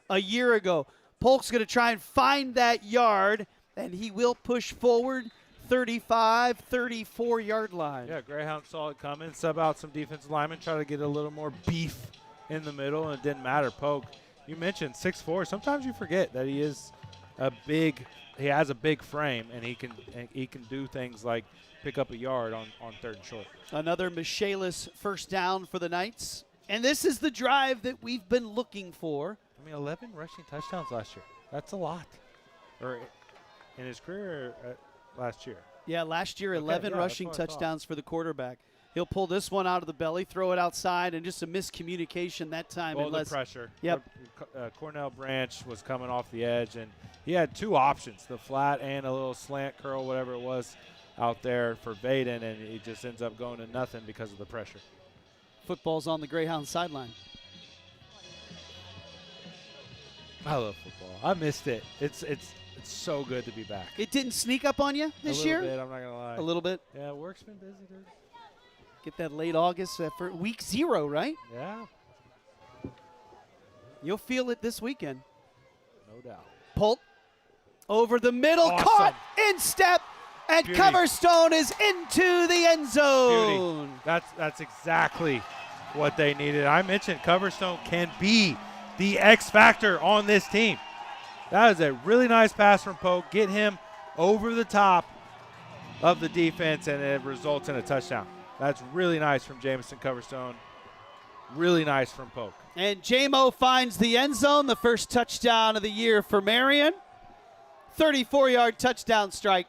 a year ago. Polk's going to try and find that yard, and he will push forward 35, 34-yard line. Yeah, Greyhound saw it coming, sub out some defensive linemen, try to get a little more beef in the middle, and it didn't matter. Polk, you mentioned 6'4". Sometimes you forget that he has a big frame, and he can do things like pick up a yard on 3rd and short. Another Michaelis first down for the Knights. And this is the drive that we've been looking for. I mean, 11 rushing touchdowns last year. That's a lot. Or in his career last year. Yeah, last year, 11 rushing touchdowns for the quarterback. He'll pull this one out of the belly, throw it outside, and just a miscommunication that time. Well, the pressure. Yep. Cornell Branch was coming off the edge, and he had 2 options, the flat and a little slant curl, whatever it was. out there for Vaden, and he just ends up going to nothing because of the pressure. Football's on the Greyhound sideline. I love football. I missed it. It's so good to be back. It didn't sneak up on you this year? A little bit, I'm not going to lie. A little bit? Yeah, work's been busy, dude. Get that late August for week 0, right? Yeah. You'll feel it this weekend. No doubt. Polt over the middle, Awesome. caught, in step, and Beauty. Coverstone is into the end zone. Beauty. That's exactly what they needed. I mentioned Coverstone can be the X factor on this team. That is a really nice pass from Pope. Get him over the top of the defense, and it results in a touchdown. That's really nice from Jamison Coverstone. Really nice from Pope. And J-Mo finds the end zone, the first touchdown of the year for Marian. 34-yard touchdown strike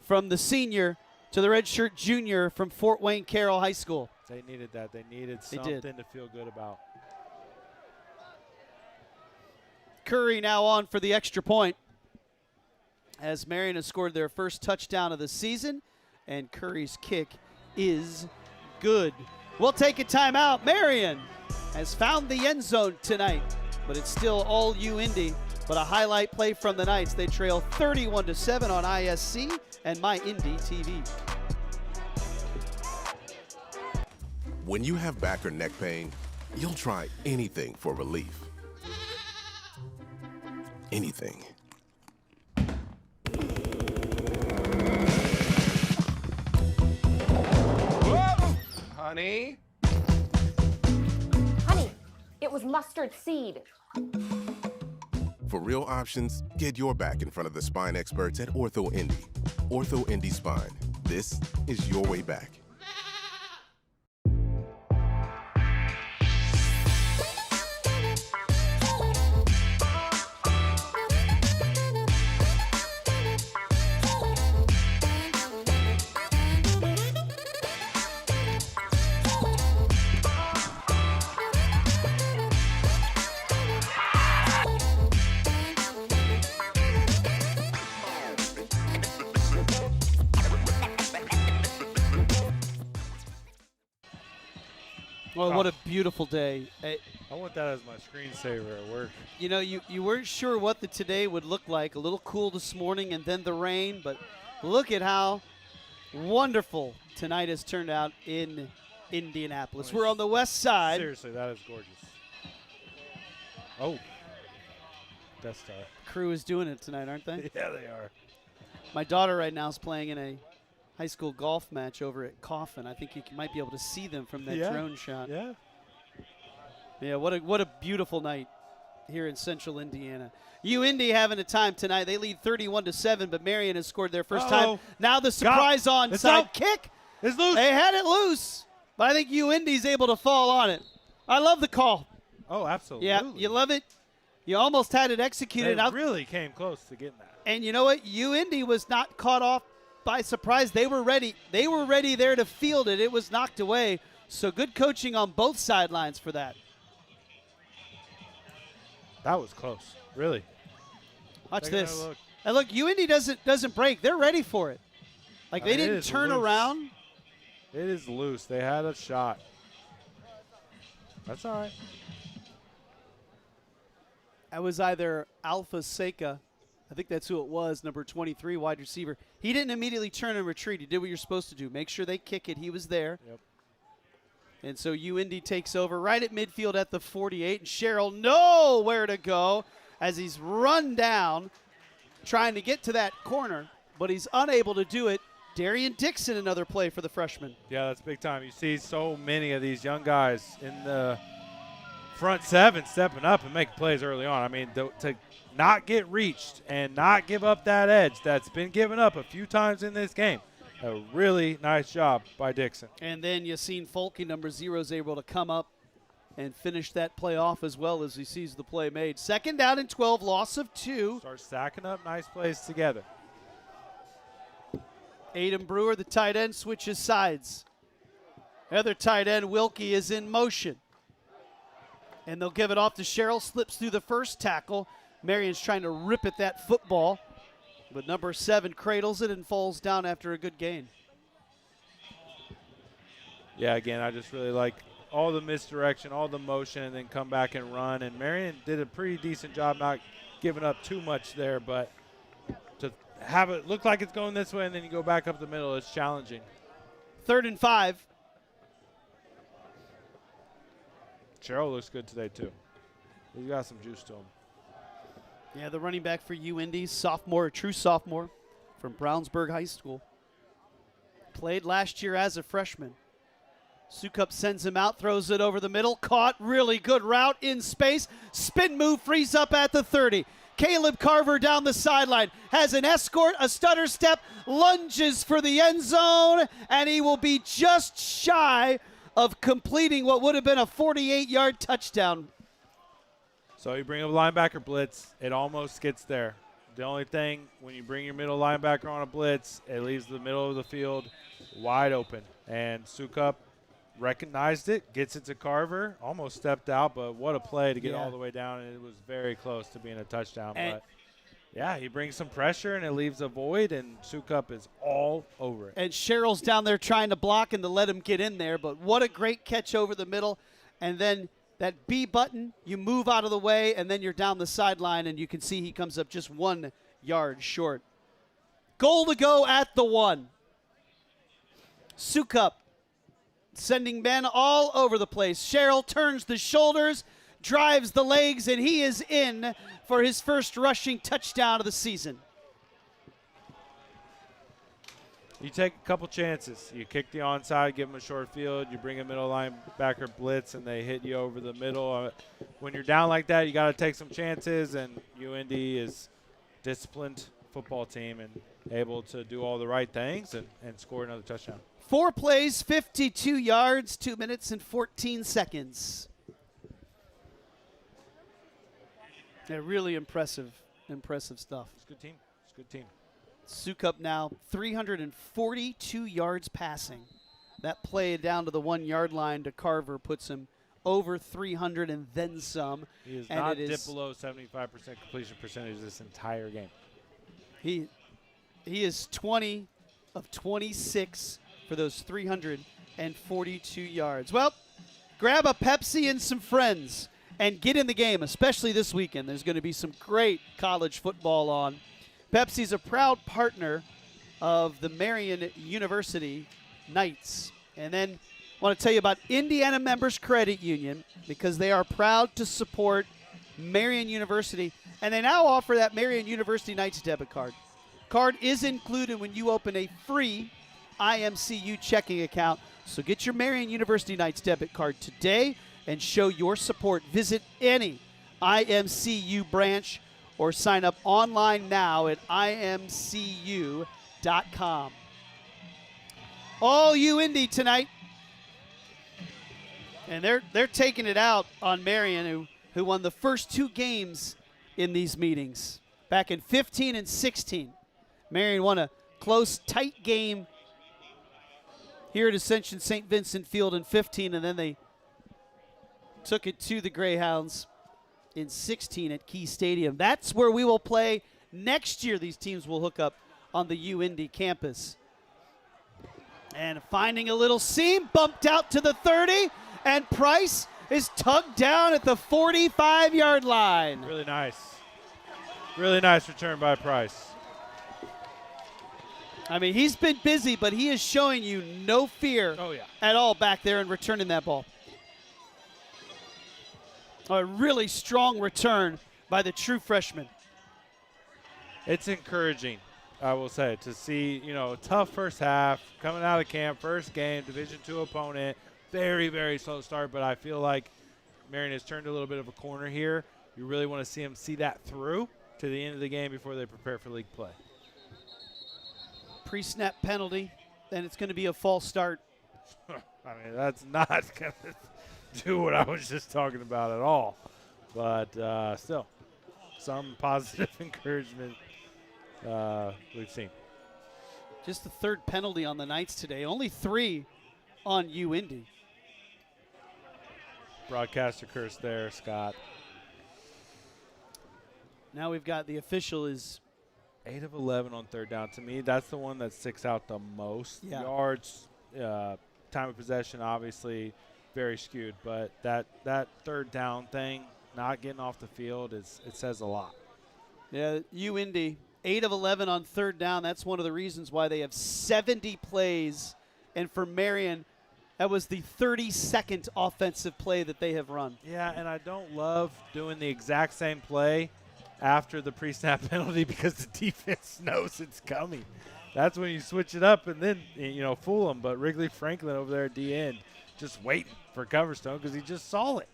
from the senior to the redshirt junior from Fort Wayne Carroll High School. They needed that. They needed something to feel good about. Curry now on for the extra point as Marian has scored their first touchdown of the season, and Curry's kick is good. We'll take a timeout. Marian has found the end zone tonight, but it's still all UIndy. But a highlight play from the Knights. They trail 31-7 on ISC and MyIndy TV. When you have back or neck pain, you'll try anything for relief. Anything. Whoa! Honey? Honey, it was mustard seed. For real options, get your back in front of the spine experts at OrthoIndy. OrthoIndy Spine. This is your way back. Well, what a beautiful day. I want that as my screensaver at work. You know, you weren't sure what the today would look like. A little cool this morning and then the rain, but look at how wonderful tonight has turned out in Indianapolis. We're on the west side. Seriously, that is gorgeous. Oh. Death Star. Crew is doing it tonight, aren't they? Yeah, they are. My daughter right now is playing in a high school golf match over at Coffin. I think you might be able to see them from that drone shot. Yeah. Yeah, what a beautiful night here in central Indiana. UIndy having a time tonight. They lead 31-7, but Marian has scored their first time. Now the surprise onside kick. It's loose. They had it loose, but I think UIndy's able to fall on it. I love the call. Oh, absolutely. Yeah, you love it. You almost had it executed. They really came close to getting that. And you know what? UIndy was not caught off by surprise. They were ready. They were ready there to field it. It was knocked away. So good coaching on both sidelines for that. That was close. Really. Watch this. And look, UIndy doesn't break. They're ready for it. Like they didn't turn around. It is loose. They had a shot. That's all right. That was either Alpha Seika. I think that's who it was, number 23, wide receiver. He didn't immediately turn and retreat. He did what you're supposed to do. Make sure they kick it. He was there. Yep. And so UIndy takes over right at midfield at the 48. And Sherrill nowhere to go as he's run down trying to get to that corner, but he's unable to do it. Darian Dixon, another play for the freshman. Yeah, that's big time. You see so many of these young guys in the front seven stepping up and making plays early on. I mean, to not get reached and not give up that edge that's been given up a few times in this game. A really nice job by Dixon. And then Yassine Folke, number 0, is able to come up and finish that play off as well as he sees the play made. Second down and 12, loss of 2. Start stacking up nice plays together. Aiden Brewer, the tight end, switches sides. The other tight end, Wilkie, is in motion. And they'll give it off to Sherrill, slips through the first tackle. Marian's trying to rip at that football. But number 7 cradles it and falls down after a good gain. Yeah, again, I just really like all the misdirection, all the motion, and then come back and run. And Marian did a pretty decent job not giving up too much there, but to have it look like it's going this way and then you go back up the middle, it's challenging. 3rd and 5. Cheryl looks good today, too. He's got some juice to him. Yeah, the running back for UIndy, sophomore, a true sophomore from Brownsburg High School. Played last year as a freshman. Sukup sends him out, throws it over the middle, caught, really good route in space. Spin move, frees up at the 30. Caleb Carver down the sideline, has an escort, a stutter step, lunges for the end zone, and he will be just shy of completing what would have been a 48-yard touchdown. So you bring a linebacker blitz, it almost gets there. The only thing, when you bring your middle linebacker on a blitz, it leaves the middle of the field wide open. And Sukup recognized it, gets it to Carver, almost stepped out, but what a play to get all the way down, and it was very close to being a touchdown. But yeah, he brings some pressure, and it leaves a void, and Sukup is all over it. And Cheryl's down there trying to block and to let him get in there, but what a great catch over the middle. And then that B button, you move out of the way, and then you're down the sideline, and you can see he comes up just 1 yard short. Goal to go at the 1. Sukup sending men all over the place. Cheryl turns the shoulders, drives the legs, and he is in for his first rushing touchdown of the season. You take a couple chances. You kick the onside, give them a short field. You bring a middle linebacker blitz, and they hit you over the middle. When you're down like that, you got to take some chances, and UIndy is disciplined football team and able to do all the right things and score another touchdown. 4 plays, 52 yards, 2 minutes and 14 seconds. Yeah, really impressive stuff. It's a good team. It's a good team. Sukup now 342 yards passing. That play down to the 1 yard line to Carver puts him over 300 and then some. He has not dipped below 75% completion percentage this entire game. He is 20 of 26 for those 342 yards. Well, grab a Pepsi and some friends and get in the game, especially this weekend. There's going to be some great college football on. Pepsi's a proud partner of the Marian University Knights. And then I want to tell you about Indiana Members Credit Union because they are proud to support Marian University. And they now offer that Marian University Knights debit card. Card is included when you open a free IMCU checking account. So get your Marian University Knights debit card today and show your support. Visit any IMCU branch or sign up online now at imcu.com. All UIndy tonight. And they're taking it out on Marian, who won the first 2 games in these meetings. Back in 15 and 16. Marian won a close, tight game here at Ascension St. Vincent Field in 15, and then they took it to the Greyhounds in 16 at Key Stadium. That's where we will play next year. These teams will hook up on the UIndy campus. And finding a little seam, bumped out to the 30, and Price is tugged down at the 45-yard line. Really nice. Really nice return by Price. I mean, he's been busy, but he is showing you no fear at all back there in returning that ball. A really strong return by the true freshman. It's encouraging, I will say, to see, a tough first half, coming out of camp, first game, Division II opponent, very, very slow start, but I feel like Marian has turned a little bit of a corner here. You really want to see them see that through to the end of the game before they prepare for league play. Pre-snap penalty, then it's going to be a false start. I mean, that's not going to do what I was just talking about at all. But still, some positive encouragement we've seen. Just the 3rd penalty on the Knights today. Only 3 on UIndy. Broadcaster curse there, Scott. Now we've got the official is 8 of 11 on third down. To me, that's the one that sticks out the most. Yeah. Yards, time of possession, obviously very skewed. But that third down thing, not getting off the field, it says a lot. Yeah, UIndy, 8 of 11 on third down. That's one of the reasons why they have 70 plays. And for Marian, that was the 32nd offensive play that they have run. Yeah, and I don't love doing the exact same play after the pre-snap penalty because the defense knows it's coming. That's when you switch it up and then, fool them. But Wrigley Franklin over there at the end just waiting for Coverstone because he just saw it.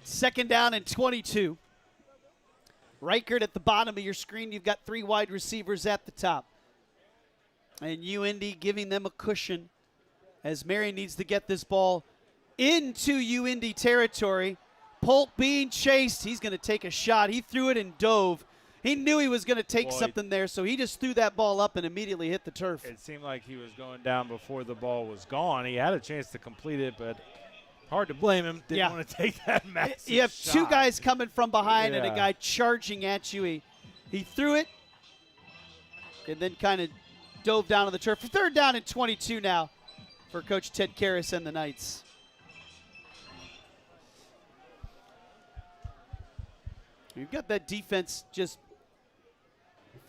2nd down and 22. Reichert at the bottom of your screen. You've got 3 wide receivers at the top. And UIndy giving them a cushion as Marian needs to get this ball into UIndy territory. Polk being chased. He's going to take a shot. He threw it and dove. He knew he was going to take something there, so he just threw that ball up and immediately hit the turf. It seemed like he was going down before the ball was gone. He had a chance to complete it, but hard to blame him. Didn't want to take that massive You have shot. 2 guys coming from behind and a guy charging at you. He threw it and then kind of dove down to the turf. 3rd down and 22 now for Coach Ted Karras and the Knights. You've got that defense just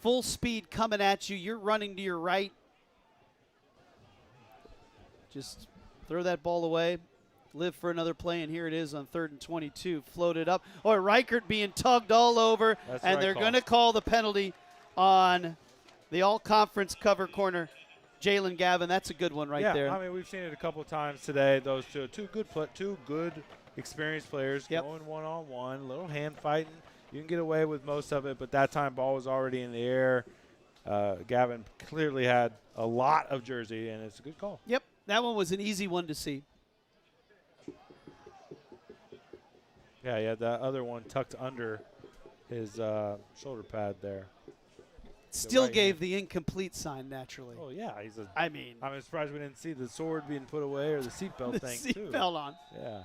full speed coming at you. You're running to your right. Just throw that ball away. Live for another play, and here it is on 3rd and 22. Floated up. Reichert being tugged all over, and they're going to call the penalty on the all-conference cover corner, Jalen Gavin. That's a good one right there. I mean, we've seen it a couple of times today. Those two good experienced players going one-on-one, a little hand fighting. You can get away with most of it, but that time ball was already in the air. Gavin clearly had a lot of jersey, and it's a good call. Yep, that one was an easy one to see. Yeah, he had that other one tucked under his shoulder pad there. Still gave the incomplete sign naturally. Oh, yeah. I'm surprised we didn't see the sword being put away or the seatbelt thing, too. The seatbelt on. Yeah.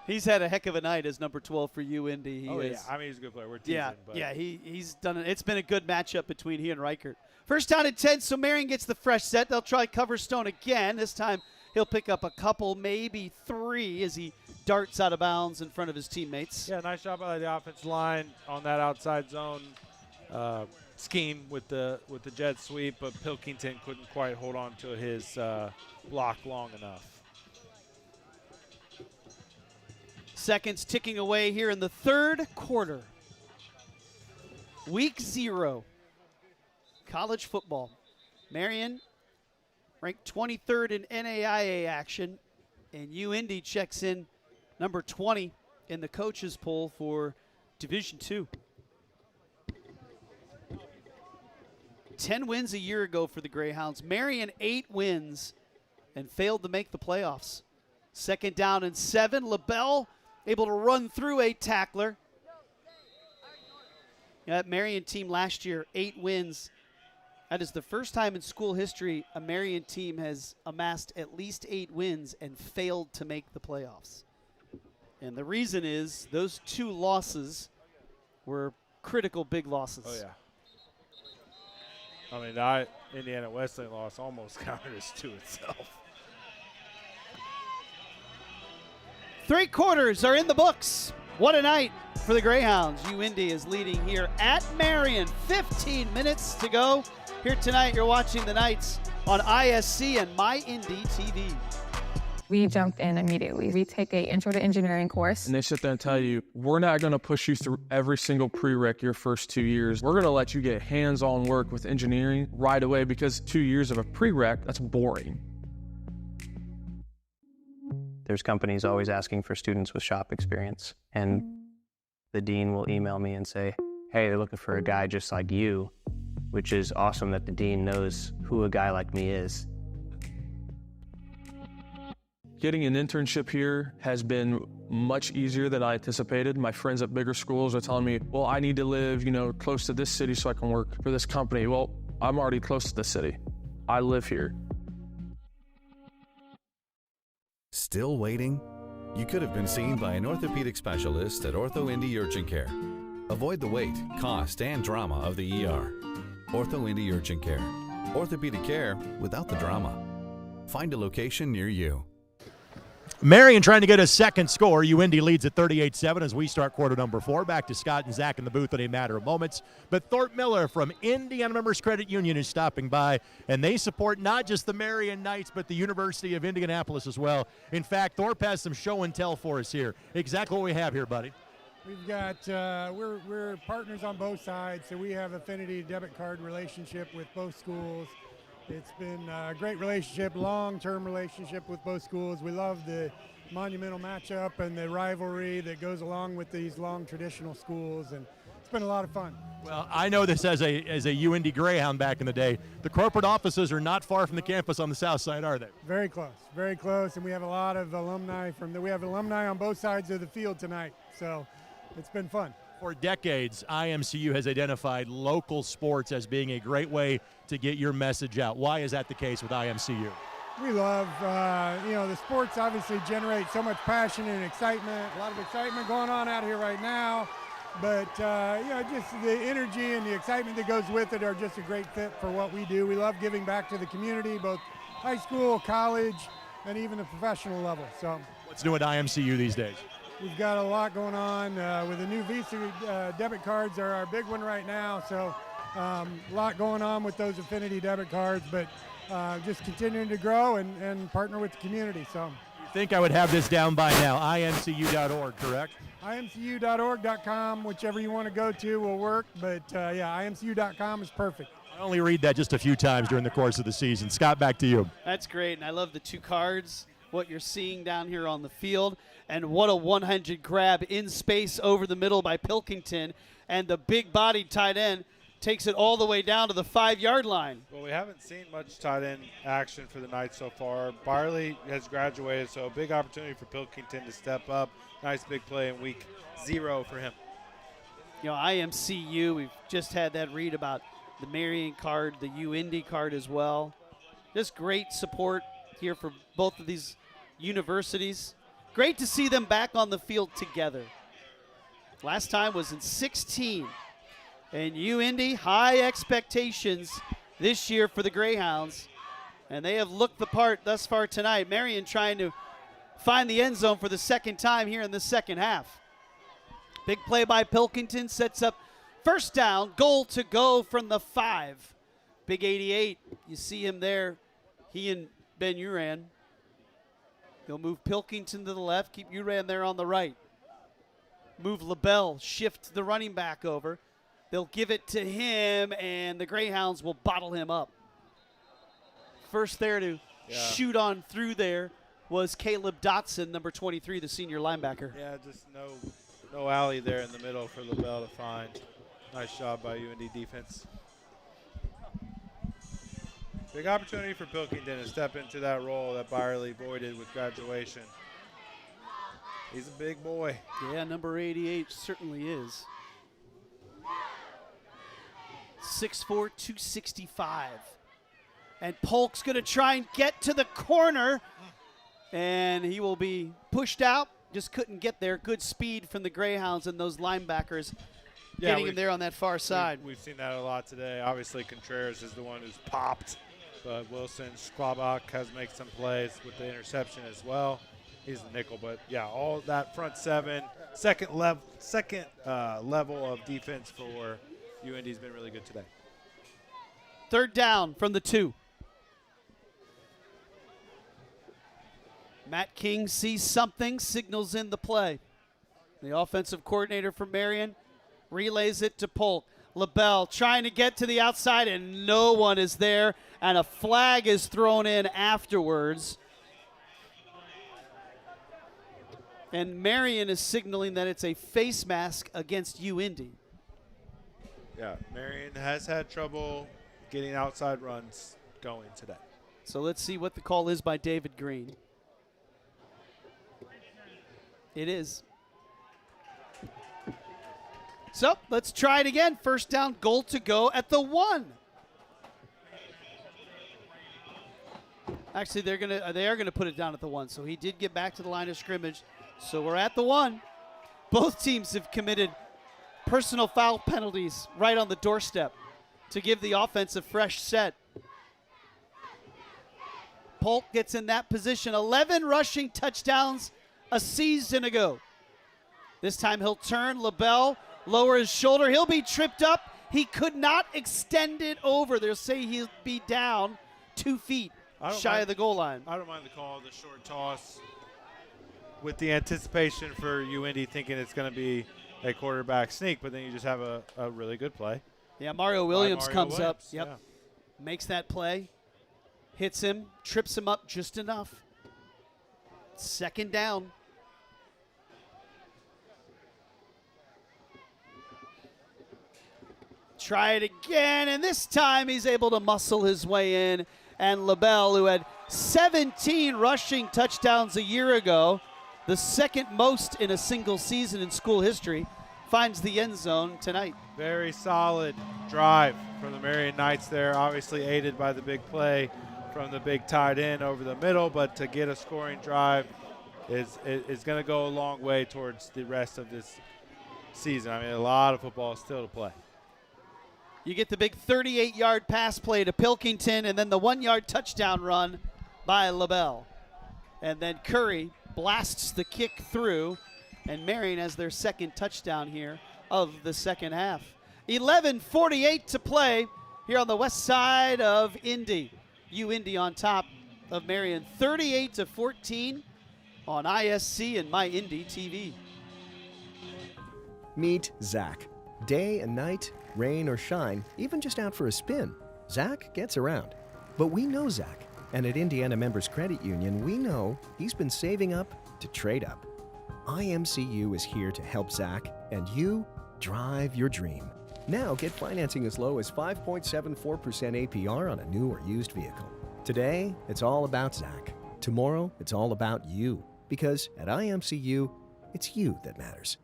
He's had a heck of a night as number 12 for UIndy. Yeah. I mean, he's a good player. We're teasing. He's done it. It's been a good matchup between he and Reichert. 1st down and 10, so Marian gets the fresh set. They'll try Coverstone again. This time he'll pick up a couple, maybe 3, as he darts out of bounds in front of his teammates. Yeah, nice job by the offensive line on that outside zone scheme with the jet sweep, but Pilkington couldn't quite hold on to his block long enough. Seconds ticking away here in the 3rd quarter. Week 0, college football. Marian ranked 23rd in NAIA action, and UIndy checks in number 20 in the coaches poll for Division II. 10 wins a year ago for the Greyhounds. Marian 8 wins and failed to make the playoffs. 2nd down and 7. LaBelle able to run through a tackler. That Marian team last year, 8 wins. That is the first time in school history a Marian team has amassed at least 8 wins and failed to make the playoffs. And the reason is those 2 losses were critical big losses. Oh, yeah. I mean, that Indiana Wesleyan loss almost counted as 2 itself. 3 quarters are in the books. What a night for the Greyhounds. UIndy is leading here at Marian. 15 minutes to go. Here tonight, you're watching the Knights on ISC and MyIndy TV. We jumped in immediately. We take an intro to engineering course. And they sit there and tell you, we're not going to push you through every single prereq your first 2 years. We're going to let you get hands-on work with engineering right away because 2 years of a prereq, that's boring. There's companies always asking for students with shop experience. And the dean will email me and say, hey, they're looking for a guy just like you, which is awesome that the dean knows who a guy like me is. Getting an internship here has been much easier than I anticipated. My friends at bigger schools are telling me, well, I need to live, close to this city so I can work for this company. Well, I'm already close to the city. I live here. Still waiting? You could have been seen by an orthopedic specialist at OrthoIndy Urgent Care. Avoid the wait, cost, and drama of the ER. OrthoIndy Urgent Care. Orthopedic care without the drama. Find a location near you. Marian trying to get a second score. UIndy leads at 38-7 as we start quarter number 4. Back to Scott and Zach in the booth in a matter of moments. But Thorpe Miller from Indiana Members Credit Union is stopping by, and they support not just the Marian Knights, but the University of Indianapolis as well. In fact, Thorpe has some show and tell for us here. Exactly what we have here, buddy. We've got, we're partners on both sides, so we have affinity debit card relationship with both schools. It's been a great relationship, long-term relationship with both schools. We love the monumental matchup and the rivalry that goes along with these long traditional schools, and it's been a lot of fun. Well, I know this as a UIndy Greyhound back in the day. The corporate offices are not far from the campus on the south side, are they? Very close, and we have a lot of alumni we have alumni on both sides of the field tonight, so it's been fun. For decades, IMCU has identified local sports as being a great way to get your message out. Why is that the case with IMCU? We love, the sports obviously generate so much passion and excitement, a lot of excitement going on out here right now. But, just the energy and the excitement that goes with it are just a great fit for what we do. We love giving back to the community, both high school, college, and even the professional level. So, what's new at IMCU these days? We've got a lot going on with the new Visa debit cards are our big one right now. So a lot going on with those affinity debit cards, but just continuing to grow and partner with the community. So you think I would have this down by now, imcu.org, correct? imcu.org.com, whichever you want to go to will work, but imcu.com is perfect. I only read that just a few times during the course of the season. Scott, back to you. That's great, and I love the two cards, what you're seeing down here on the field. And what a 100 grab in space over the middle by Pilkington. And the big-bodied tight end takes it all the way down to the 5-yard line. Well, we haven't seen much tight end action for the Knights so far. Barley has graduated, so a big opportunity for Pilkington to step up. Nice big play in week 0 for him. IMCU, we've just had that read about the Marian card, the UIndy card as well. Just great support here for both of these universities. Great to see them back on the field together. Last time was in 16. And UIndy, high expectations this year for the Greyhounds. And they have looked the part thus far tonight. Marian trying to find the end zone for the second time here in the second half. Big play by Pilkington sets up first down, goal to go from the 5. Big 88, you see him there. He and Ben Uran. They'll move Pilkington to the left, keep Uran there on the right. Move LaBelle, shift the running back over. They'll give it to him, and the Greyhounds will bottle him up. First there to shoot on through there was Caleb Dotson, number 23, the senior linebacker. Yeah, just no alley there in the middle for LaBelle to find. Nice job by UIndy defense. Big opportunity for Pilkington to step into that role that Byerly voided with graduation. He's a big boy. Yeah, number 88 certainly is. 6'4", 265. And Polk's going to try and get to the corner. And he will be pushed out. Just couldn't get there. Good speed from the Greyhounds and those linebackers getting him there on that far side. We've seen that a lot today. Obviously, Contreras is the one who's popped. But Wilson Sklabach has made some plays with the interception as well. He's the nickel, but yeah, all that front 7, second level of defense for UIndy has been really good today. Third down from the 2. Matt King sees something, signals in the play. The offensive coordinator for Marian relays it to Polk. LaBelle trying to get to the outside, and no one is there, and a flag is thrown in afterwards. And Marian is signaling that it's a face mask against UIndy. Yeah, Marian has had trouble getting outside runs going today. So let's see what the call is by David Green. It is. So let's try it again. First down, goal to go at the 1. Actually, they are gonna put it down at the 1. So he did get back to the line of scrimmage. So we're at the 1. Both teams have committed personal foul penalties right on the doorstep to give the offense a fresh set. Polk gets in that position. 11 rushing touchdowns a season ago. This time he'll turn. LaBelle lower his shoulder. He'll be tripped up. He could not extend it over. They'll say he'll be down 2 feet shy of the goal line. I don't mind the call, the short toss, with the anticipation for UIndy thinking it's going to be a quarterback sneak, but then you just have a really good play. Yeah, Mario Williams comes up. Yep. Yeah. Makes that play. Hits him. Trips him up just enough. 2nd down. Try it again, and this time he's able to muscle his way in. And LaBelle, who had 17 rushing touchdowns a year ago, the 2nd most in a single season in school history, finds the end zone tonight. Very solid drive from the Marian Knights there, obviously aided by the big play from the big tight end over the middle, but to get a scoring drive is going to go a long way towards the rest of this season. I mean, a lot of football still to play. You get the big 38-yard pass play to Pilkington, and then the 1-yard touchdown run by LaBelle. And then Curry blasts the kick through, and Marian has their 2nd touchdown here of the second half. 11:48 to play here on the west side of Indy. UIndy on top of Marian, 38-14 on ISC and My Indy TV. Meet Zach. Day and night, rain or shine, even just out for a spin, Zach gets around. But we know Zach, and at Indiana Members Credit Union, we know he's been saving up to trade up. IMCU is here to help Zach and you drive your dream. Now get financing as low as 5.74% APR on a new or used vehicle. Today, it's all about Zach. Tomorrow, it's all about you. Because at IMCU, it's you that matters.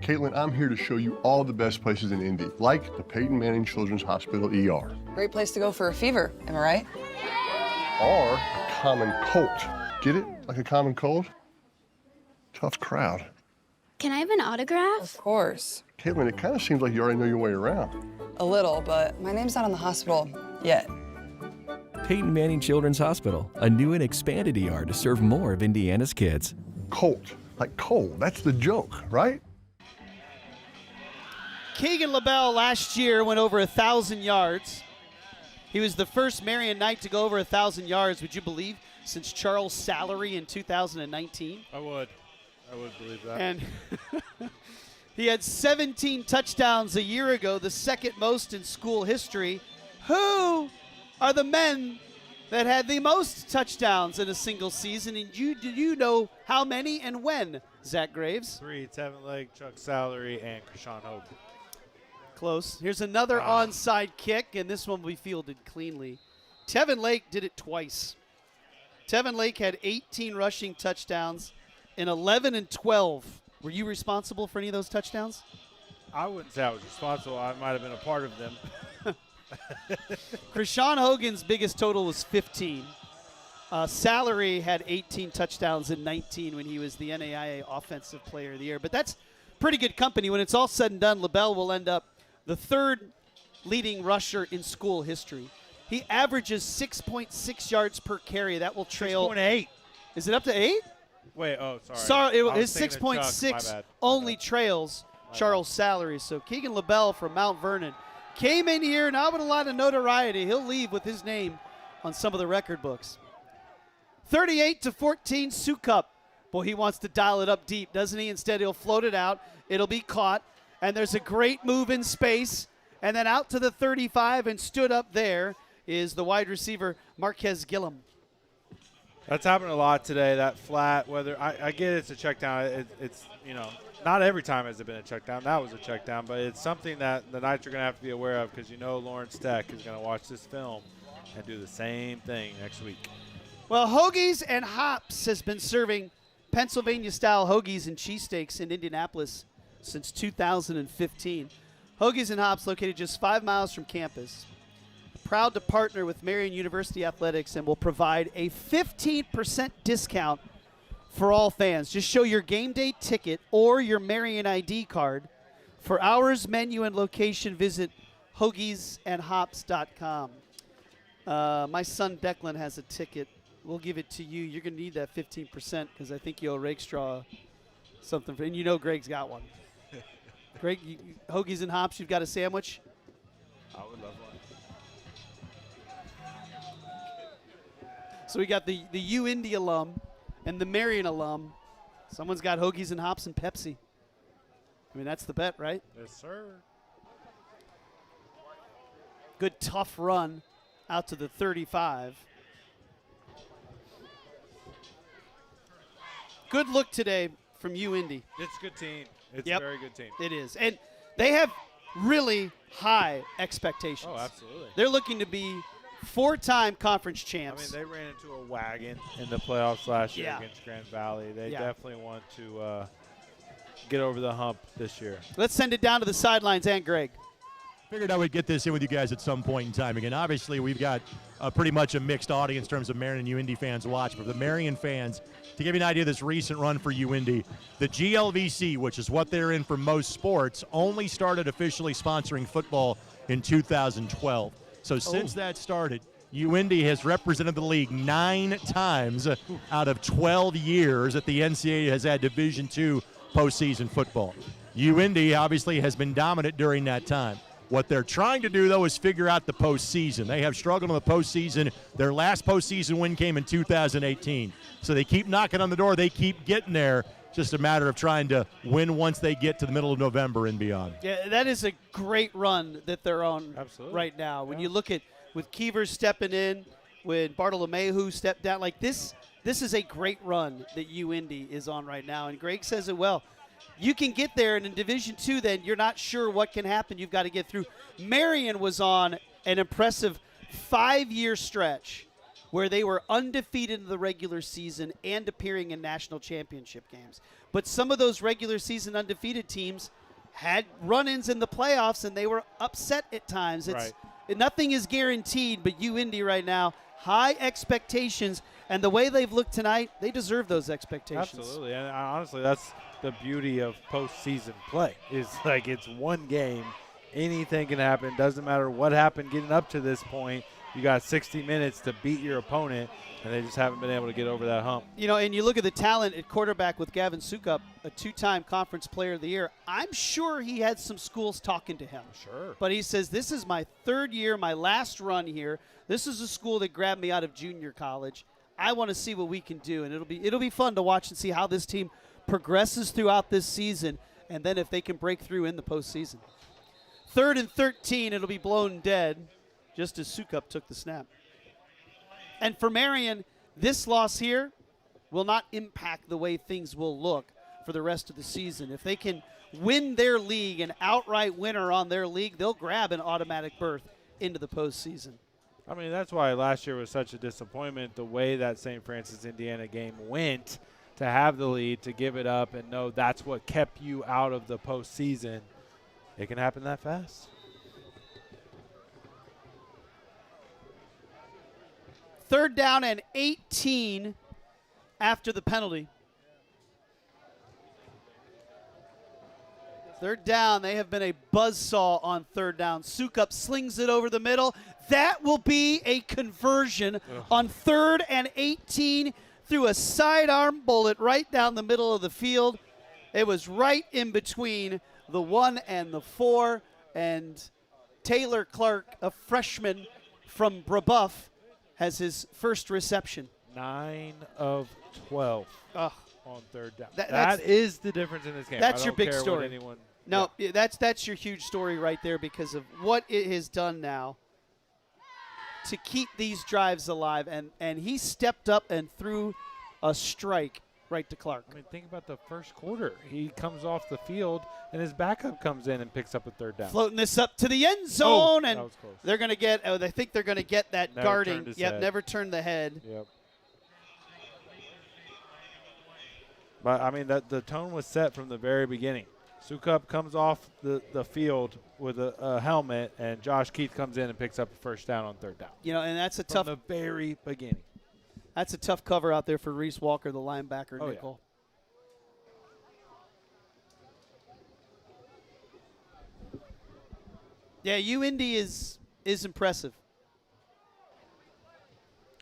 Caitlin, I'm here to show you all the best places in Indy, like the Peyton Manning Children's Hospital ER. Great place to go for a fever, am I right? Or a common cold. Get it? Like a common cold? Tough crowd. Can I have an autograph? Of course. Caitlin, it kind of seems like you already know your way around. A little, but my name's not on the hospital yet. Peyton Manning Children's Hospital, a new and expanded ER to serve more of Indiana's kids. Colt, like cold. That's the joke, right? Keegan LaBelle last year went over 1,000 yards. He was the first Marian Knight to go over 1,000 yards, would you believe, since Charles' salary in 2019? I would believe that. And he had 17 touchdowns a year ago, the 2nd most in school history. Who are the men that had the most touchdowns in a single season? And do you know how many and when, Zach Graves? 3, Tevin Lake, Chuck Salary, and Krishan Hope. Close. Here's another onside kick, and this one will be fielded cleanly. Tevin Lake did it twice. Tevin Lake had 18 rushing touchdowns in 11 and 12. Were you responsible for any of those touchdowns? I wouldn't say I was responsible. I might have been a part of them. Krishan Hogan's biggest total was 15. Salary had 18 touchdowns in 19 when he was the NAIA Offensive Player of the Year. But that's pretty good company. When it's all said and done, LaBelle will end up the 3rd leading rusher in school history. He averages 6.6 yards per carry. That will trail. 6.8. Is it up to 8? Wait, oh, sorry. Sorry, his 6.6 only trails Charles' salary. So Keegan LaBelle from Mount Vernon came in here not with a lot of notoriety. He'll leave with his name on some of the record books. 38-14, Sukup. Boy, he wants to dial it up deep, doesn't he? Instead, he'll float it out. It'll be caught. And there's a great move in space. And then out to the 35 and stood up there is the wide receiver, Marquez Gillum. That's happened a lot today, that flat, whether I get it's a check down. It's, you know, not every time has it been a check down. That was a check down, but it's something that the Knights are going to have to be aware of because you know Lawrence Tech is going to watch this film and do the same thing next week. Well, Hoagies and Hops has been serving Pennsylvania-style hoagies and cheesesteaks in Indianapolis since 2015. Hoagies and Hops, located just 5 miles from campus. Proud to partner with Marian University Athletics and will provide a 15% discount for all fans. Just show your game day ticket or your Marian ID card For hours, menu, and location, visit hoagiesandhops.com. My son Declan has a ticket. We'll give it to you. You're going to need that 15% because I think you owe Rakestraw something. And you know Greg's got one. Greg, Hoagies and Hops, you've got a sandwich? I would love one. So we got the UIndy alum and the Marian alum. Someone's got Hoagies and Hops and Pepsi. I mean, that's the bet, right? Yes, sir. Good tough run out to the 35. Good look today from UIndy. It's a good team. It's Yep. a very good team. It is. And they have really high expectations. Oh, absolutely. They're looking to be 4-time conference champs. I mean, they ran into a wagon in the playoffs last year Yeah. against Grand Valley. They Yeah. definitely want to get over the hump this year. Let's send it down to the sidelines and Greg. Figured I would get this in with you guys at some point in time. Again, obviously, we've got pretty much a mixed audience in terms of Marian and UIndy fans watch. But the Marian fans, to give you an idea of this recent run for UIndy, the GLVC, which is what they're in for most sports, only started officially sponsoring football in 2012. So since that started, UIndy has represented the league 9 times out of 12 years that the NCAA has had Division II postseason football. UIndy obviously has been dominant during that time. What they're trying to do, though, is figure out the postseason. They have struggled in the postseason. Their last postseason win came in 2018. So they keep knocking on the door. They keep getting there. Just a matter of trying to win once they get to the middle of November and beyond. Yeah, that is a great run that they're on right now. When you look at with Keever stepping in, when Bartolomeu stepped down, like this is a great run that UIndy is on right now. And Greg says it well. You can get there, and in Division II, then you're not sure what can happen. You've got to get through. Marian was on an impressive 5-year stretch where they were undefeated in the regular season and appearing in national championship games. But some of those regular season undefeated teams had run-ins in the playoffs, and they were upset at times. Nothing is guaranteed, but UIndy right now, high expectations, and the way they've looked tonight, they deserve those expectations. Absolutely, and honestly, that's the beauty of postseason play. Is like it's one game, anything can happen. Doesn't matter what happened getting up to this point. You got 60 minutes to beat your opponent, and they just haven't been able to get over that hump. You know, and you look at the talent at quarterback with Gavin Sukup, a 2-time conference player of the year. I'm sure he had some schools talking to him. Sure. But he says, this is my 3rd year, my last run here. This is a school that grabbed me out of junior college. I want to see what we can do, and it'll be fun to watch and see how this team progresses throughout this season, and then if they can break through in the postseason. 3rd and 13, it'll be blown dead, just as Sukup took the snap. And for Marian, this loss here will not impact the way things will look for the rest of the season. If they can win their league, an outright winner on their league, they'll grab an automatic berth into the postseason. I mean, that's why last year was such a disappointment, the way that St. Francis, Indiana game went, to have the lead, to give it up and know that's what kept you out of the postseason. It can happen that fast. 3rd down and 18 after the penalty. 3rd down, they have been a buzzsaw on 3rd down. Sukup slings it over the middle. That will be a conversion on 3rd and 18 through a sidearm bullet right down the middle of the field. It was right in between the 1 and the 4. And Taylor Clark, a freshman from Brebeuf, has his first reception. 9 of 12 on 3rd down. That is the difference in this game. That's I your don't big care story. what anyone. No, that's your huge story right there because of what it has done now to keep these drives alive. And he stepped up and threw a strike right to Clark. I mean, think about the first quarter. He comes off the field, and his backup comes in and picks up a 3rd down. Floating this up to the end zone, and that was close. they're going to get. I think they're going to get that Never guarding. turned his Yep, head. never turned the head. Yep. But I mean, the tone was set from the very beginning. Sukup comes off the field with a helmet, and Josh Keith comes in and picks up a 1st down on 3rd down. You know, and that's a from tough. the very beginning. That's a tough cover out there for Reese Walker, the linebacker nickel. Yeah, UIndy is impressive.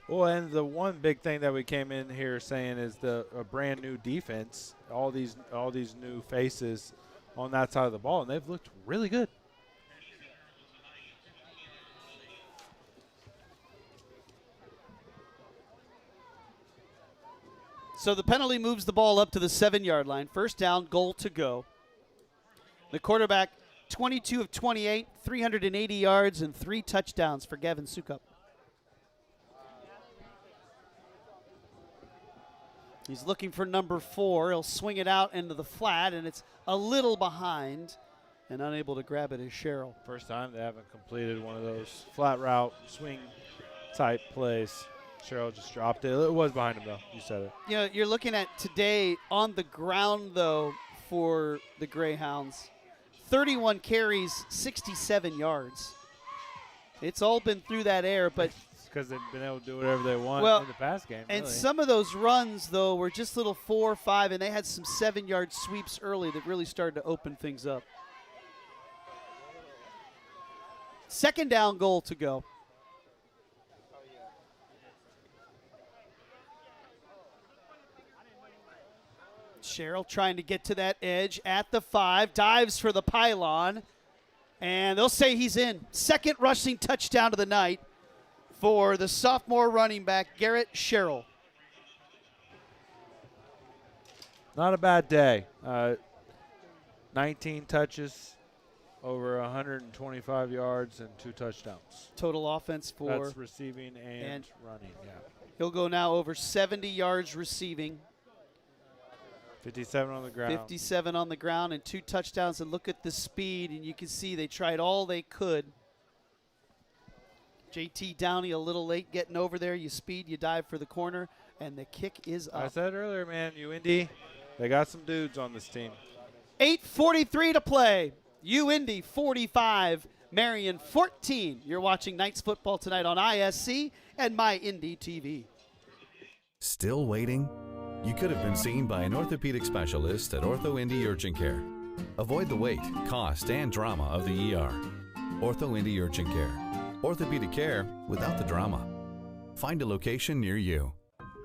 Well, and the one big thing that we came in here saying is a brand new defense, all these new faces on that side of the ball, and they've looked really good. So the penalty moves the ball up to the 7-yard line. First down, goal to go. The quarterback, 22 of 28, 380 yards and 3 touchdowns for Gavin Sukup. He's looking for number 4. He'll swing it out into the flat, and it's a little behind, and unable to grab it is Sherrill. First time they haven't completed one of those flat route swing type plays. Sherrill just dropped it. It was behind him, though. You said it. You know, you're looking at today on the ground, though, for the Greyhounds. 31 carries, 67 yards. It's all been through that air, but because they've been able to do whatever they want in the pass game. And really. some of those runs, though, were just little 4 or 5, and they had some 7-yard sweeps early that really started to open things up. Second down, goal to go. Sherrill trying to get to that edge at the 5, dives for the pylon, and they'll say he's in. Second rushing touchdown of the night for the sophomore running back, Garrett Sherrill. Not a bad day. 19 touches, over 125 yards, and 2 touchdowns. Total offense for... That's receiving and running, yeah. He'll go now over 70 yards receiving. 57 on the ground. 57 on the ground and 2 touchdowns. And look at the speed, and you can see they tried all they could. JT Downey a little late getting over there. You speed, you dive for the corner, and the kick is up. I said earlier, man, UIndy, they got some dudes on this team. 8:43 to play. UIndy 45, Marian 14. You're watching Knights football tonight on ISC and MyIndy TV. Still waiting? You could have been seen by an orthopedic specialist at OrthoIndy Urgent Care. Avoid the wait, cost, and drama of the ER. OrthoIndy Urgent Care. Orthopedic care without the drama. Find a location near you.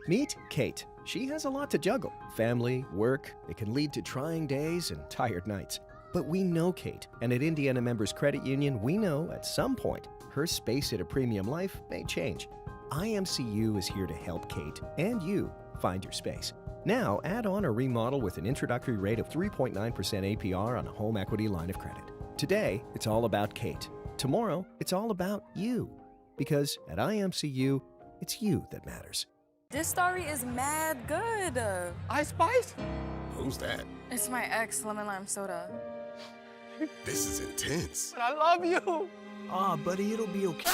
Meet Kate. She has a lot to juggle. Family, work. It can lead to trying days and tired nights. But we know Kate, and at Indiana Members Credit Union, we know at some point her space at a premium life may change. IMCU is here to help Kate and you find your space. Now, add on or remodel with an introductory rate of 3.9% APR on a home equity line of credit. Today, it's all about Kate. Tomorrow, it's all about you. Because at IMCU, it's you that matters. This story is mad good. Ice Spice? Who's that? It's my ex, lemon lime soda. This is intense. But I love you. Ah, buddy, it'll be okay.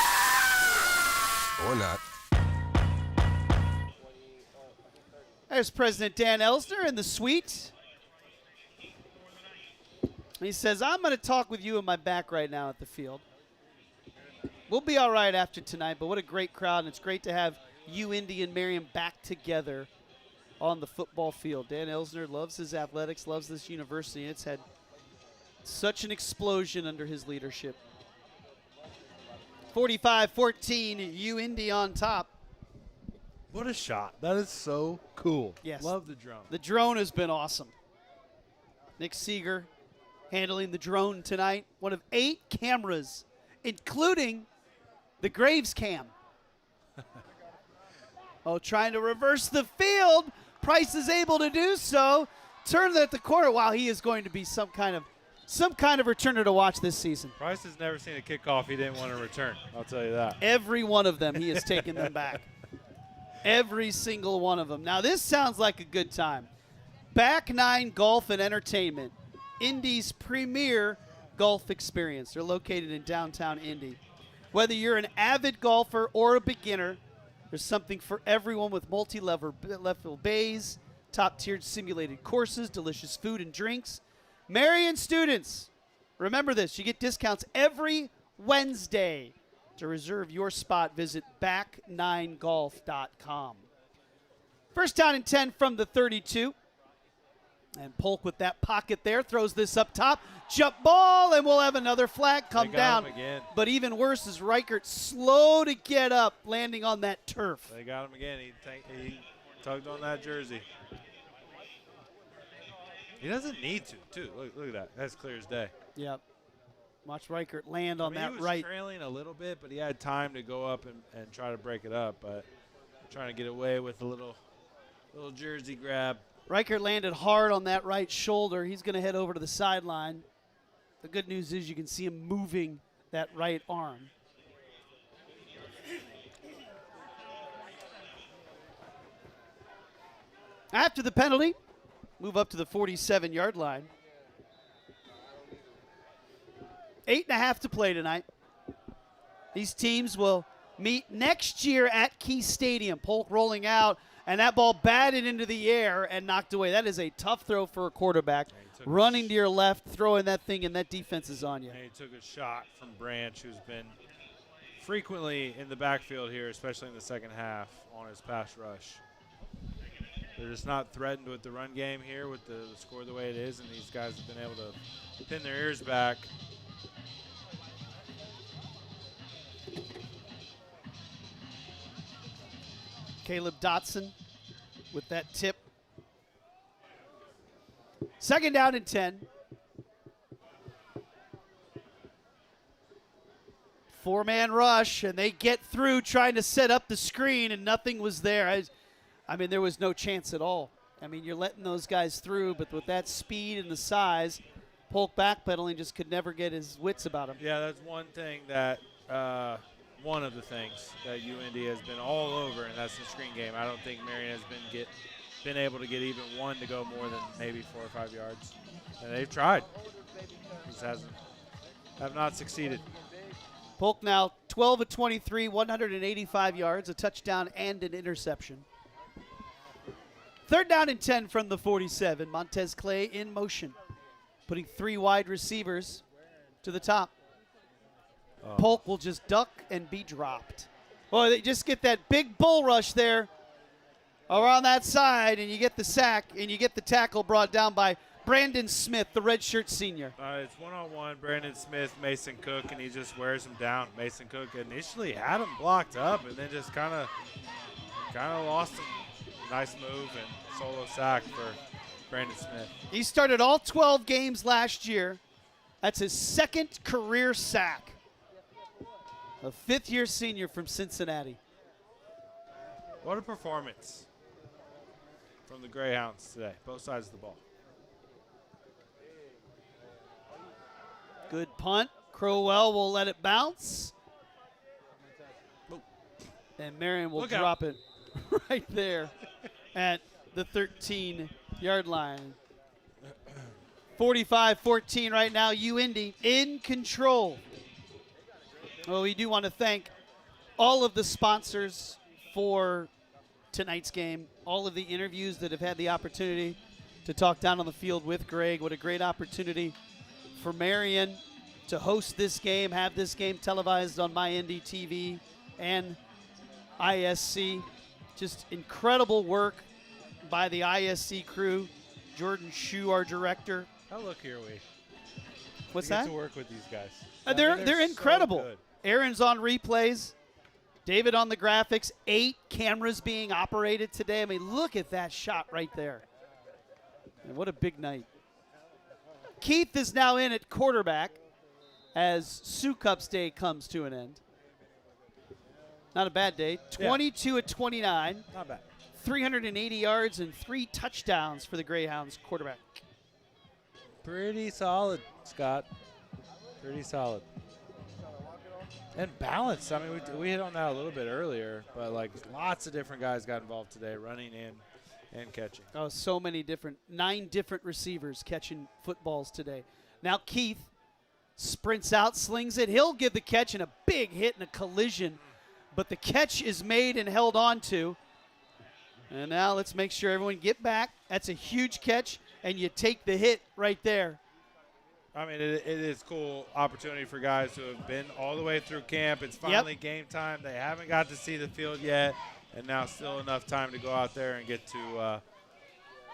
Or not. There's President Dan Elsner in the suite. He says, I'm going to talk with you in my back right now at the field. We'll be all right after tonight, but what a great crowd, and it's great to have UIndy and Marian back together on the football field. Dan Elsner loves his athletics, loves this university. It's had such an explosion under his leadership. 45-14, UIndy on top. What a shot. That is so cool. Yes. Love the drone. The drone has been awesome. Nick Seeger handling the drone tonight. One of 8 cameras, including the Graves cam. Trying to reverse the field. Price is able to do so. Turn at the corner. Wow, he is going to be some kind of returner to watch this season. Price has never seen a kickoff he didn't want to return. I'll tell you that. Every one of them, he has taken them back. Every single one of them. Now, this sounds like a good time. Back 9 Golf and Entertainment, Indy's premier golf experience. They're located in downtown Indy. Whether you're an avid golfer or a beginner, there's something for everyone with multi-level bays, top-tiered simulated courses, delicious food and drinks. Marian students, remember this, you get discounts every Wednesday. To reserve your spot, visit back9golf.com. First down and 10 from the 32. And Polk with that pocket there throws this up top. Jump ball, and we'll have another flag come down. Him again. But even worse is Reichert slow to get up, landing on that turf. They got him again. He tugged on that jersey. He doesn't need to, too. Look at that. That's clear as day. Yep. Watch Reichert land on that he was right. trailing a little bit, but he had time to go up and try to break it up. But trying to get away with a little jersey grab. Reichert landed hard on that right shoulder. He's going to head over to the sideline. The good news is you can see him moving that right arm. After the penalty, move up to the 47-yard line. 8.5 to play tonight. These teams will meet next year at Key Stadium. Polk rolling out, and that ball batted into the air and knocked away. That is a tough throw for a quarterback. Running to your left, throwing that thing, and that defense is on you. And he took a shot from Branch, who's been frequently in the backfield here, especially in the second half on his pass rush. They're just not threatened with the run game here with the score the way it is, and these guys have been able to pin their ears back. Caleb Dotson with that tip. Second down and 10. 4-man rush, and they get through trying to set up the screen, and nothing was there. I mean, there was no chance at all. I mean, you're letting those guys through, but with that speed and the size, Polk backpedaling just could never get his wits about him. Yeah, that's one thing that one of the things that UIndy has been all over, and that's the screen game. I don't think Marian has been able to get even one to go more than maybe 4 or 5 yards. And they've tried. Just have not succeeded. Polk now 12 of 23, 185 yards, a touchdown and an interception. Third down and 10 from the 47. Montez Clay in motion, putting 3 wide receivers to the top. Polk will just duck and be dropped. Well, they just get that big bull rush there around that side, and you get the sack, and you get the tackle brought down by Brandon Smith, the redshirt senior. It's one-on-one, Brandon Smith, Mason Cook, and he just wears him down. Mason Cook initially had him blocked up and then just kind of lost him. Nice move and solo sack for Brandon Smith. He started all 12 games last year. That's his second career sack. A fifth-year senior from Cincinnati. What a performance from the Greyhounds today, both sides of the ball. Good punt. Crowell will let it bounce. And Marian will drop it right there at the 13-yard line. 45-14 right now, UIndy in control. Well, we do want to thank all of the sponsors for tonight's game, all of the interviews that have had the opportunity to talk down on the field with Greg. What a great opportunity for Marian to host this game, have this game televised on MyIndy TV and ISC. Just incredible work by the ISC crew. Jordan Shue, our director. How lucky are we? What's to that? To work with these guys. They're incredible. So good. Aaron's on replays. David on the graphics. 8 cameras being operated today. I mean, look at that shot right there. And what a big night. Keith is now in at quarterback as Sioux Cup's day comes to an end. Not a bad day. 22 at 29. Not bad. 380 yards and 3 touchdowns for the Greyhounds quarterback. Pretty solid, Scott. Pretty solid. And balanced. I mean, we hit on that a little bit earlier, but like lots of different guys got involved today, running in and catching. Oh, so many different, 9 different receivers catching footballs today. Now Keith sprints out, slings it. He'll give the catch and a big hit and a collision, but the catch is made and held on to. And now let's make sure everyone get back. That's a huge catch, and you take the hit right there. I mean, it is cool opportunity for guys who have been all the way through camp. It's finally game time. They haven't got to see the field yet, and now still enough time to go out there and get to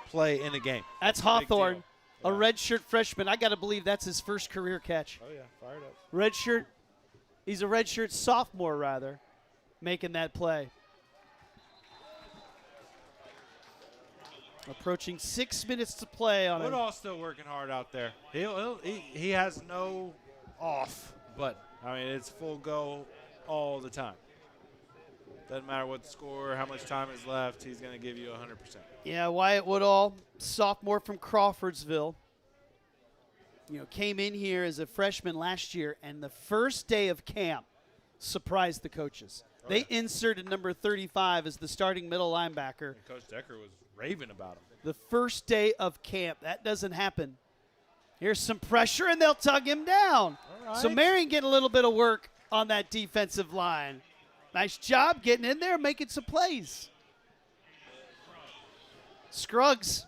play in a game. That's Hawthorne, a redshirt freshman. I got to believe that's his first career catch. Oh, yeah, fired up. Redshirt. He's a redshirt sophomore, rather, making that play. Approaching 6 minutes to play on it. Woodall's still working hard out there. He has no off button. I mean, it's full go all the time. Doesn't matter what the score, how much time is left, he's going to give you 100%. Yeah, Wyatt Woodall, sophomore from Crawfordsville. Came in here as a freshman last year, and the first day of camp surprised the coaches. They inserted number 35 as the starting middle linebacker. And Coach Decker was raving about him. The first day of camp. That doesn't happen. Here's some pressure, and they'll tug him down. All right. So Marian getting a little bit of work on that defensive line. Nice job getting in there, making some plays. Scruggs.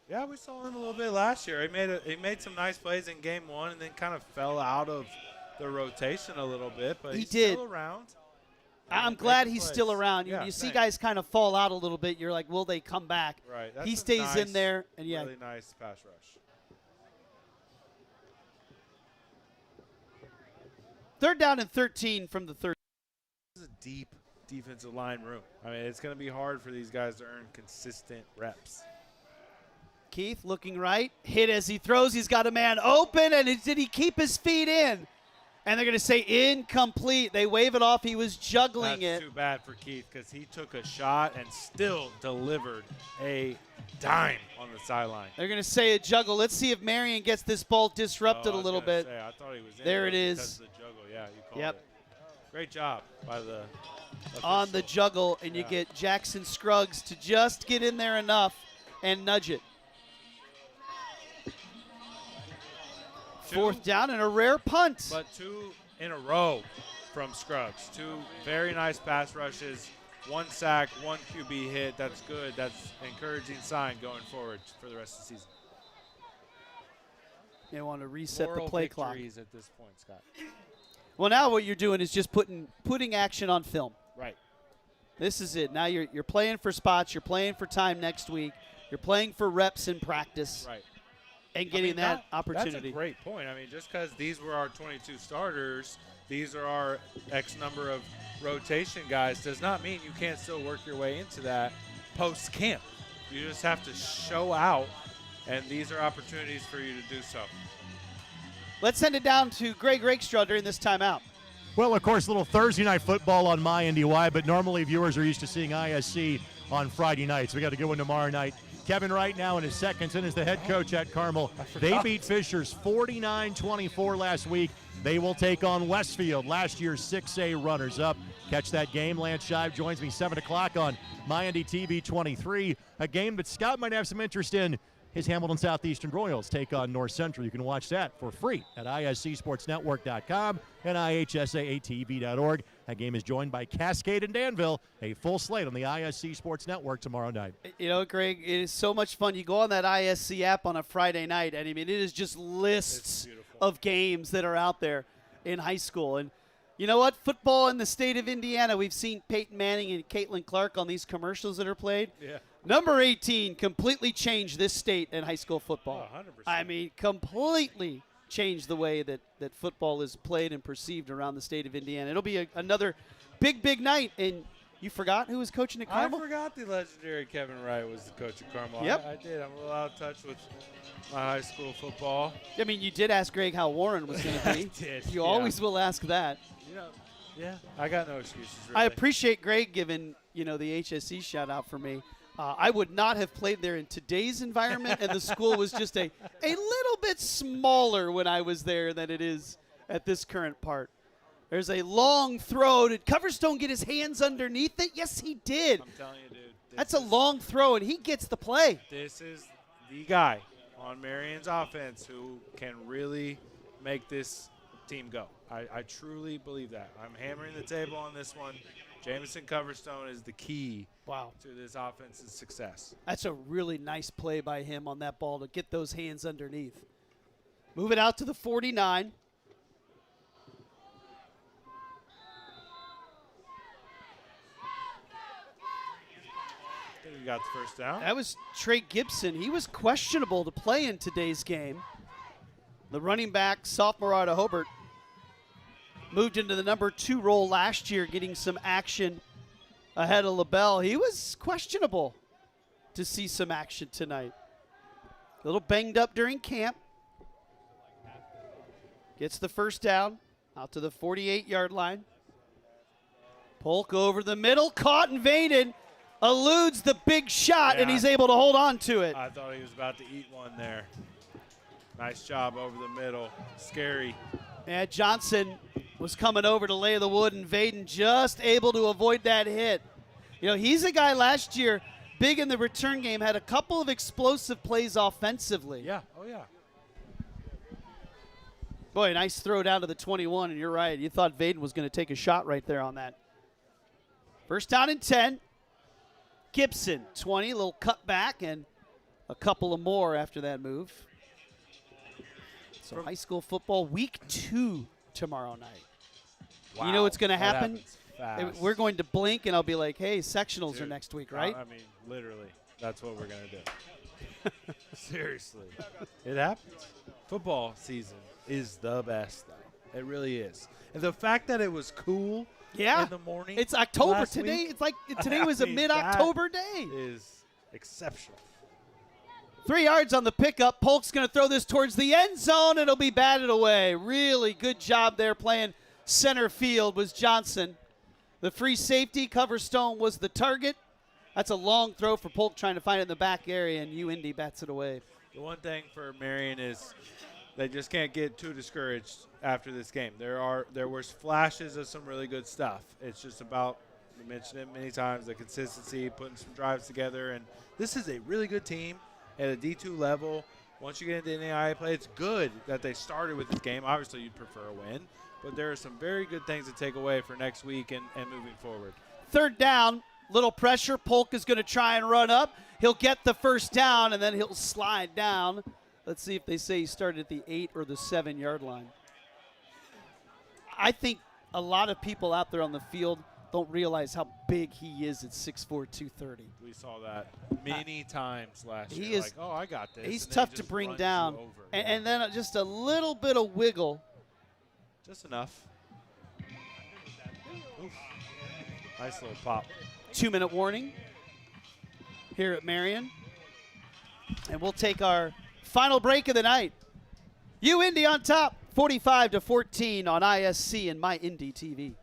Yeah, we saw him a little bit last year. He made some nice plays in game one and then kind of fell out of the rotation a little bit, but he's still around. I'm glad he's still around. Yeah, you see guys kind of fall out a little bit. You're like, will they come back? Right. He stays in there. And yeah. Really nice pass rush. Third down and 13 from the 30. This is a deep defensive line room. I mean, it's going to be hard for these guys to earn consistent reps. Keith looking right. Hit as he throws. He's got a man open. And did he keep his feet in? And they're going to say incomplete. They wave it off. He was juggling That's too bad for Keith because he took a shot and still delivered a dime on the sideline. They're going to say a juggle. Let's see if Marian gets this ball disrupted a little bit. I thought he was in there. It because is. of the juggle. Yeah, you called it. Great job by the official. On the juggle, and you get Jackson Scruggs to just get in there enough and nudge it. Fourth down and a rare punt. But two in a row from Scruggs. Two very nice pass rushes, one sack, one QB hit. That's good. That's an encouraging sign going forward for the rest of the season. They want to reset Moral the play clock. victories at this point, Scott. Well, now what you're doing is just putting action on film. Right. This is it. Now you're playing for spots. You're playing for time next week. You're playing for reps in practice. Right. And getting that opportunity. That's a great point. I mean, just because these were our 22 starters, these are our X number of rotation guys, does not mean you can't still work your way into that post-camp. You just have to show out, and these are opportunities for you to do so. Let's send it down to Greg Rakestraw during this timeout. Well, of course, little Thursday night football on MyNDY, but normally viewers are used to seeing ISC on Friday nights. We got a good one tomorrow night. Kevin Wright now in his second stint as the head coach at Carmel. They beat Fishers 49-24 last week. They will take on Westfield, last year's 6A runners-up. Catch that game. Lance Shive joins me 7 o'clock on MyND TV 23, a game that Scott might have some interest in. His Hamilton Southeastern Royals take on North Central. You can watch that for free at iscsportsnetwork.com and ihsaatv.org. That game is joined by Cascade and Danville. A full slate on the ISC Sports Network tomorrow night. You know, Greg, it is so much fun. You go on that ISC app on a Friday night, and I mean, it is just lists of games that are out there in high school. And you know what? Football in the state of Indiana, we've seen Peyton Manning and Caitlin Clark on these commercials that are played. Yeah. Number 18 completely changed this state in high school football. Oh, 100%. I mean, completely changed the way that football is played and perceived around the state of Indiana. It'll be another big, big night. And you forgot who was coaching at Carmel? I forgot the legendary Kevin Wright was the coach at Carmel. Yep. I did. I'm a little out of touch with my high school football. I mean, you did ask Greg how Warren was going to be. I did. You always will ask that. You know, yeah, I got no excuses, really. I appreciate Greg giving, the HSE shout out for me. I would not have played there in today's environment, and the school was just a little bit smaller when I was there than it is at this current part. There's a long throw. Did Coverstone get his hands underneath it? Yes, he did. I'm telling you, dude. That's a long throw, and he gets the play. This is the guy on Marian's offense who can really make this team go. I truly believe that. I'm hammering the table on this one. Jamison Coverstone is the key to this offense's success. That's a really nice play by him on that ball to get those hands underneath. Move it out to the 49. he got the first down. That was Trey Gibson. He was questionable to play in today's game. The running back, sophomore out of Hobart, moved into the number 2 role last year, getting some action ahead of LaBelle. He was questionable to see some action tonight. A little banged up during camp. Gets the first down out to the 48-yard line. Polk over the middle, caught and evaded, eludes the big shot, and he's able to hold on to it. I thought he was about to eat one there. Nice job over the middle. Scary. Yeah, Johnson was coming over to lay the wood, and Vaden just able to avoid that hit. You know, he's a guy last year, big in the return game, had a couple of explosive plays offensively. Yeah, oh yeah. Boy, nice throw down to the 21, and you're right. You thought Vaden was going to take a shot right there on that. First down and 10. Gibson, 20, a little cut back, and a couple of more after that move. So high school football, week 2 tomorrow night. Wow, you know what's going to that happen? happens fast. We're going to blink, and I'll be like, hey, sectionals are next week, right? I mean, literally, that's what we're going to do. Seriously. It happens. Football season is the best, though. It really is. And the fact that it was cool in the morning. It's October last today. week, It's like today was a mid-October day. Is exceptional. 3 yards on the pickup. Polk's going to throw this towards the end zone. It'll be batted away. Really good job there playing center field was Johnson. The free safety, Coverstone, was the target. That's a long throw for Polk trying to find it in the back area, and UIndy bats it away. The one thing for Marian is they just can't get too discouraged after this game. There were flashes of some really good stuff. It's just about, we mentioned it many times, the consistency, putting some drives together, and this is a really good team at a D2 level. Once you get into NAIA play, it's good that they started with this game. Obviously, you'd prefer a win, but there are some very good things to take away for next week and moving forward. Third down, little pressure. Polk is going to try and run up. He'll get the first down, and then he'll slide down. Let's see if they say he started at the 8 or the 7-yard line. I think a lot of people out there on the field don't realize how big he is at 6'4", 230. We saw that many times last year. He is, like, oh, I got this. He's and then tough he to just bring runs down. you over. And then just a little bit of wiggle. Just enough. Oof. Nice little pop. 2-minute warning here at Marian. And we'll take our final break of the night. UIndy on top, 45-14 on ISC and My Indy TV.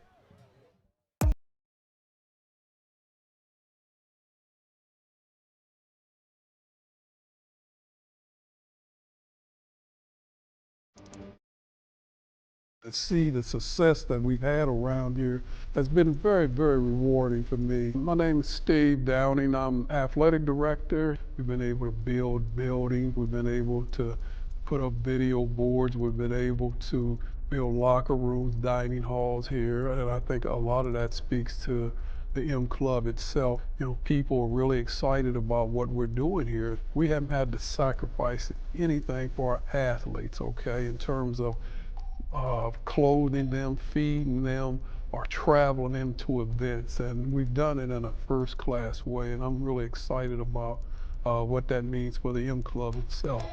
To see the success that we've had around here has been very, very rewarding for me. My name is Steve Downing. I'm athletic director. We've been able to build buildings. We've been able to put up video boards. We've been able to build locker rooms, dining halls here. And I think a lot of that speaks to the M Club itself. You know, people are really excited about what we're doing here. We haven't had to sacrifice anything for our athletes, okay, in terms of clothing them, feeding them, or traveling into events. And we've done it in a first-class way, and I'm really excited about what that means for the M Club itself.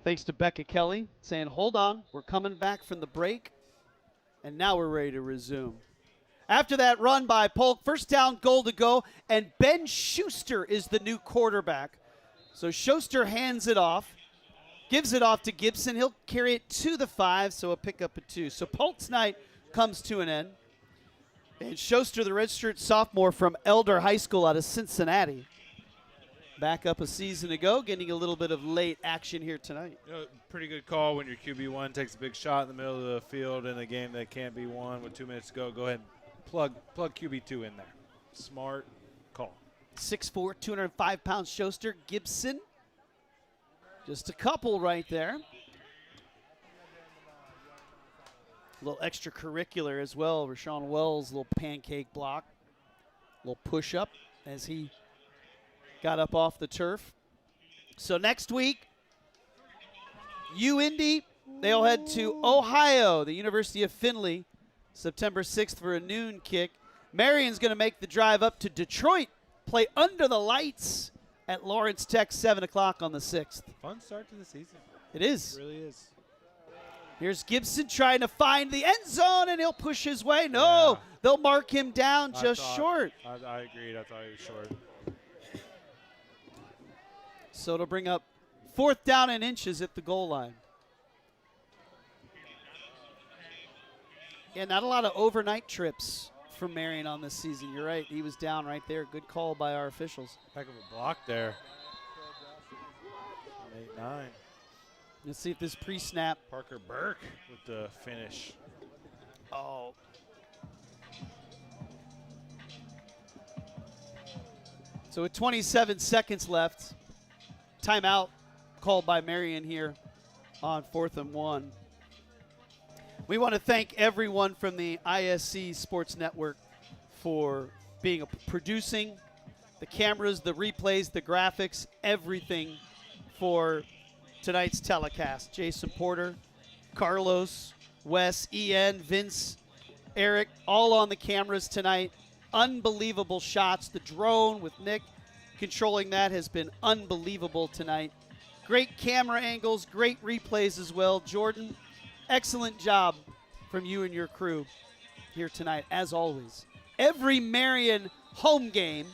Thanks to Becca Kelly saying, hold on, we're coming back from the break, and now we're ready to resume. After that run by Polk, first down, goal to go, and Ben Schuster is the new quarterback. So Schuster hands it off, gives it off to Gibson. He'll carry it to the 5, so a pickup at 2. So Polk's night comes to an end. And Schuster, the redshirt sophomore from Elder High School out of Cincinnati, back up a season ago, getting a little bit of late action here tonight. You know, pretty good call when your QB1 takes a big shot in the middle of the field in a game that can't be won with 2 minutes to go. Go ahead and plug QB2 in there. Smart call. 6'4", 205-pound Schuster. Gibson, just a couple right there. A little extracurricular as well. Rashawn Wells, little pancake block, little push-up as he got up off the turf. So next week, UIndy they'll head to Ohio, the University of Findlay, September 6th for a noon kick. Marian's going to make the drive up to Detroit, play under the lights at Lawrence Tech, 7 o'clock on the 6th. Fun start to the season. It is. It really is. Here's Gibson trying to find the end zone, and he'll push his way. No, they'll mark him down just short. I agreed. I thought he was short. So it'll bring up 4th down and inches at the goal line. Yeah, not a lot of overnight trips for Marian on this season. You're right. He was down right there. Good call by our officials. Heck of a block there. 8-9. Let's see if this pre-snap. Parker Burke with the finish. Oh. So with 27 seconds left, timeout called by Marian here on 4th and 1. We want to thank everyone from the ISC Sports Network for producing the cameras, the replays, the graphics, everything for tonight's telecast. Jason Porter, Carlos, Wes, Ian, Vince, Eric, all on the cameras tonight. Unbelievable shots. The drone with Nick controlling that has been unbelievable tonight. Great camera angles, great replays as well. Jordan, excellent job from you and your crew here tonight, as always. Every Marian home game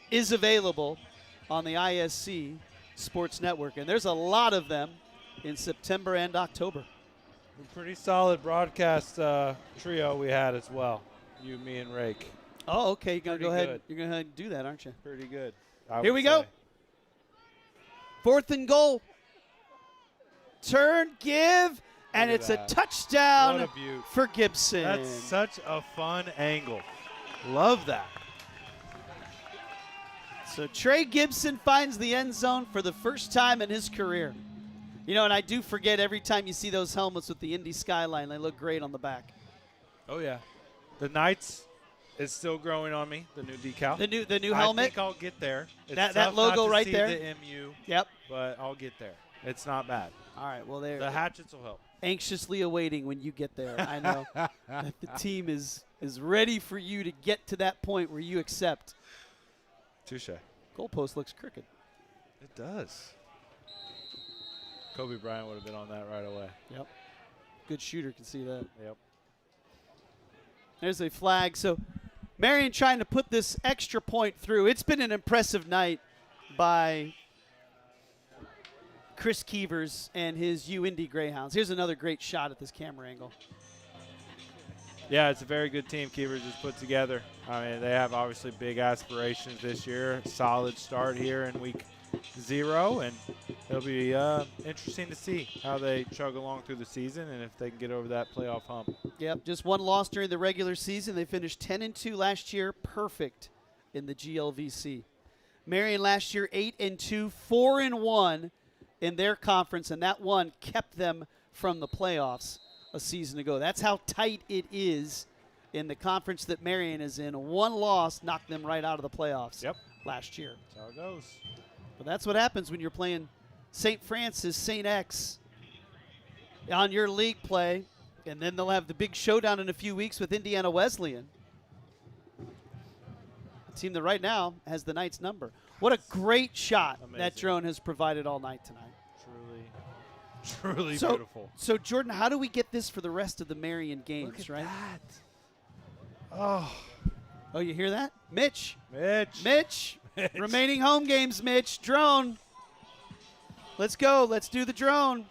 is available on the ISC Sports Network, and there's a lot of them in September and October. A pretty solid broadcast trio we had as well. You, me, and Rake. Oh, okay. You're gonna go ahead. You're gonna do that, aren't you? Pretty good. Here we go. 4th and goal. Turn, give, and it's a touchdown for Gibson. That's such a fun angle. Love that. So Trey Gibson finds the end zone for the first time in his career. You know, and I do forget every time you see those helmets with the Indy skyline, they look great on the back. Oh, yeah. The Knights is still growing on me, the new decal. The new helmet. I think I'll get there. It's that logo not to right see there. The MU. Yep. But I'll get there. It's not bad. All right, well, there. The hatchets will help. Anxiously awaiting when you get there. I know that the team is ready for you to get to that point where you accept. Touche. Goalpost looks crooked. It does. Kobe Bryant would have been on that right away. Yep. Good shooter can see that. Yep. There's a flag. So Marian trying to put this extra point through. It's been an impressive night by Chris Keevers and his UIndy Greyhounds. Here's another great shot at this camera angle. Yeah, it's a very good team Keevers has put together. I mean, they have obviously big aspirations this year. Solid start here in week 0, and it'll be interesting to see how they chug along through the season and if they can get over that playoff hump. Yep, just one loss during the regular season. They finished 10-2 last year, perfect in the GLVC. Marian last year 8-2, 4-1 in their conference, and that one kept them from the playoffs a season ago. That's how tight it is in the conference that Marian is in. One loss knocked them right out of the playoffs last year. That's how it goes. But that's what happens when you're playing St. Francis, St. X on your league play, and then they'll have the big showdown in a few weeks with Indiana Wesleyan. A team that right now has the Knights number. What a great shot that drone has provided all night tonight. Truly beautiful. So, Jordan, how do we get this for the rest of the Marian games, Look at right? that. Oh, you hear that? Mitch. Mitch. Remaining home games, Mitch. Drone. Let's go. Let's do the drone.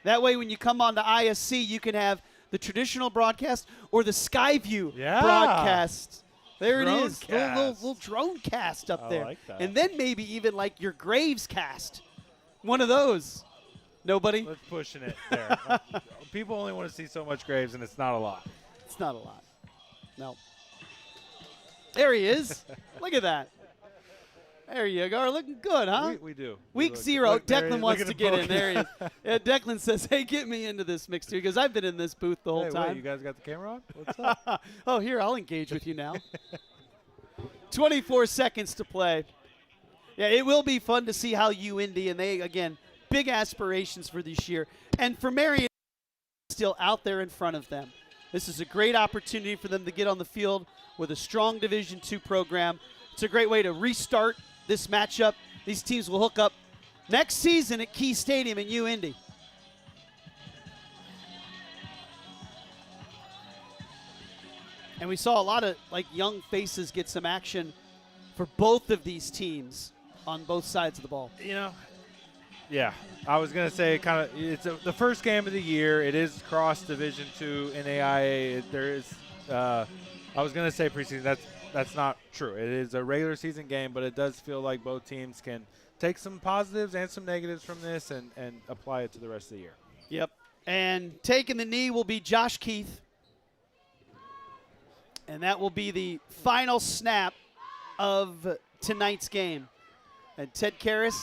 That way, when you come on to ISC, you can have the traditional broadcast or the Skyview broadcast. There it is. Little drone cast up there. I like that. And then maybe even like your Graves cast. One of those. Nobody? Let's pushing it there. People only want to see so much Graves, and it's not a lot. It's not a lot. No. There he is. Look at that. There you go. Looking good, huh? We do. Week 0. Declan wants to get in. There he is. Yeah, Declan says, hey, get me into this mix, too, because I've been in this booth the whole time. Wait, you guys got the camera on? What's up? Oh, here, I'll engage with you now. 24 seconds to play. Yeah, it will be fun to see how UIndy, and they, again, big aspirations for this year. And for Marian, still out there in front of them. This is a great opportunity for them to get on the field with a strong Division II program. It's a great way to restart this matchup. These teams will hook up next season at Key Stadium in UIndy. And we saw a lot of young faces get some action for both of these teams on both sides of the ball. Yeah, I was going to say it's the first game of the year. It is cross Division II NAIA. There is, I was going to say preseason. That's not true. It is a regular season game, but it does feel like both teams can take some positives and some negatives from this and apply it to the rest of the year. Yep. And taking the knee will be Josh Keith. And that will be the final snap of tonight's game. And Ted Karras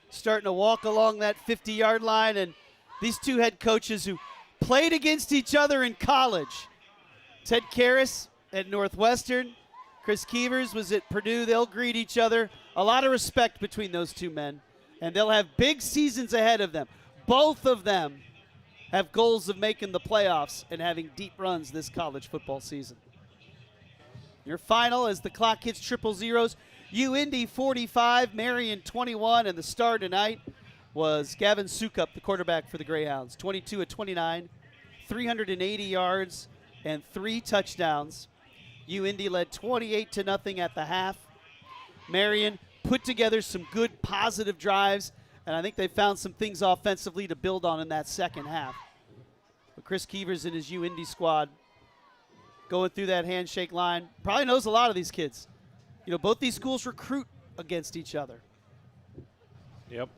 starting to walk along that 50-yard line. And these two head coaches who played against each other in college. Ted Karras at Northwestern. Chris Keevers was at Purdue. They'll greet each other. A lot of respect between those two men. And they'll have big seasons ahead of them. Both of them have goals of making the playoffs and having deep runs this college football season. Your final as the clock hits triple zeros. UIndy 45, Marian 21, and the star tonight was Gavin Sukup, the quarterback for the Greyhounds. 22 of 29, 380 yards, and 3 touchdowns. UIndy led 28-0 at the half. Marian put together some good positive drives, and I think they found some things offensively to build on in that second half. But Chris Keevers and his UIndy squad going through that handshake line. Probably knows a lot of these kids. Both these schools recruit against each other. Yep.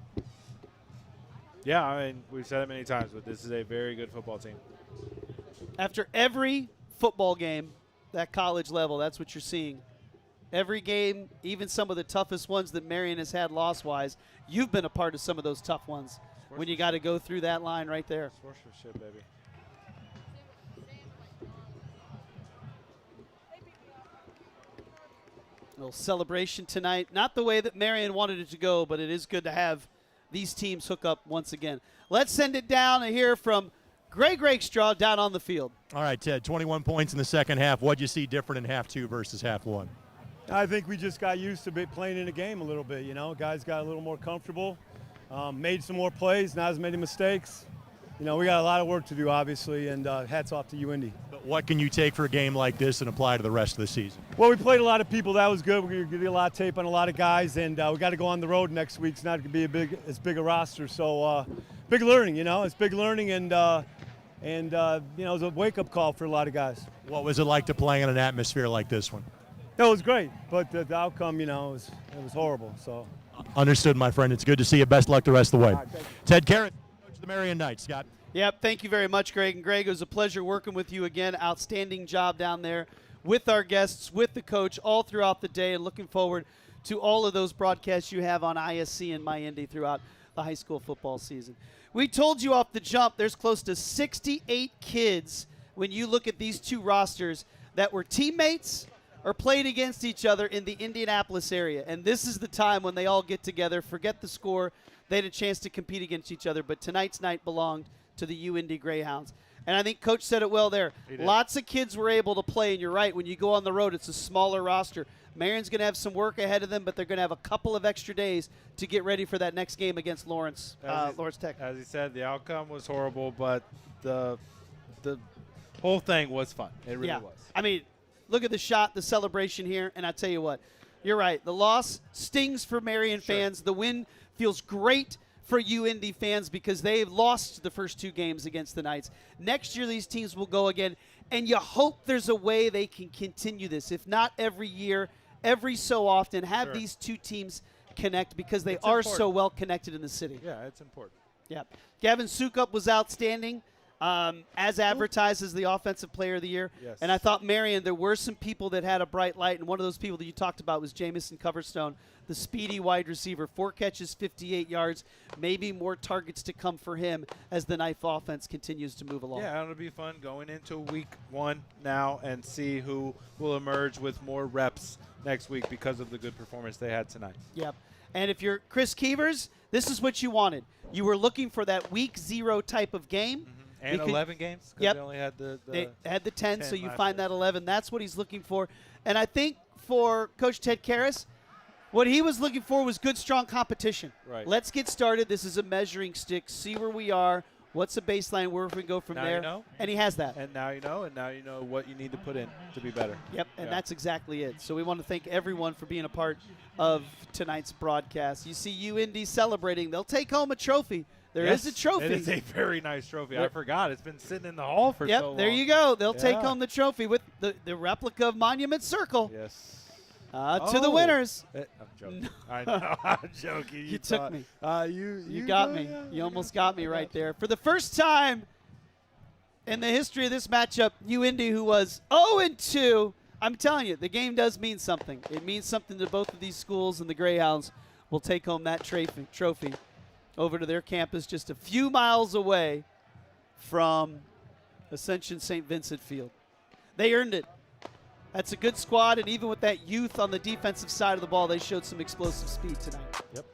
Yeah, I mean, we've said it many times, but this is a very good football team. After every football game, that college level, that's what you're seeing. Every game, even some of the toughest ones that Marian has had loss-wise, you've been a part of some of those tough ones when you got to go through that line right there. Sportsmanship, baby. Little celebration tonight. Not the way that Marian wanted it to go, but it is good to have these teams hook up once again. Let's send it down and hear from Greg Rakestraw down on the field. All right, Ted, 21 points in the second half. What'd you see different in half 2 versus half 1? I think we just got used to playing in a game a little bit, Guys got a little more comfortable, made some more plays, not as many mistakes. We got a lot of work to do, obviously, and hats off to UIndy. But what can you take for a game like this and apply to the rest of the season? Well, we played a lot of people. That was good. We're going to get a lot of tape on a lot of guys, and we got to go on the road next week. It's not going to be as big a roster. So big learning, It's big learning, and it was a wake-up call for a lot of guys. What was it like to play in an atmosphere like this one? It was great, but the outcome, it was horrible. So Understood, my friend. It's good to see you. Best luck the rest of the way. Right, Ted Karras, coach of the Marian Knights. Scott. Yep, thank you very much, Greg. And Greg, it was a pleasure working with you again. Outstanding job down there with our guests, with the coach, all throughout the day, and looking forward to all of those broadcasts you have on ISC and MyIndy throughout the high school football season. We told you off the jump there's close to 68 kids when you look at these two rosters that were teammates or played against each other in the Indianapolis area. And this is the time when they all get together, forget the score. They had a chance to compete against each other, but tonight's night belonged to the UIndy Greyhounds. And I think Coach said it well there. Lots of kids were able to play, and you're right. When you go on the road, it's a smaller roster. Marian's going to have some work ahead of them, but they're going to have a couple of extra days to get ready for that next game against Lawrence Tech. As he said, the outcome was horrible, but the whole thing was fun. It really was. I mean, look at the shot, the celebration here, and I tell you what, you're right. The loss stings for Marian fans. The win feels great for UIndy fans because they've lost the first 2 games against the Knights. Next year, these teams will go again, and you hope there's a way they can continue this. If not every year, every so often, have these two teams connect because they are so well connected in the city. Yeah, it's important. Yeah. Gavin Sukup was outstanding, as advertised as the Offensive Player of the Year. Yes. And I thought, Marian, there were some people that had a bright light, and one of those people that you talked about was Jamison Coverstone, the speedy wide receiver. 4 catches, 58 yards, maybe more targets to come for him as the Knife offense continues to move along. Yeah, it'll be fun going into week 1 now and see who will emerge with more reps next week because of the good performance they had tonight. Yep. And if you're Chris Keevers, this is what you wanted. You were looking for that week 0 type of game. And 11 games? 'Cause Yep. They only had They had the 10, so you last find year. that 11. That's what he's looking for. And I think for Coach Ted Karras, what he was looking for was good, strong competition. Right. Let's get started. This is a measuring stick. See where we are. What's the baseline? Where we go from Now there? you know. And he has that. And now you know, what you need to put in to be better. Yep, and Yeah. that's exactly it. So we want to thank everyone for being a part of tonight's broadcast. You see UIndy celebrating. They'll take home a trophy. There is a trophy. It is a very nice trophy. I forgot. It's been sitting in the hall for so long. There you go. They'll take Yeah. home the trophy with the replica of Monument Circle. Yes. To the winners. I'm joking. I know. I'm joking. You took me. You got me. You almost got me right there. For the first time in the history of this matchup, UIndy, who was 0-2, I'm telling you, the game does mean something. It means something to both of these schools, and the Greyhounds will take home that trophy over to their campus just a few miles away from Ascension St. Vincent Field. They earned it. That's a good squad, and even with that youth on the defensive side of the ball, they showed some explosive speed tonight. Yep.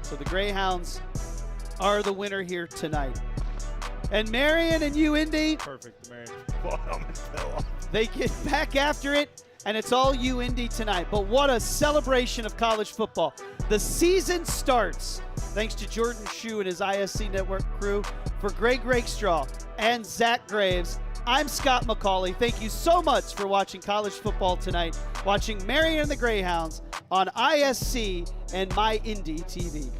So the Greyhounds are the winner here tonight. And Marian and UIndy, Perfect, Marian. Ball helmet fell off. they get back after it, and it's all UIndy tonight. But what a celebration of college football. The season starts thanks to Jordan Shue and his ISC Network crew. For Greg Rakestraw and Zach Graves, I'm Scott McCauley. Thank you so much for watching college football tonight, watching Marian and the Greyhounds on ISC and My Indy TV.